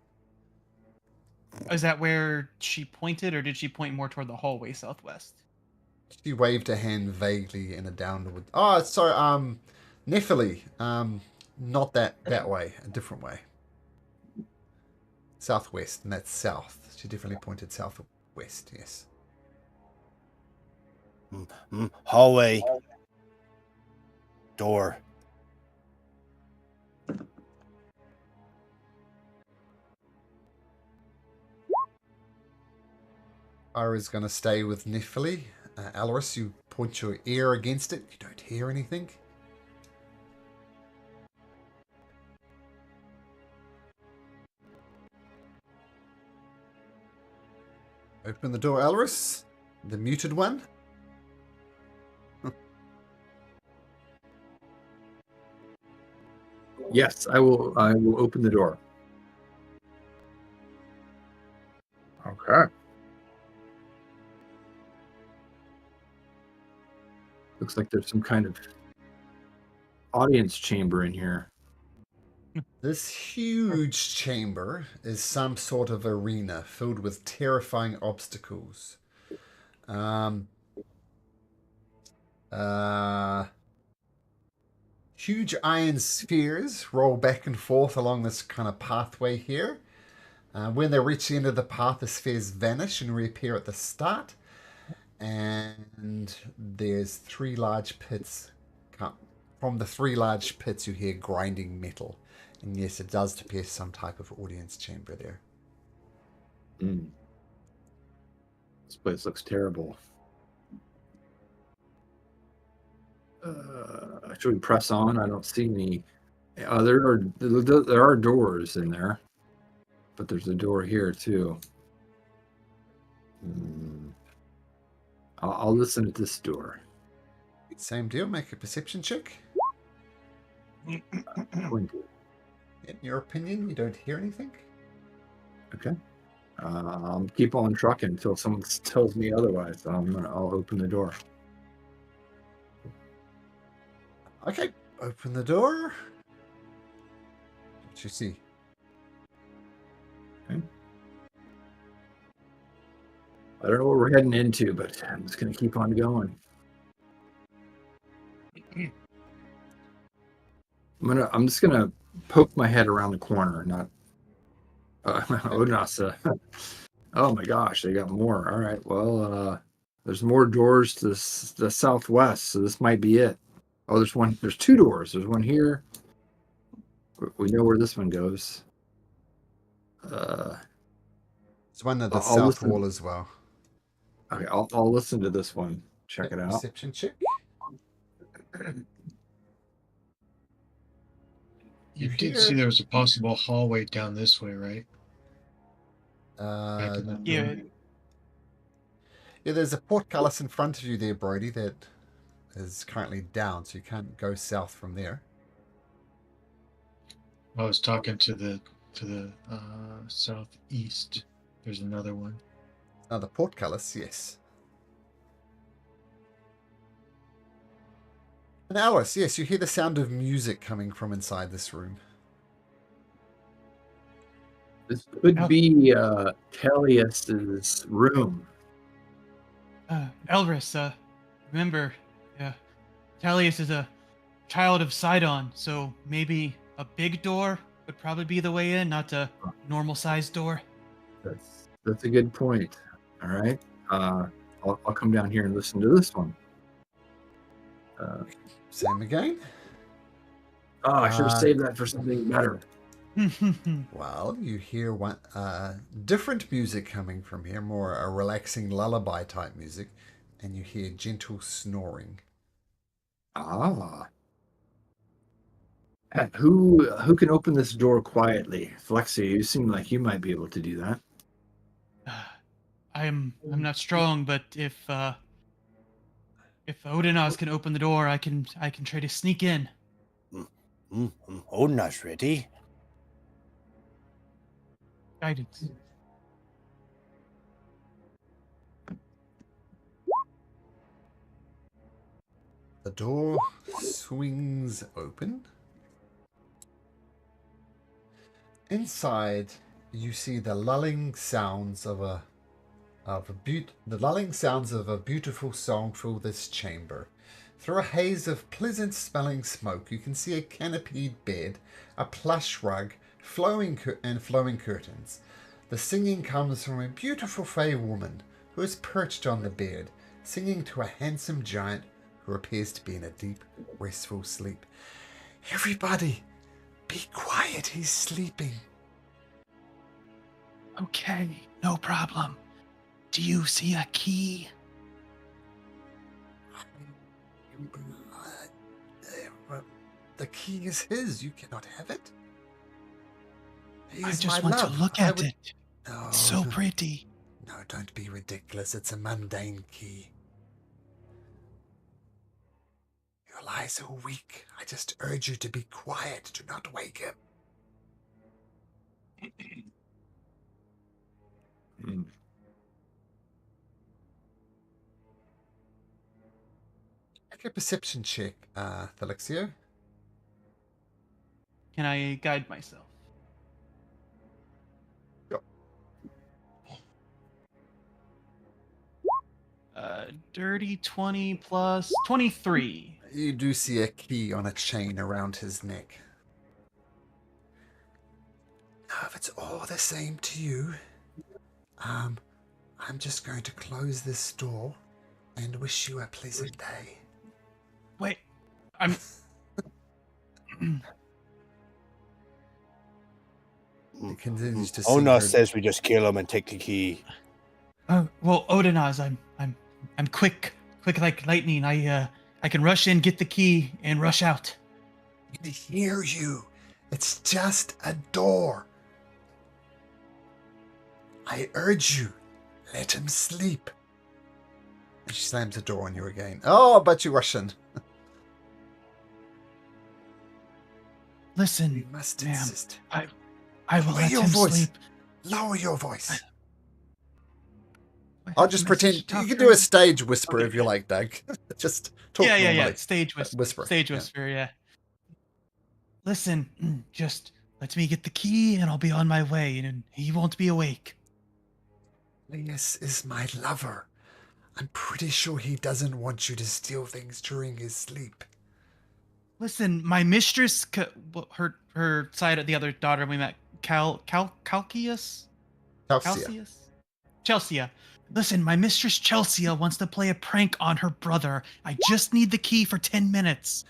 Is that where she pointed, or did she point more toward the hallway southwest? She waved a hand vaguely in a downward. Oh, sorry. Nephilim. Not that way. A different way. Southwest, and that's south. She definitely pointed southwest. Yes. Hallway. Door. Ira's going to stay with Nephilim. Alaris, you point your ear against it. You don't hear anything. Open the door, Alaris. The muted one. Yes, I will open the door. Okay. Looks like there's some kind of audience chamber in here. This huge chamber is some sort of arena filled with terrifying obstacles. Huge iron spheres roll back and forth along this kind of pathway here. When they reach the end of the path, the spheres vanish and reappear at the start. And there's 3 large pits. From the 3 large pits, you hear grinding metal. And yes, it does appear some type of audience chamber there. This place looks terrible. Should we press on? I don't see any. There are doors in there, but there's a door here too. I'll listen at this door. Same deal. Make a perception check. 20. In your opinion, you don't hear anything? Okay. I'll keep on trucking until someone tells me otherwise. I'll open the door. Okay, open the door. What you see? Okay. I don't know where we're heading into, but I'm just going to keep on going. I'm just gonna poke my head around the corner, not Odinasa. Oh my gosh, they got more. All right, well, there's more doors to the southwest, so this might be it. Oh, there's one. There's two doors. There's one here. We know where this one goes. There's one at the I'll south listen. wall as well. Okay, I'll listen to this one. Check it out. Perception check. You You did hear- see there was a possible hallway down this way, right? Back in that Yeah. door. Yeah, there's a portcullis in front of you there, Brody, that is currently down, so you can't go south from there. I was talking to the southeast. There's another one. Another portcullis, yes. And Alice, yes, you hear the sound of music coming from inside this room. This could be Tellius's room. Elris, remember, Talius is a child of Sidon, so maybe a big door would probably be the way in, not a normal sized door. That's a good point. All right, I'll come down here and listen to this one. Same again. Oh, I should have saved that for something better. Well, you hear one different music coming from here, more a relaxing lullaby type music, and you hear gentle snoring. Ah. Who can open this door quietly? Flexi, you seem like you might be able to do that. I'm not strong, but if Odinaz can open the door, I can try to sneak in. Odinaz ready? Guidance. The door swings open. Inside, you see the lulling sounds of a beautiful song fill this chamber. Through a haze of pleasant-smelling smoke, you can see a canopied bed, a plush rug, flowing curtains. The singing comes from a beautiful fey woman who is perched on the bed, singing to a handsome giant who appears to be in a deep, restful sleep. Everybody, be quiet, he's sleeping. Okay, no problem. Do you see a key? The key is his. You cannot have it. I He's just my want love. to look I at would- it. No, It's so pretty. No, don't be ridiculous. It's a mundane key. Your eyes are weak. I just urge you to be quiet. Do not wake him. Make a perception check, Felixio. Can I guide myself? Yep. Dirty 20 plus 23. You do see a key on a chain around his neck. Now, if it's all the same to you, I'm just going to close this door and wish you a pleasant day. Wait, I'm. He continues to Odinaz sing says we just kill him and take the key. Oh well, Odinaz, I'm quick like lightning. I can rush in, get the key, and rush out. I can hear you. It's just a door. I urge you, let him sleep. And she slams the door on you again. Oh, but you rush in. Listen, You must ma'am, insist. I will Lower let your him voice. sleep. Lower your voice. I I'll have just a pretend. message to You talk can to do a her. stage whisper if you like, Doug. Just talk Yeah, normally. Stage whisper. Stage yeah. whisper, yeah. Listen, just let me get the key and I'll be on my way and he won't be awake. Elias is my lover. I'm pretty sure he doesn't want you to steal things during his sleep. Listen, my mistress, her side of the other daughter we met, Calcius? Calcia. Calcius? Chelsea. Listen, my mistress Chelsea wants to play a prank on her brother. I just need the key for 10 minutes.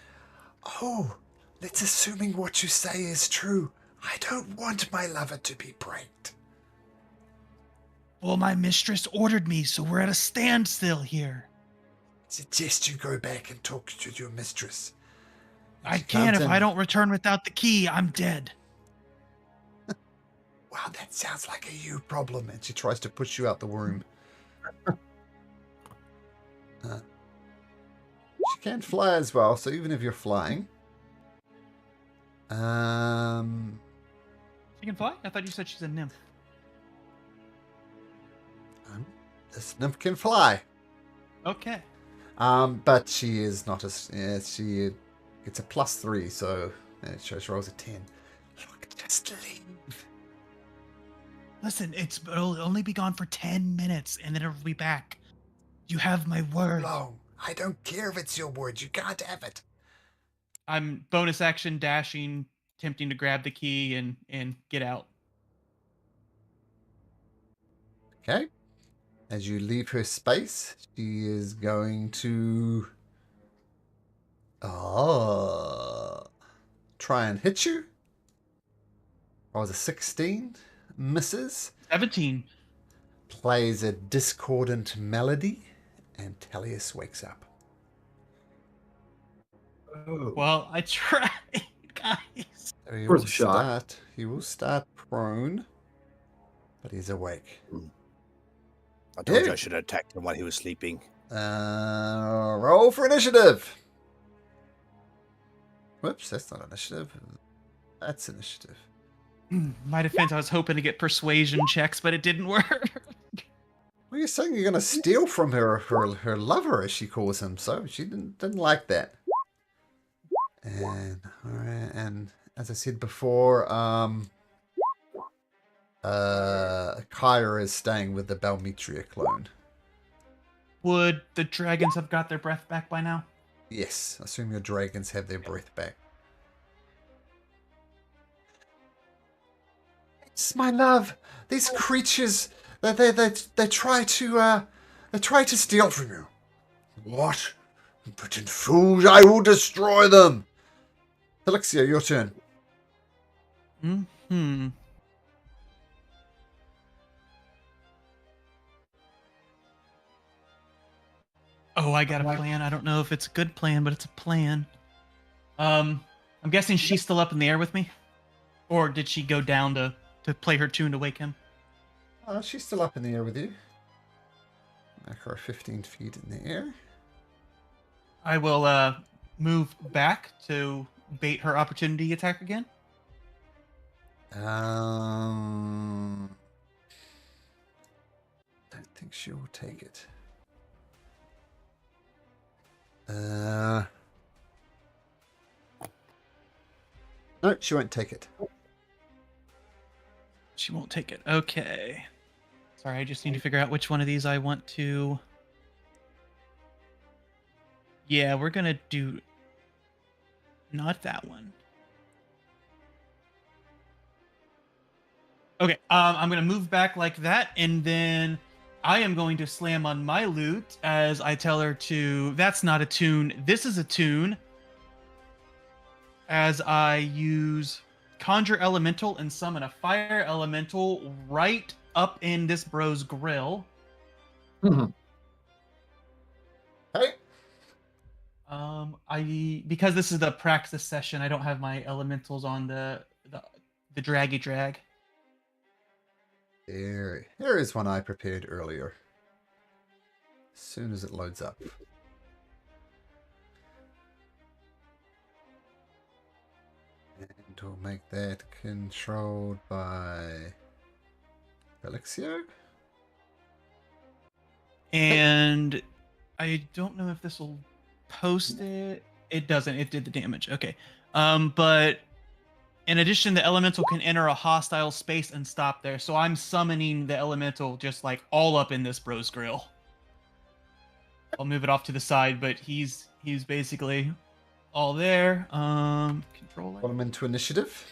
Oh, let's assuming what you say is true. I don't want my lover to be pranked. Well, my mistress ordered me, so we're at a standstill here. Suggest you go back and talk to your mistress. I She can't comes if in. I don't return without the key. I'm dead. Wow, that sounds like a you problem. And she tries to push you out the room. She can fly as well, so even if you're flying. She can fly? I thought you said she's a nymph. This nymph can fly. Okay. But she is not as she gets a +3, so it shows rolls a 10. Look, just leave. Listen, it'll only be gone for 10 minutes, and then it'll be back. You have my word. Long. I don't care if it's your word. You can't have it. I'm bonus action dashing, attempting to grab the key and get out. Okay. As you leave her space, she is going to try and hit you. I was a 16. Misses. 17. Plays a discordant melody, and Tellius wakes up. Oh. Well, I tried, guys. So he Worth will a shot. He will start prone, but he's awake. I told you Yeah. I should have attacked him while he was sleeping. Roll for initiative. Whoops, that's not initiative. That's initiative. My defense, I was hoping to get persuasion checks, but it didn't work. Well, you're saying you're going to steal from her lover, as she calls him, so she didn't like that. And all right, and as I said before, Kyra is staying with the Balmetria clone. Would the dragons have got their breath back by now? Yes, assume your dragons have their breath back. It's my love. These creatures, they try to steal from you. What? Impotent fools! I will destroy them. Alexia, your turn. Hmm. Oh, I got a plan. I don't know if it's a good plan, but it's a plan. I'm guessing she's still up in the air with me, or did she go down to play her tune to wake him? She's still up in the air with you. Make her 15 feet in the air. I will move back to bait her opportunity attack again. Don't think she will take it. No, she won't take it. She won't take it. Okay. Sorry, I just need to figure out which one of these I want to. Yeah, we're gonna do not that one. Okay, I'm gonna move back like that, and then I am going to slam on my lute as I tell her to. That's not a tune. This is a tune. As I use Conjure Elemental and summon a Fire Elemental right up in this bro's grill. Mhm. Hey. Because this is the Praxys session, I don't have my elementals on the draggy drag. Here is one I prepared earlier. As soon as it loads up. And we'll make that controlled by Alexio. And I don't know if this will post it. It doesn't. It did the damage. Okay. But In addition, the elemental can enter a hostile space and stop there. So I'm summoning the elemental just like all up in this bro's grill. I'll move it off to the side, but he's basically all there. Control. Put him into initiative.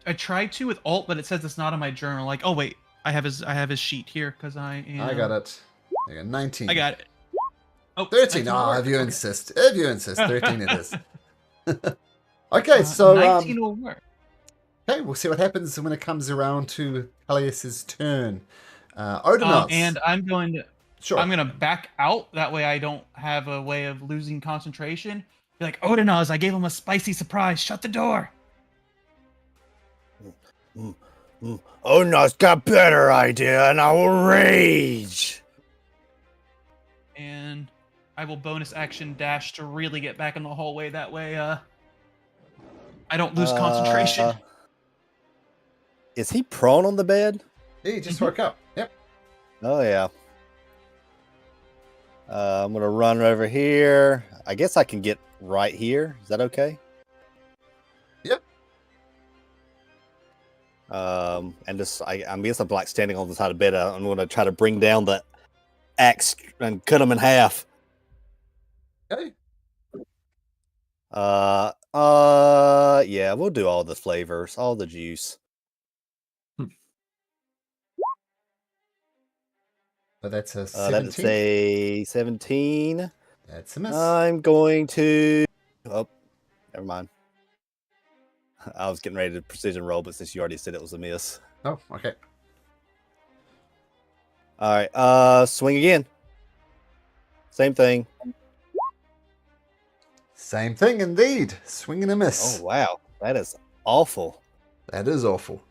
I tried to with alt, but it says it's not on my journal. Like, oh wait, I have his sheet here because I am. I got it. I got 19. I got it. Oh, 13. 19 Ah, work. if you Okay. insist. If you insist. 13 it is. Okay, so 19 will work. okay, we'll see what happens when it comes around to Peleus's turn. Odonos. And I'm going to Sure. I'm gonna back out. That way I don't have a way of losing concentration. Be like, Odinaz, I gave him a spicy surprise. Shut the door. Oh no, it's got a better idea, and I will rage. And I will bonus action dash to really get back in the hallway. That way, I don't lose concentration. Is he prone on the bed? Yeah, you just woke up. Yep. Oh yeah. I'm gonna run over here. I guess I can get right here. Is that okay? Yep. And just I guess I'm like standing on the side of the bed. I'm gonna try to bring down the axe and cut him in half. Okay. Yeah, we'll do all the flavors, all the juice. But that's a That's 17. a 17. That's a miss. I'm going to. Oh, never mind. I was getting ready to precision roll, but since you already said it was a miss. Oh, okay. All right, swing again. Same thing. Same thing indeed. Swing and a miss. Oh wow, that is awful. That is awful.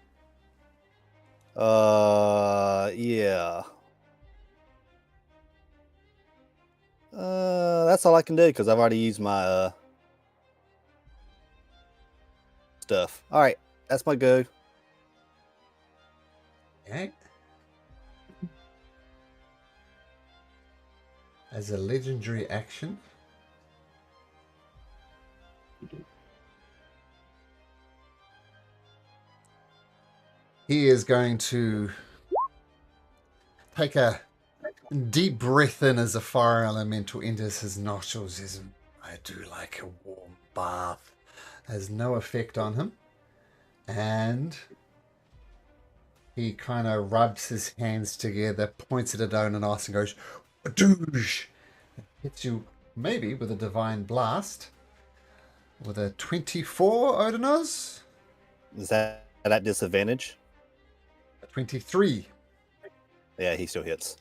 Yeah. That's all I can do because I've already used my stuff. All right, that's my go. Okay. As a legendary action, he is going to take a deep breath in as a fire elemental enters his nostrils. I do like a warm bath. Has no effect on him. And he kind of rubs his hands together, points at Adonanos and goes, "Adoosh!" Hits you maybe with a divine blast. With a 24, Odonos? Is that at disadvantage? 23. Yeah, he still hits.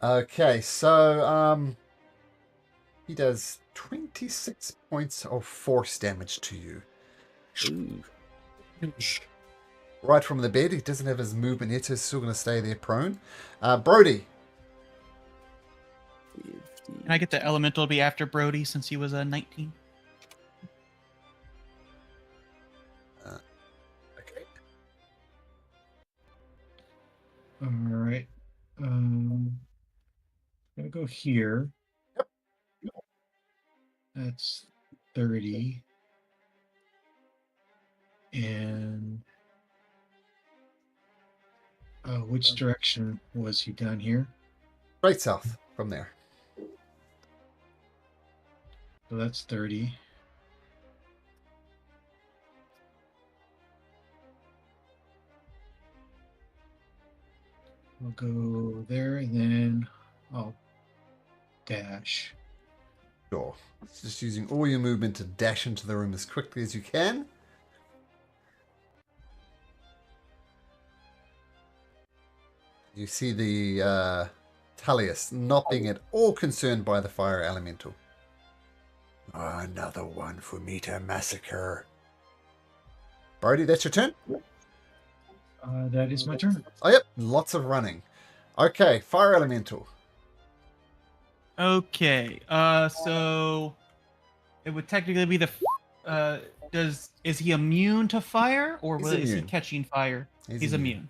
Okay, so he does 26 points of force damage to you. Ooh. Right from the bed. He doesn't have his movement yet, so he's still going to stay there prone. Brody. Can I get the elemental to be after Brody since he was 19? Okay. All right. Gonna go here. Yep. That's 30. And which direction was he down here? Right south from there. So that's 30. I'll go there and then I'll dash. Sure. It's just using all your movement to dash into the room as quickly as you can. You see the Tullius not being at all concerned by the fire elemental. Another one for me to massacre. Brody, that's your turn? That is my turn. Oh, yep. Lots of running. Okay, fire elemental. Okay. So it would technically be the. Is he immune to fire, or He's is he immune. catching fire? He's immune.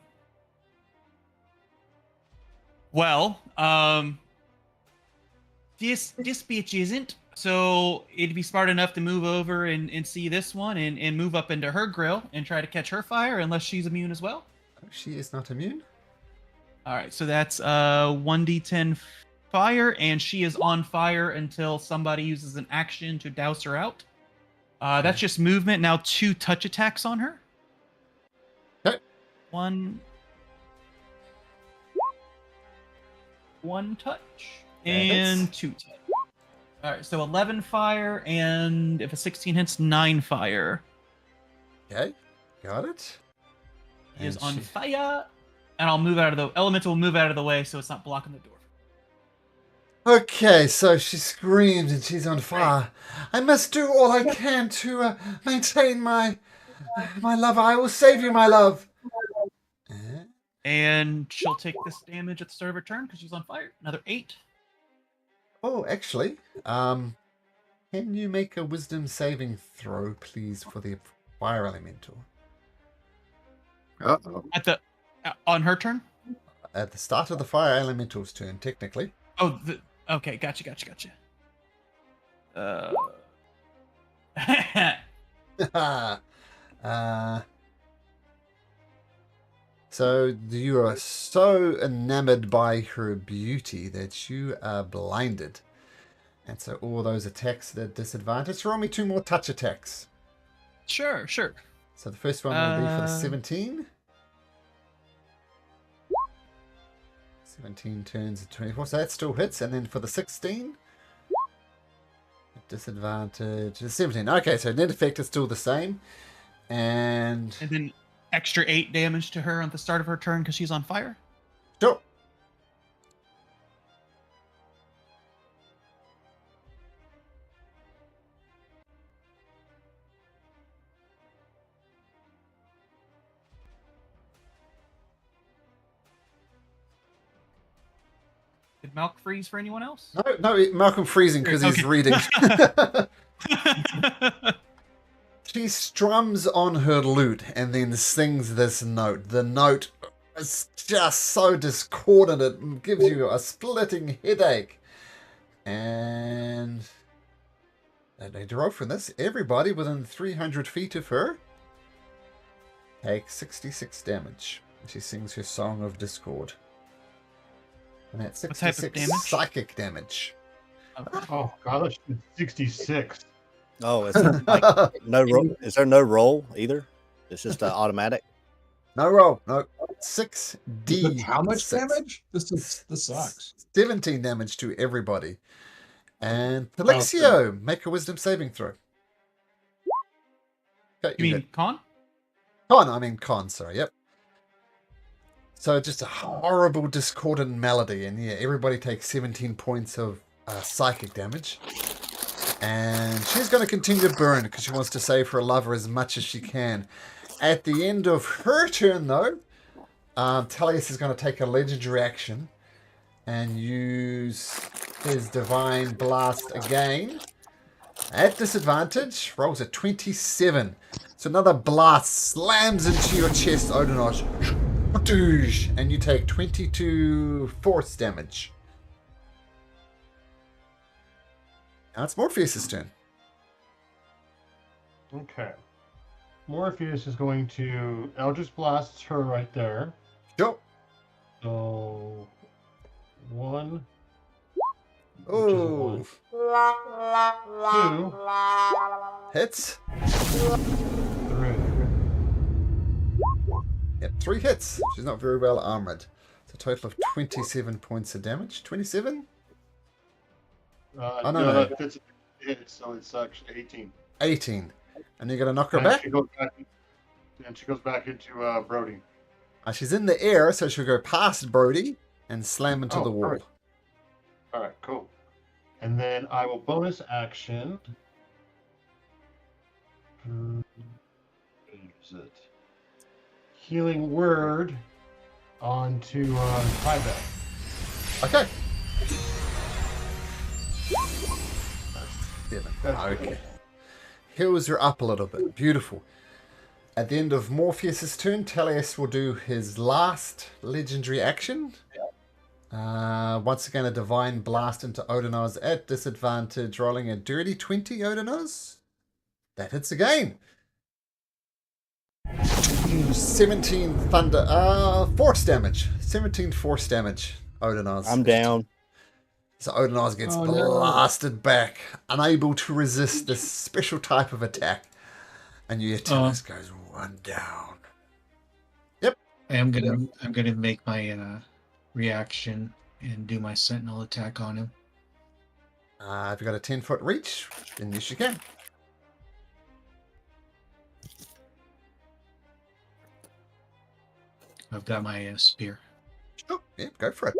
Well, this bitch isn't. So it'd be smart enough to move over and see this one and move up into her grill and try to catch her fire, unless she's immune as well. She is not immune. All right, so that's 1d10 fire, and she is on fire until somebody uses an action to douse her out. That's just movement. Now 2 touch attacks on her. Okay. One touch That and hits. 2 touch. All right, so 11 fire, and if a 16 hits, 9 fire. Okay, got it. He is And on she- fire, and I'll move out of the elemental. Will move out of the way so it's not blocking the door. Okay, so she screams and she's on fire. I must do all I can to maintain my love. I will save you, my love. And she'll take this damage at the start of her turn because she's on fire. Another 8. Oh, actually, can you make a wisdom saving throw, please, for the fire elemental? Uh-oh. At the on her turn. At the start of the fire elemental's turn, technically. Oh, okay, gotcha. So you are so enamored by her beauty that you are blinded. And so all those attacks at a disadvantage. Roll me 2 more touch attacks. Sure. So the first one will be for the Uh, 17. 17 turns to 24, so that still hits. And then for the 16, disadvantage, 17. Okay, so net effect is still the same. And And then extra 8 damage to her at the start of her turn because she's on fire. sure. Did Malk freeze for anyone else? No, Malcolm freezing because he's Okay. reading. She strums on her lute and then sings this note. The note is just so discordant, it gives you a splitting headache. And I need to roll from this. Everybody within 300 feet of her takes 66 damage. She sings her song of discord. And that's What type of 66 damage? psychic damage. Oh god, that's 66. Oh, is there like no roll? Is there no roll either? It's just automatic. No roll. No. 6d. How much 6. damage? This sucks. 17 damage to everybody. And Felixio, make a wisdom saving throw. Okay, You you're mean good. con? Con, sorry, yep. So just a horrible discordant melody, and yeah, everybody takes 17 points of psychic damage. And she's going to continue to burn because she wants to save her lover as much as she can. At the end of her turn, though, Tellius is going to take a legendary action and use his Divine Blast again. At disadvantage, rolls a 27. So another blast slams into your chest, Odinosh. And you take 22 force damage. Now it's Morpheus' turn. Okay. Morpheus is going to Eldritch Blast her right there. Sure. So 1, Oh, 2, hits. 3. Yep, 3 hits. She's not very well armored. It's a total of 27 points of damage. 27? Oh, no. That fits it, so it's actually 18. 18. And you're going to knock her And back? she goes back into Brody. She's in the air, so she'll go past Brody and slam into Oh, the wall. perfect. All right, cool. And then I will bonus action. Use it. Healing word onto Tyvek. Okay. That's Okay. Heals her up a little bit. Beautiful. At the end of Morpheus' turn, Tellius will do his last legendary action. Once again, a divine blast into Odinaz at disadvantage, rolling a dirty 20, Odinaz. That hits again. 17 thunder, force damage. 17 force damage, Odinaz. I'm down. So Odinaz gets Oh, no. blasted back, unable to resist this special type of attack. And Tellus goes one down. Yep. I'm gonna make my reaction and do my sentinel attack on him. If you've got a 10-foot reach, then yes, you can. I've got my spear. Sure, yep, go for it.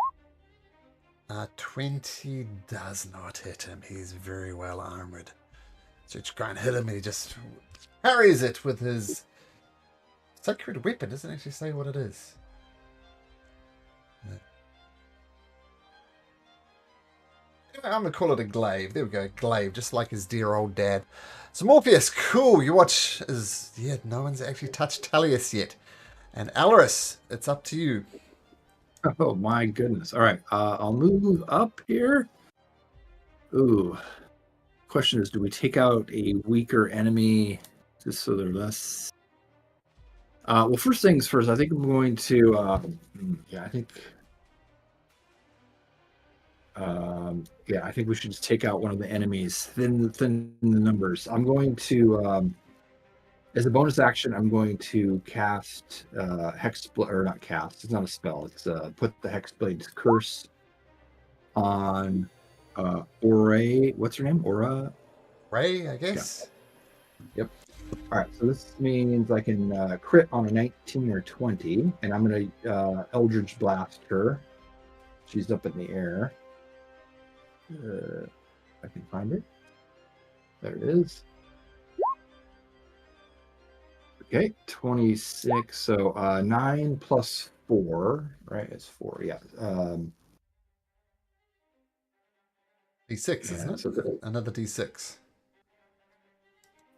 20 does not hit him. He's very well armored. So you try and hit him, and he just parries it with his sacred weapon. Doesn't actually say what it is. I'm going to call it a glaive. There we go, glaive, just like his dear old dad. So Morpheus, cool. You watch as, no one's actually touched Talius yet. And Alaris, it's up to you. Oh my goodness. All right. I'll move up here. Ooh. Question is, do we take out a weaker enemy just so they're less... well, first things first, I think I'm going to... I think we should just take out one of the enemies. Thin the numbers. I'm going to... as a bonus action, I'm going to cast or not cast. It's not a spell. It's put the Hexblade's curse on Ore. What's her name? Aura? Ray, I guess. Yeah. Yep. All right. So this means I can crit on a 19 or 20, and I'm going to Eldritch Blast her. She's up in the air. I can find it. There it is. Okay, 26. So 9 plus 4, right? It's 4. Yeah. D6, isn't it? So Another D6.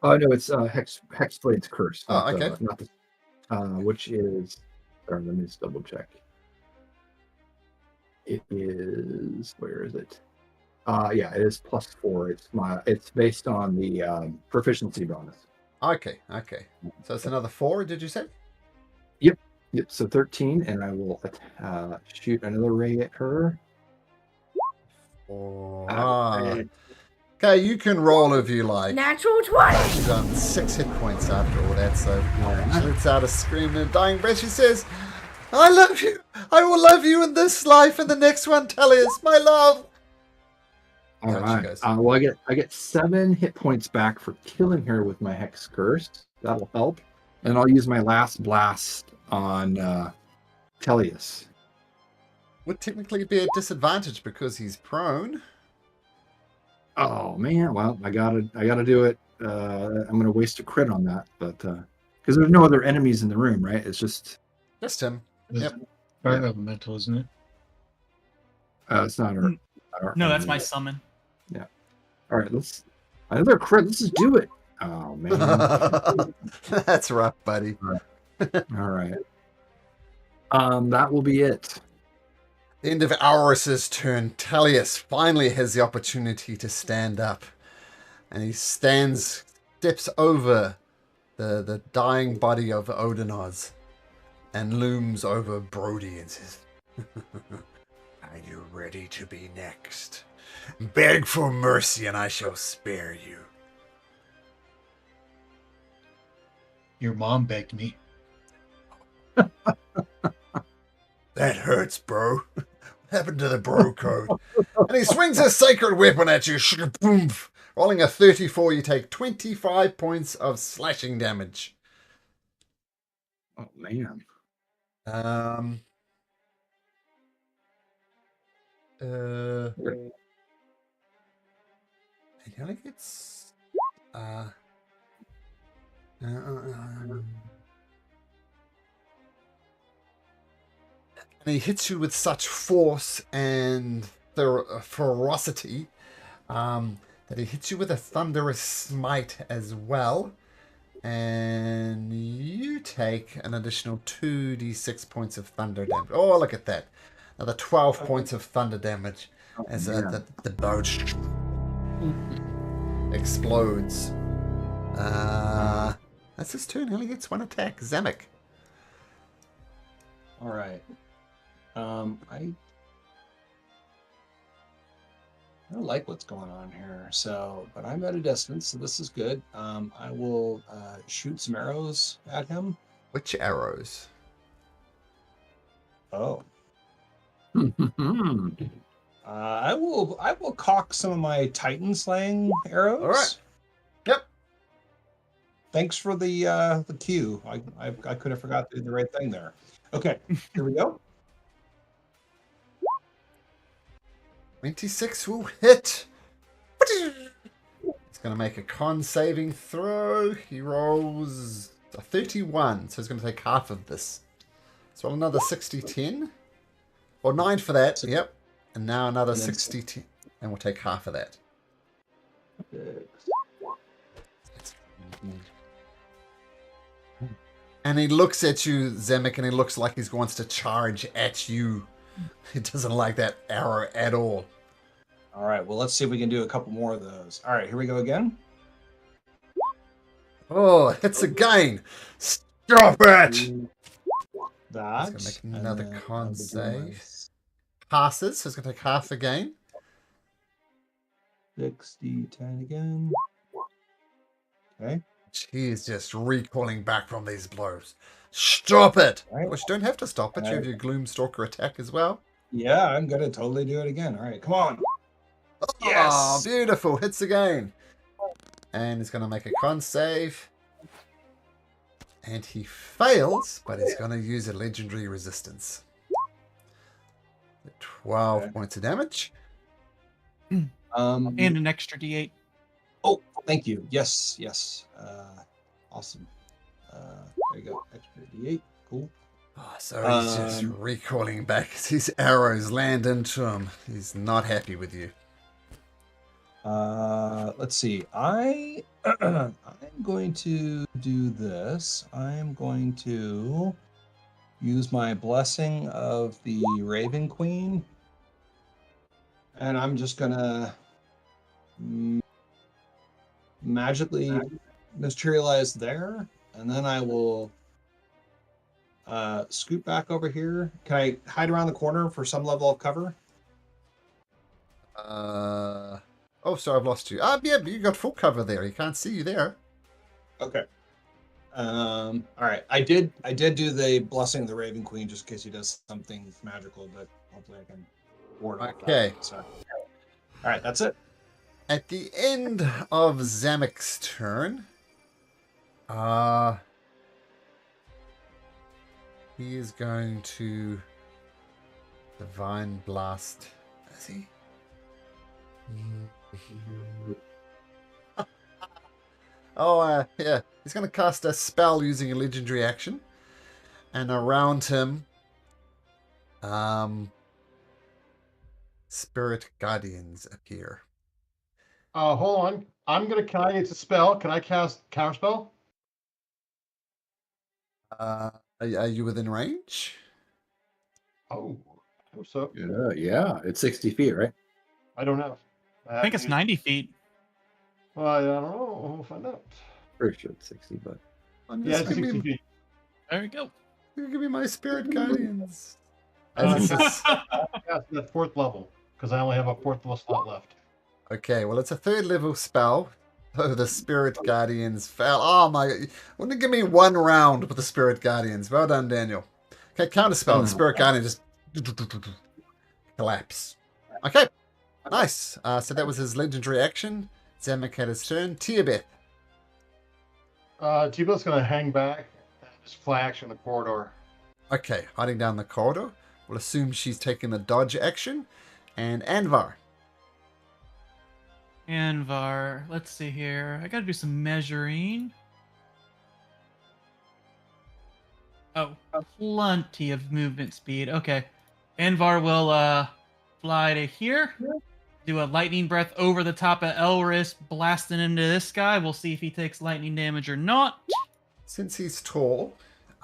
Oh no, it's Hexblade's curse. Oh, okay. Not the, which is. Sorry, let me just double check. It is. Where is it? It is plus 4. It's based on the proficiency bonus. Okay. So it's another 4, did you say? Yep. So 13, and I will shoot another ray at her. Okay, you can roll if you like. Natural 20! She's on 6 hit points after all that, so she lets out a scream and a dying breath. She says, I love you. I will love you in this life and the next one, Talius, my love. All right. Well, I get 7 hit points back for killing her with my Hex Curse. That'll help. And I'll use my last blast on Telius. Would technically be a disadvantage because he's prone. Oh man, well I gotta do it. I'm gonna waste a crit on that, but because there's no other enemies in the room, right? It's just him. Yep. Part elemental, isn't it? It's not her. No, that's my summon. Yeah. All right, another crit. Let's just do it. Oh man, that's rough, buddy. All right. That will be it. End of Auris's turn. Talius finally has the opportunity to stand up. And he steps over the dying body of Odinaz and looms over Brody and says, Are you ready to be next? Beg for mercy and I shall spare you. Your mom begged me. That hurts, bro. What happened to the bro code? And he swings his sacred weapon at you. Boom. Rolling a 34, you take 25 points of slashing damage. Oh, man. I only gets... And he hits you with such force and ferocity that he hits you with a thunderous smite as well. And you take an additional 2d6 points of thunder damage. Oh, look at that. Another 12 points of thunder damage as yeah. the bow explodes. That's his turn. He only gets one attack. Zamek. All right. I don't like what's going on here. So, but I'm at a distance, so this is good. I will shoot some arrows at him. Which arrows? Oh. I will cock some of my Titan slaying arrows. All right. Yep. Thanks for the cue. I could have forgot to do the right thing there. Okay, here we go. 26 will hit. He's going to make a con saving throw. He rolls a 31, so he's going to take half of this. So another 60-10. Or 9 for that, yep. And now another 60-10. And we'll take half of that. And he looks at you, Zemek, and he looks like he wants to charge at you. He doesn't like that arrow at all. All right, well, let's see if we can do a couple more of those. All right, here we go again. Oh, hits again. Stop it! That. He's going to make another and then con I'll do save. Passes, so he's going to take half again. my 60, 10 again. Okay. He's just recoiling back from these blows. Stop it! Right. Which don't have to stop it. You have your Gloomstalker attack as well. Yeah, I'm gonna totally do it again. All right, come on. Oh, Yes! beautiful. Hits again. And he's going to make a con save. And he fails, but he's going to use a legendary resistance. 12 points of damage. And an extra D8. Oh, thank you. Yes, yes. Awesome. There you go. Extra D8. Cool. Oh, so he's just recoiling back as his arrows land into him. He's not happy with you. Let's see. I'm going to do this. I'm going to use my blessing of the Raven Queen, and I'm just gonna magically materialize there, and then I will scoot back over here. Can I hide around the corner for some level of cover? Oh, sorry, I've lost you. Yeah, but you got full cover there. He can't see you there. Okay. All right. I did do the blessing of the Raven Queen just in case he does something magical, but hopefully I can ward off Okay. that. So. All right, that's it. At the end of Zamek's turn, he is going to Divine Blast. Is he? Yeah. He's going to cast a spell using a legendary action. And around him, Spirit Guardians appear. Hold on. It's a spell. Can I cast counterspell? Are you within range? Oh, I hope so. Yeah, it's 60 feet, right? I don't know. I think it's 90 feet. Well, I don't know. We'll find out. Pretty sure it's 60, but Yeah, it's 60 feet. There we go. Give me my Spirit Guardians. Yes, that 4th level, because I only have a 4th level slot left. Okay, well, it's a 3rd level spell. Oh, the Spirit Guardians fell. Oh, my. Wouldn't it give me 1 round with the Spirit Guardians? Well done, Daniel. Okay, counterspell. The Spirit Guardian just collapse. Okay, nice. So that was his legendary action. Zamek had his turn. Tiabeth. T-Bill's going to hang back and just fly action the corridor. Okay, hiding down the corridor. We'll assume she's taking the dodge action. And Anvar. Anvar, let's see here. I gotta do some measuring. Oh, plenty of movement speed. Okay. Anvar will fly to here. Do a lightning breath over the top of Elris, blasting into this guy. We'll see if he takes lightning damage or not. Since he's tall,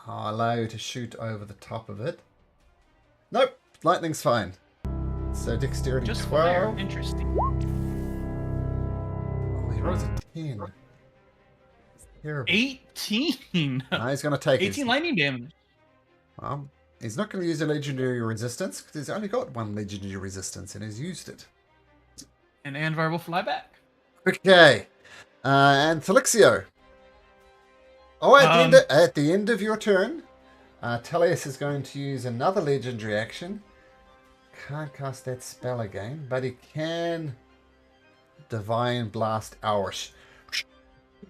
I'll allow you to shoot over the top of it. Nope, lightning's fine. So dexterity Just fire. 12. Interesting. Oh, he rolls a 10. Terrible. 18. Now he's going to take 18 lightning damage. Well, he's not going to use a legendary resistance because he's only got one legendary resistance and he's used it. And Anvar will fly back. Okay. And Felixio. Oh, at the end of your turn, Teleus is going to use another legendary action. Can't cast that spell again, but he can Divine Blast Hours.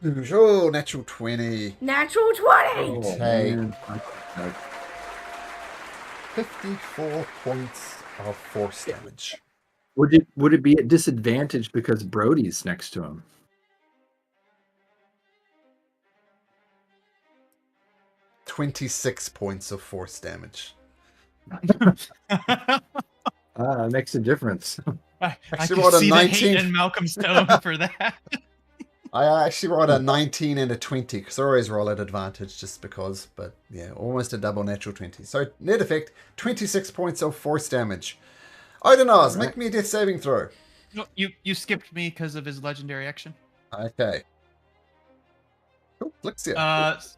Oh, natural 20. Natural 20! Take 54 points of force damage. Would it be at disadvantage because Brody's next to him? $26 points of force damage. Makes a difference. I Actually can rolled a see the 19. hate in Malcolm's tone for that. I actually rolled a 19 and a 20 because I always roll at advantage just because, but yeah, almost a double natural 20. So net effect, 26 points of force damage. Odenaz, make me a death saving throw. No, you skipped me because of his legendary action. Okay. Cool, Flixia.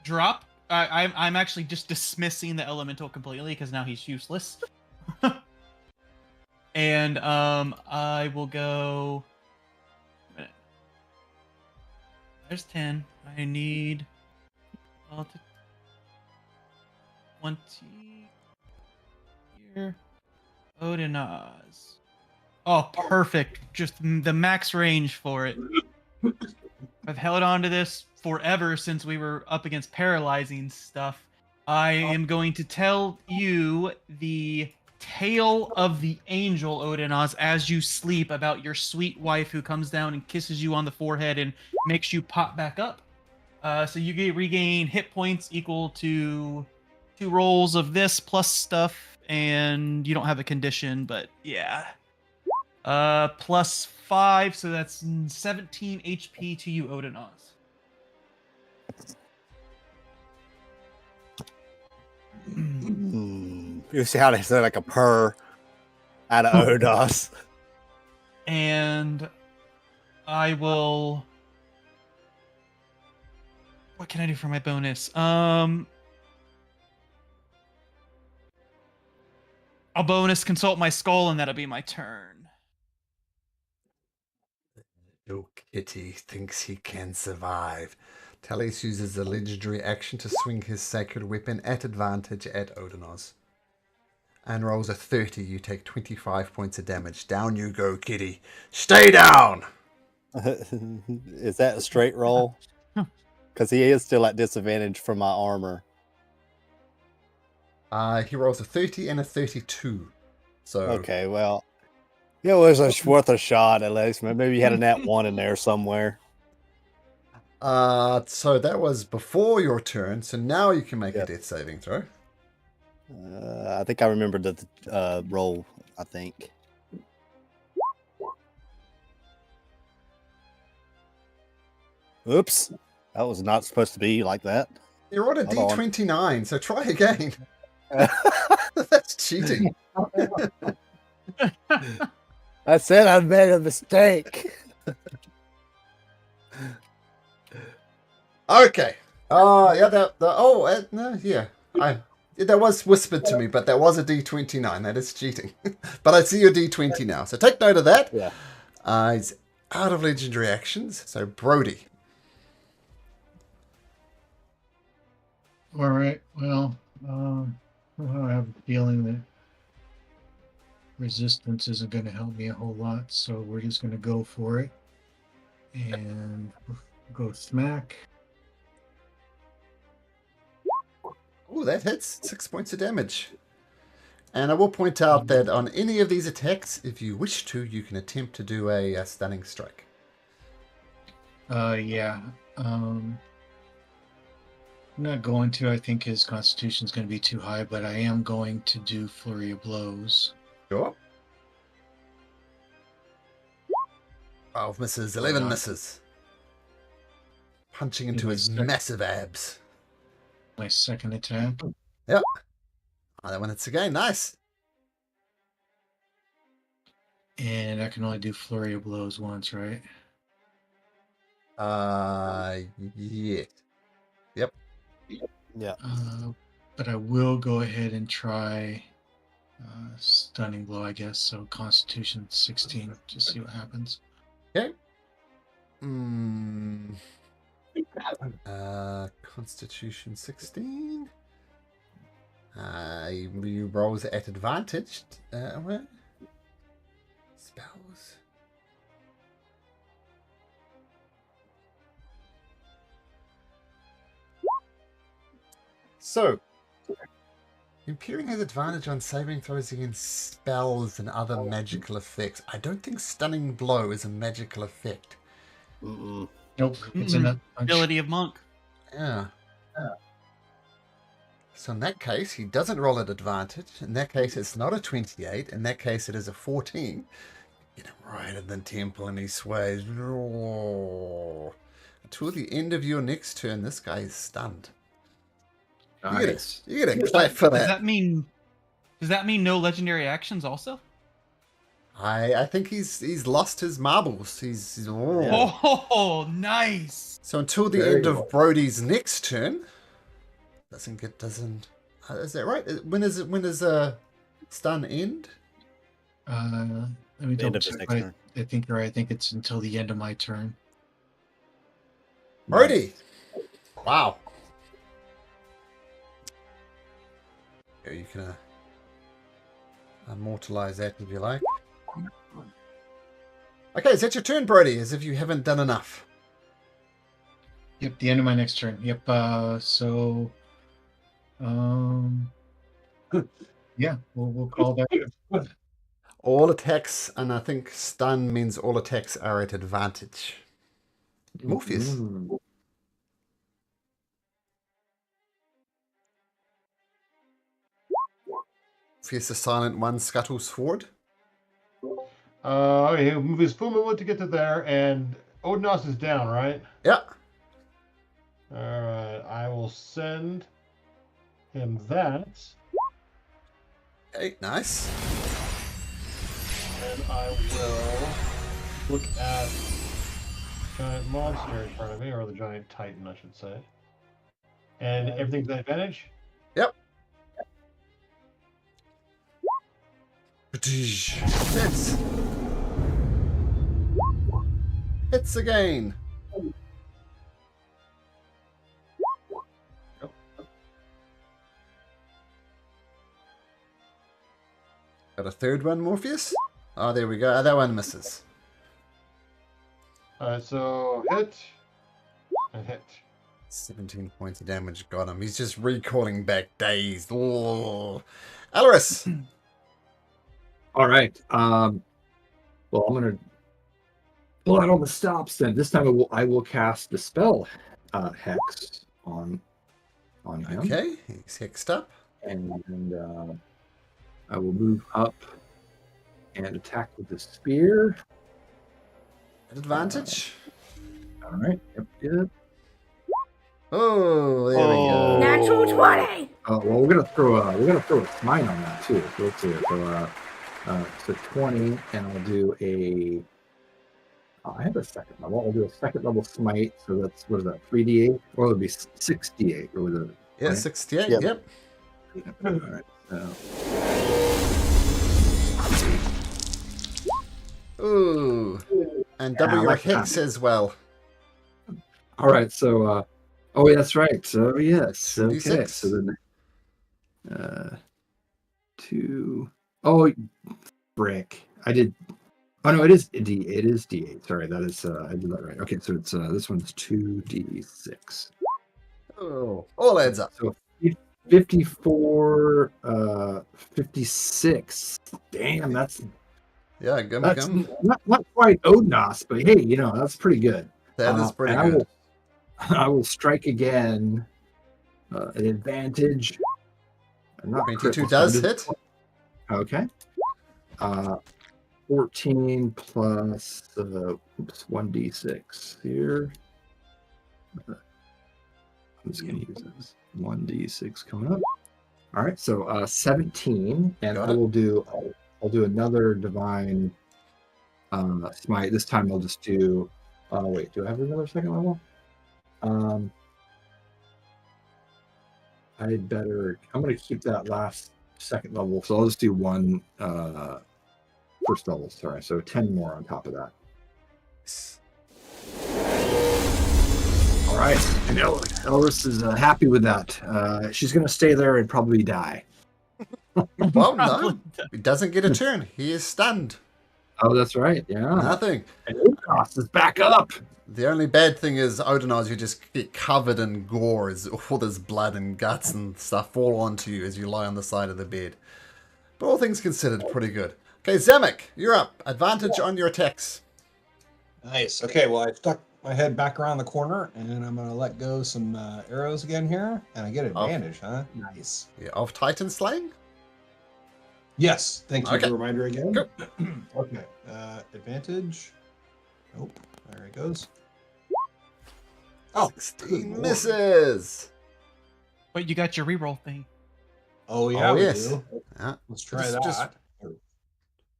Drop. I'm actually just dismissing the elemental completely because now he's useless. And I will go. Wait a minute. There's 10. I need 20 here. Odenaz. Oh, perfect. Just the max range for it. I've held on to this forever since we were up against paralyzing stuff. I am going to tell you the tale of the angel, Odenaz, as you sleep about your sweet wife who comes down and kisses you on the forehead and makes you pop back up. So you regain hit points equal to 2 rolls of this plus stuff, and you don't have a condition, but yeah. Plus 5, so that's 17 HP to you, Odenaz. You see how they say like a purr out of Odos. And I will. What can I do for my bonus? I'll bonus consult my skull, and that'll be my turn. Your kitty thinks he can survive. Talis uses a legendary action to swing his sacred weapon at advantage at Odenaz. And rolls a 30. You take 25 points of damage. Down you go, kitty. Stay down! Is that a straight roll? Because he is still at disadvantage from my armor. He rolls a 30 and a 32. So Okay, well, it was worth a shot at least. Maybe you had a nat 1 in there somewhere. so that was before your turn. So now you can make a death saving throw. I think I remembered the roll, I think. Oops. That was not supposed to be like that. You rolled a Hold on. D29, so try again. That's cheating. I said I made a mistake. Okay. Yeah. No, yeah. That was whispered to me, but that was a D29. That is cheating. But I see your D20 now, so take note of that. Yeah. He's out of legendary actions. So Brody. All right. Well, I have a feeling that resistance isn't going to help me a whole lot, so we're just going to go for it and go smack. Oh, that hits 6 points of damage. And I will point out that on any of these attacks, if you wish to, you can attempt to do a stunning strike. Yeah. I'm not going to. I think his constitution's going to be too high, but I am going to do Flurry of Blows. Sure. 12 misses, 11 misses. Punching into his massive abs. My second attack. Oh, that one hits again. Nice. And I can only do flurry of blows once, right? Yeah. Yep. Yeah. But I will go ahead and try stunning blow, I guess. So Constitution 16, just see what happens. Okay. Constitution 16. You rolls at advantage. Where? Spells. So, Imperium has advantage on saving throws against spells and other magical effects. I don't think Stunning Blow is a magical effect. Mm-mm. Nope, it's in that punch. Ability of monk. Yeah. So in that case, he doesn't roll at advantage. In that case, it's not a 28. In that case, it is a 14. Get him right in the temple and he sways. Until the end of your next turn, this guy is stunned. Nice. You get a clap for Does that. that mean no legendary actions also? I think he's lost his marbles. He's Oh, nice. So until the Very end well. of Brody's next turn, is that right? When is stun end? Let me The end double of his check. next But turn. I think you're right. I think it's until the end of my turn. Brody! Wow. Here, you can immortalize that if you like. Okay, is that your turn, Brody? As if you haven't done enough. Yep, the end of my next turn. Yep. So, yeah, we'll call that. All attacks, and I think stun means all attacks are at advantage. Morpheus. Mm. Morpheus, the silent one, scuttles forward. Okay, he'll move his full movement to get to there, and Odinos is down, right? Yeah. Alright, I will send him that. Okay, nice. And I will look at the giant monster in front of me, or the giant titan, I should say. And everything's at advantage? Yep. Hits. Hits again. Got a third one, Morpheus? Oh, there we go. That one misses. Alright, so hit and hit. 17 points of damage got him. He's just recalling back dazed. Oh. Alaris! All right. Well, I'm gonna pull out all the stops. Then this time I will cast the spell hex on him. Okay, he's hexed up. And I will move up and attack with the spear. Advantage. All right. Yep. Oh, there we go. Natural 20! Oh well, we're gonna throw a smite on that too. So let's see. So 20, and I'll do a. I have a second level. I'll do a second level smite. So that's what is that? 3d8, or it'll be 6d8. Or was it? Yeah, right? 68. Yep. Yep. All right. Ooh. And double I your like that. hex as well. All right. So. Oh, that's right. So yes. Okay. 2d6. So then. 2. Oh, brick. I did. Oh no, it is D. It is D8. Sorry, that is. I did that right. Okay, so it's this one's 2d6. Oh, all adds up. So 54, 56. Damn, that's Yeah, not quite Odnos, but hey, that's pretty good. That is pretty and good. I will strike again. An advantage. Not 22 critical, does so hit. Okay. 14 plus 1d6 here. I'm just going to use this. 1d6 coming up. All right, so 17, and Got I it. will do. I'll do another divine smite. This time I'll just do. Wait, do I have another second level? I'd better. I'm going to keep that last second level, so I'll just do one first level. Sorry, so 10 more on top of that. All right, and Elris is happy with that. She's going to stay there and probably die. Well, no, Probably. he doesn't get a turn. He is stunned. Oh, that's right. Yeah. Nothing. And Unicross is back up. The only bad thing is, Odinaz, you just get covered in gore as all this blood and guts and stuff fall onto you as you lie on the side of the bed. But all things considered, pretty good. Okay, Zemek, you're up. Advantage on your attacks. Nice. Okay, well, I stuck my head back around the corner, and I'm going to let go some arrows again here, and I get advantage, huh? Nice. Yeah, of Titan Slaying? Yes. Thank you for Okay. the reminder again. Cool. Okay. Advantage. Nope. There it goes. Oh, 16 good misses. But you got your reroll thing. Oh, yeah, Oh, we yes. do. Yeah. Let's try Just- that. just-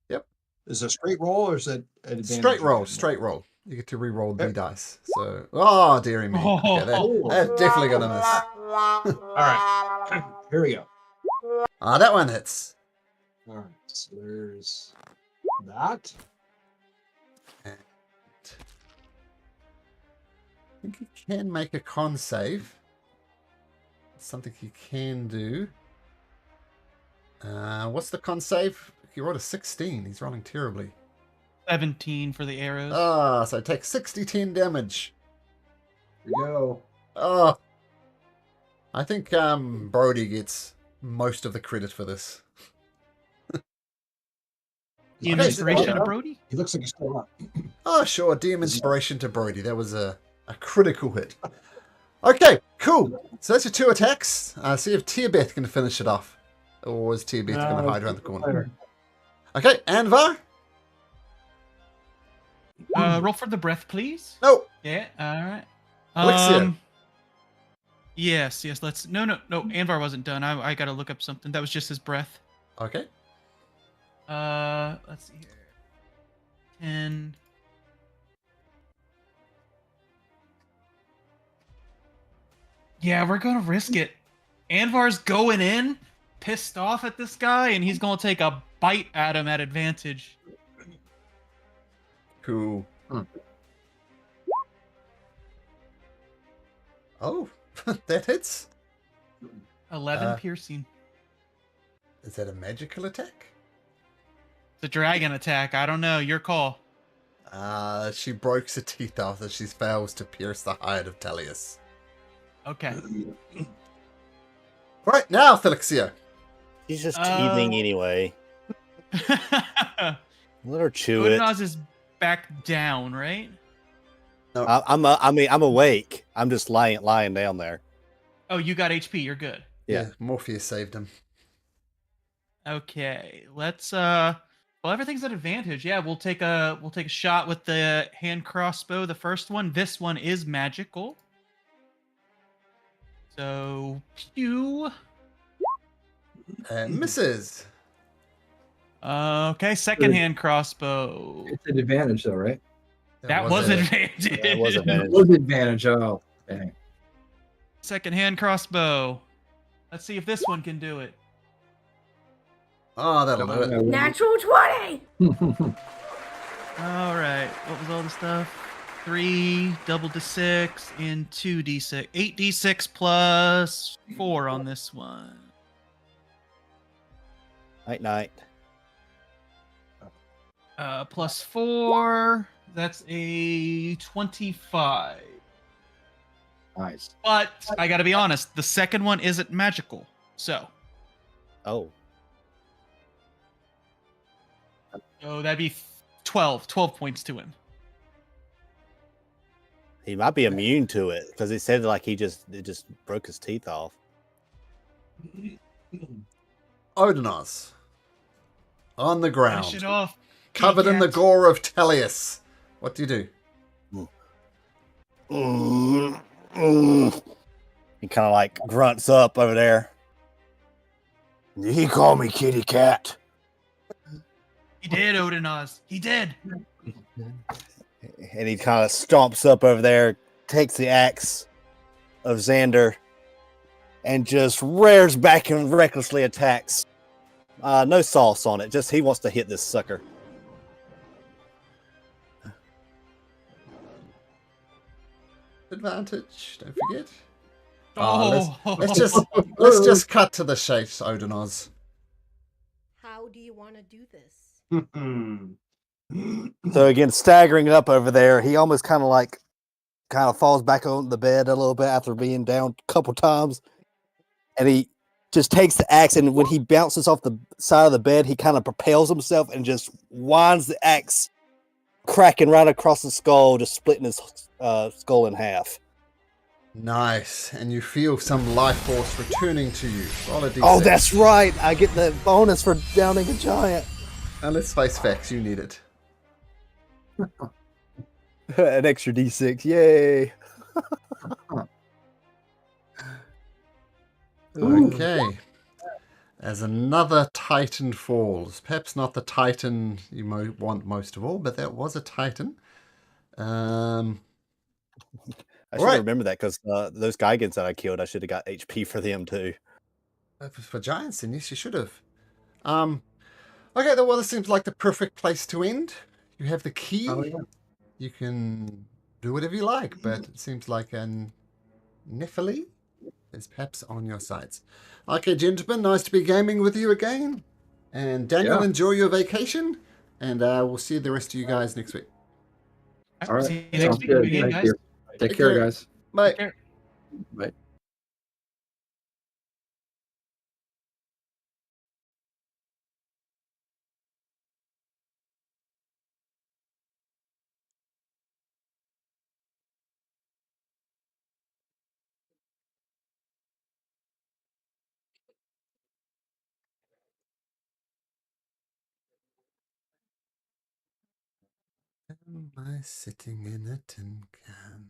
Yep. Is it a straight roll, or is it an advantage? Straight roll, again? straight roll. You get to re-roll the Okay. dice. So, oh, dearie me. Okay, that's definitely going to miss. All right. Here we go. Ah, that one hits. All right. So there's that. I think he can make a con save. Something he can do. What's the con save? He rolled a 16. He's rolling terribly. 17 for the arrows. So take 60-10 damage. Here we go. Oh. I think Brody gets most of the credit for this. DM Okay, inspiration so- of Brody? He looks like he's still up. Oh, sure. DM inspiration to Brody. That was a critical hit. Okay, cool. So that's your 2 attacks. See if Tierbeth can finish it off. Or is Tierbeth going to hide around the corner? Okay, Anvar? Roll for the breath, please. No. Yeah, alright. Elixir. Yes, let's... No, Anvar wasn't done. I gotta look up something. That was just his breath. Okay. Let's see here. 10... Yeah, we're gonna risk it. Anvar's going in, pissed off at this guy, and he's gonna take a bite at him at advantage. Cool. Oh, that hits. 11 piercing. Is that a magical attack? It's a dragon attack. I don't know. Your call. She breaks her teeth after she fails to pierce the hide of Telius. Okay. Right, now, Felixia. He's just teething anyway. Let her chew it. Odinaz is back down, right? I'm awake. I'm just lying down there. Oh, you got HP. You're good. Yeah. Morpheus saved him. Okay. Let's well, everything's at advantage. Yeah, we'll take a shot with the hand crossbow, the first one. This one is magical. So, pew. And misses. Okay, second hand crossbow. It's an advantage, though, right? That was advantage. Yeah, it was advantage. It was advantage. Oh, dang. Second hand crossbow. Let's see if this one can do it. Oh, that'll do it. Natural 20! All right. What was all the stuff? 3, double to 6, and 2d6. 8d6 plus 4 on this one. Night. Plus 4. That's a 25. Nice. But I gotta be honest, the second one isn't magical. So Oh. that'd be 12 points to him. He might be immune to it because he said like it just broke his teeth off. Odinaz. On the ground. Finish it off. Covered in the Cat. gore of Telius. What do you do? He kind of like grunts up over there. He called me kitty cat. He did, Odinaz. He did. And he kind of stomps up over there, takes the axe of Xander, and just rears back and recklessly attacks. No sauce on it, just he wants to hit this sucker. Advantage, don't forget. Oh, Let's just cut to the chase, Odinoz. How do you want to do this? So again, staggering up over there, he almost kind of falls back on the bed a little bit after being down a couple times, and he just takes the axe, and when he bounces off the side of the bed, he kind of propels himself and just winds the axe, cracking right across the skull, just splitting his skull in half. Nice, and you feel some life force returning to you. Roll a d6. Oh, that's right! I get the bonus for downing a giant. And let's face facts, you need it. An extra d6, yay! Okay. As another Titan falls. Perhaps not the Titan you want most of all, but that was a Titan. I should right. remember that because those Gigans that I killed, I should have got HP for them too. For giants, then yes, you should have. Okay, well, this seems like the perfect place to end. You have the key. Oh, yeah. You can do whatever you like, but it seems like an Nephili is perhaps on your sides. Okay, gentlemen, nice to be gaming with you again. And Daniel, Yeah. enjoy your vacation, and we'll see the rest of you guys next week. All right. See you next Sounds week. good. Again, Thank guys. you. Take care, care. guys. Bye. Take care. Bye. Am I sitting in a tin can?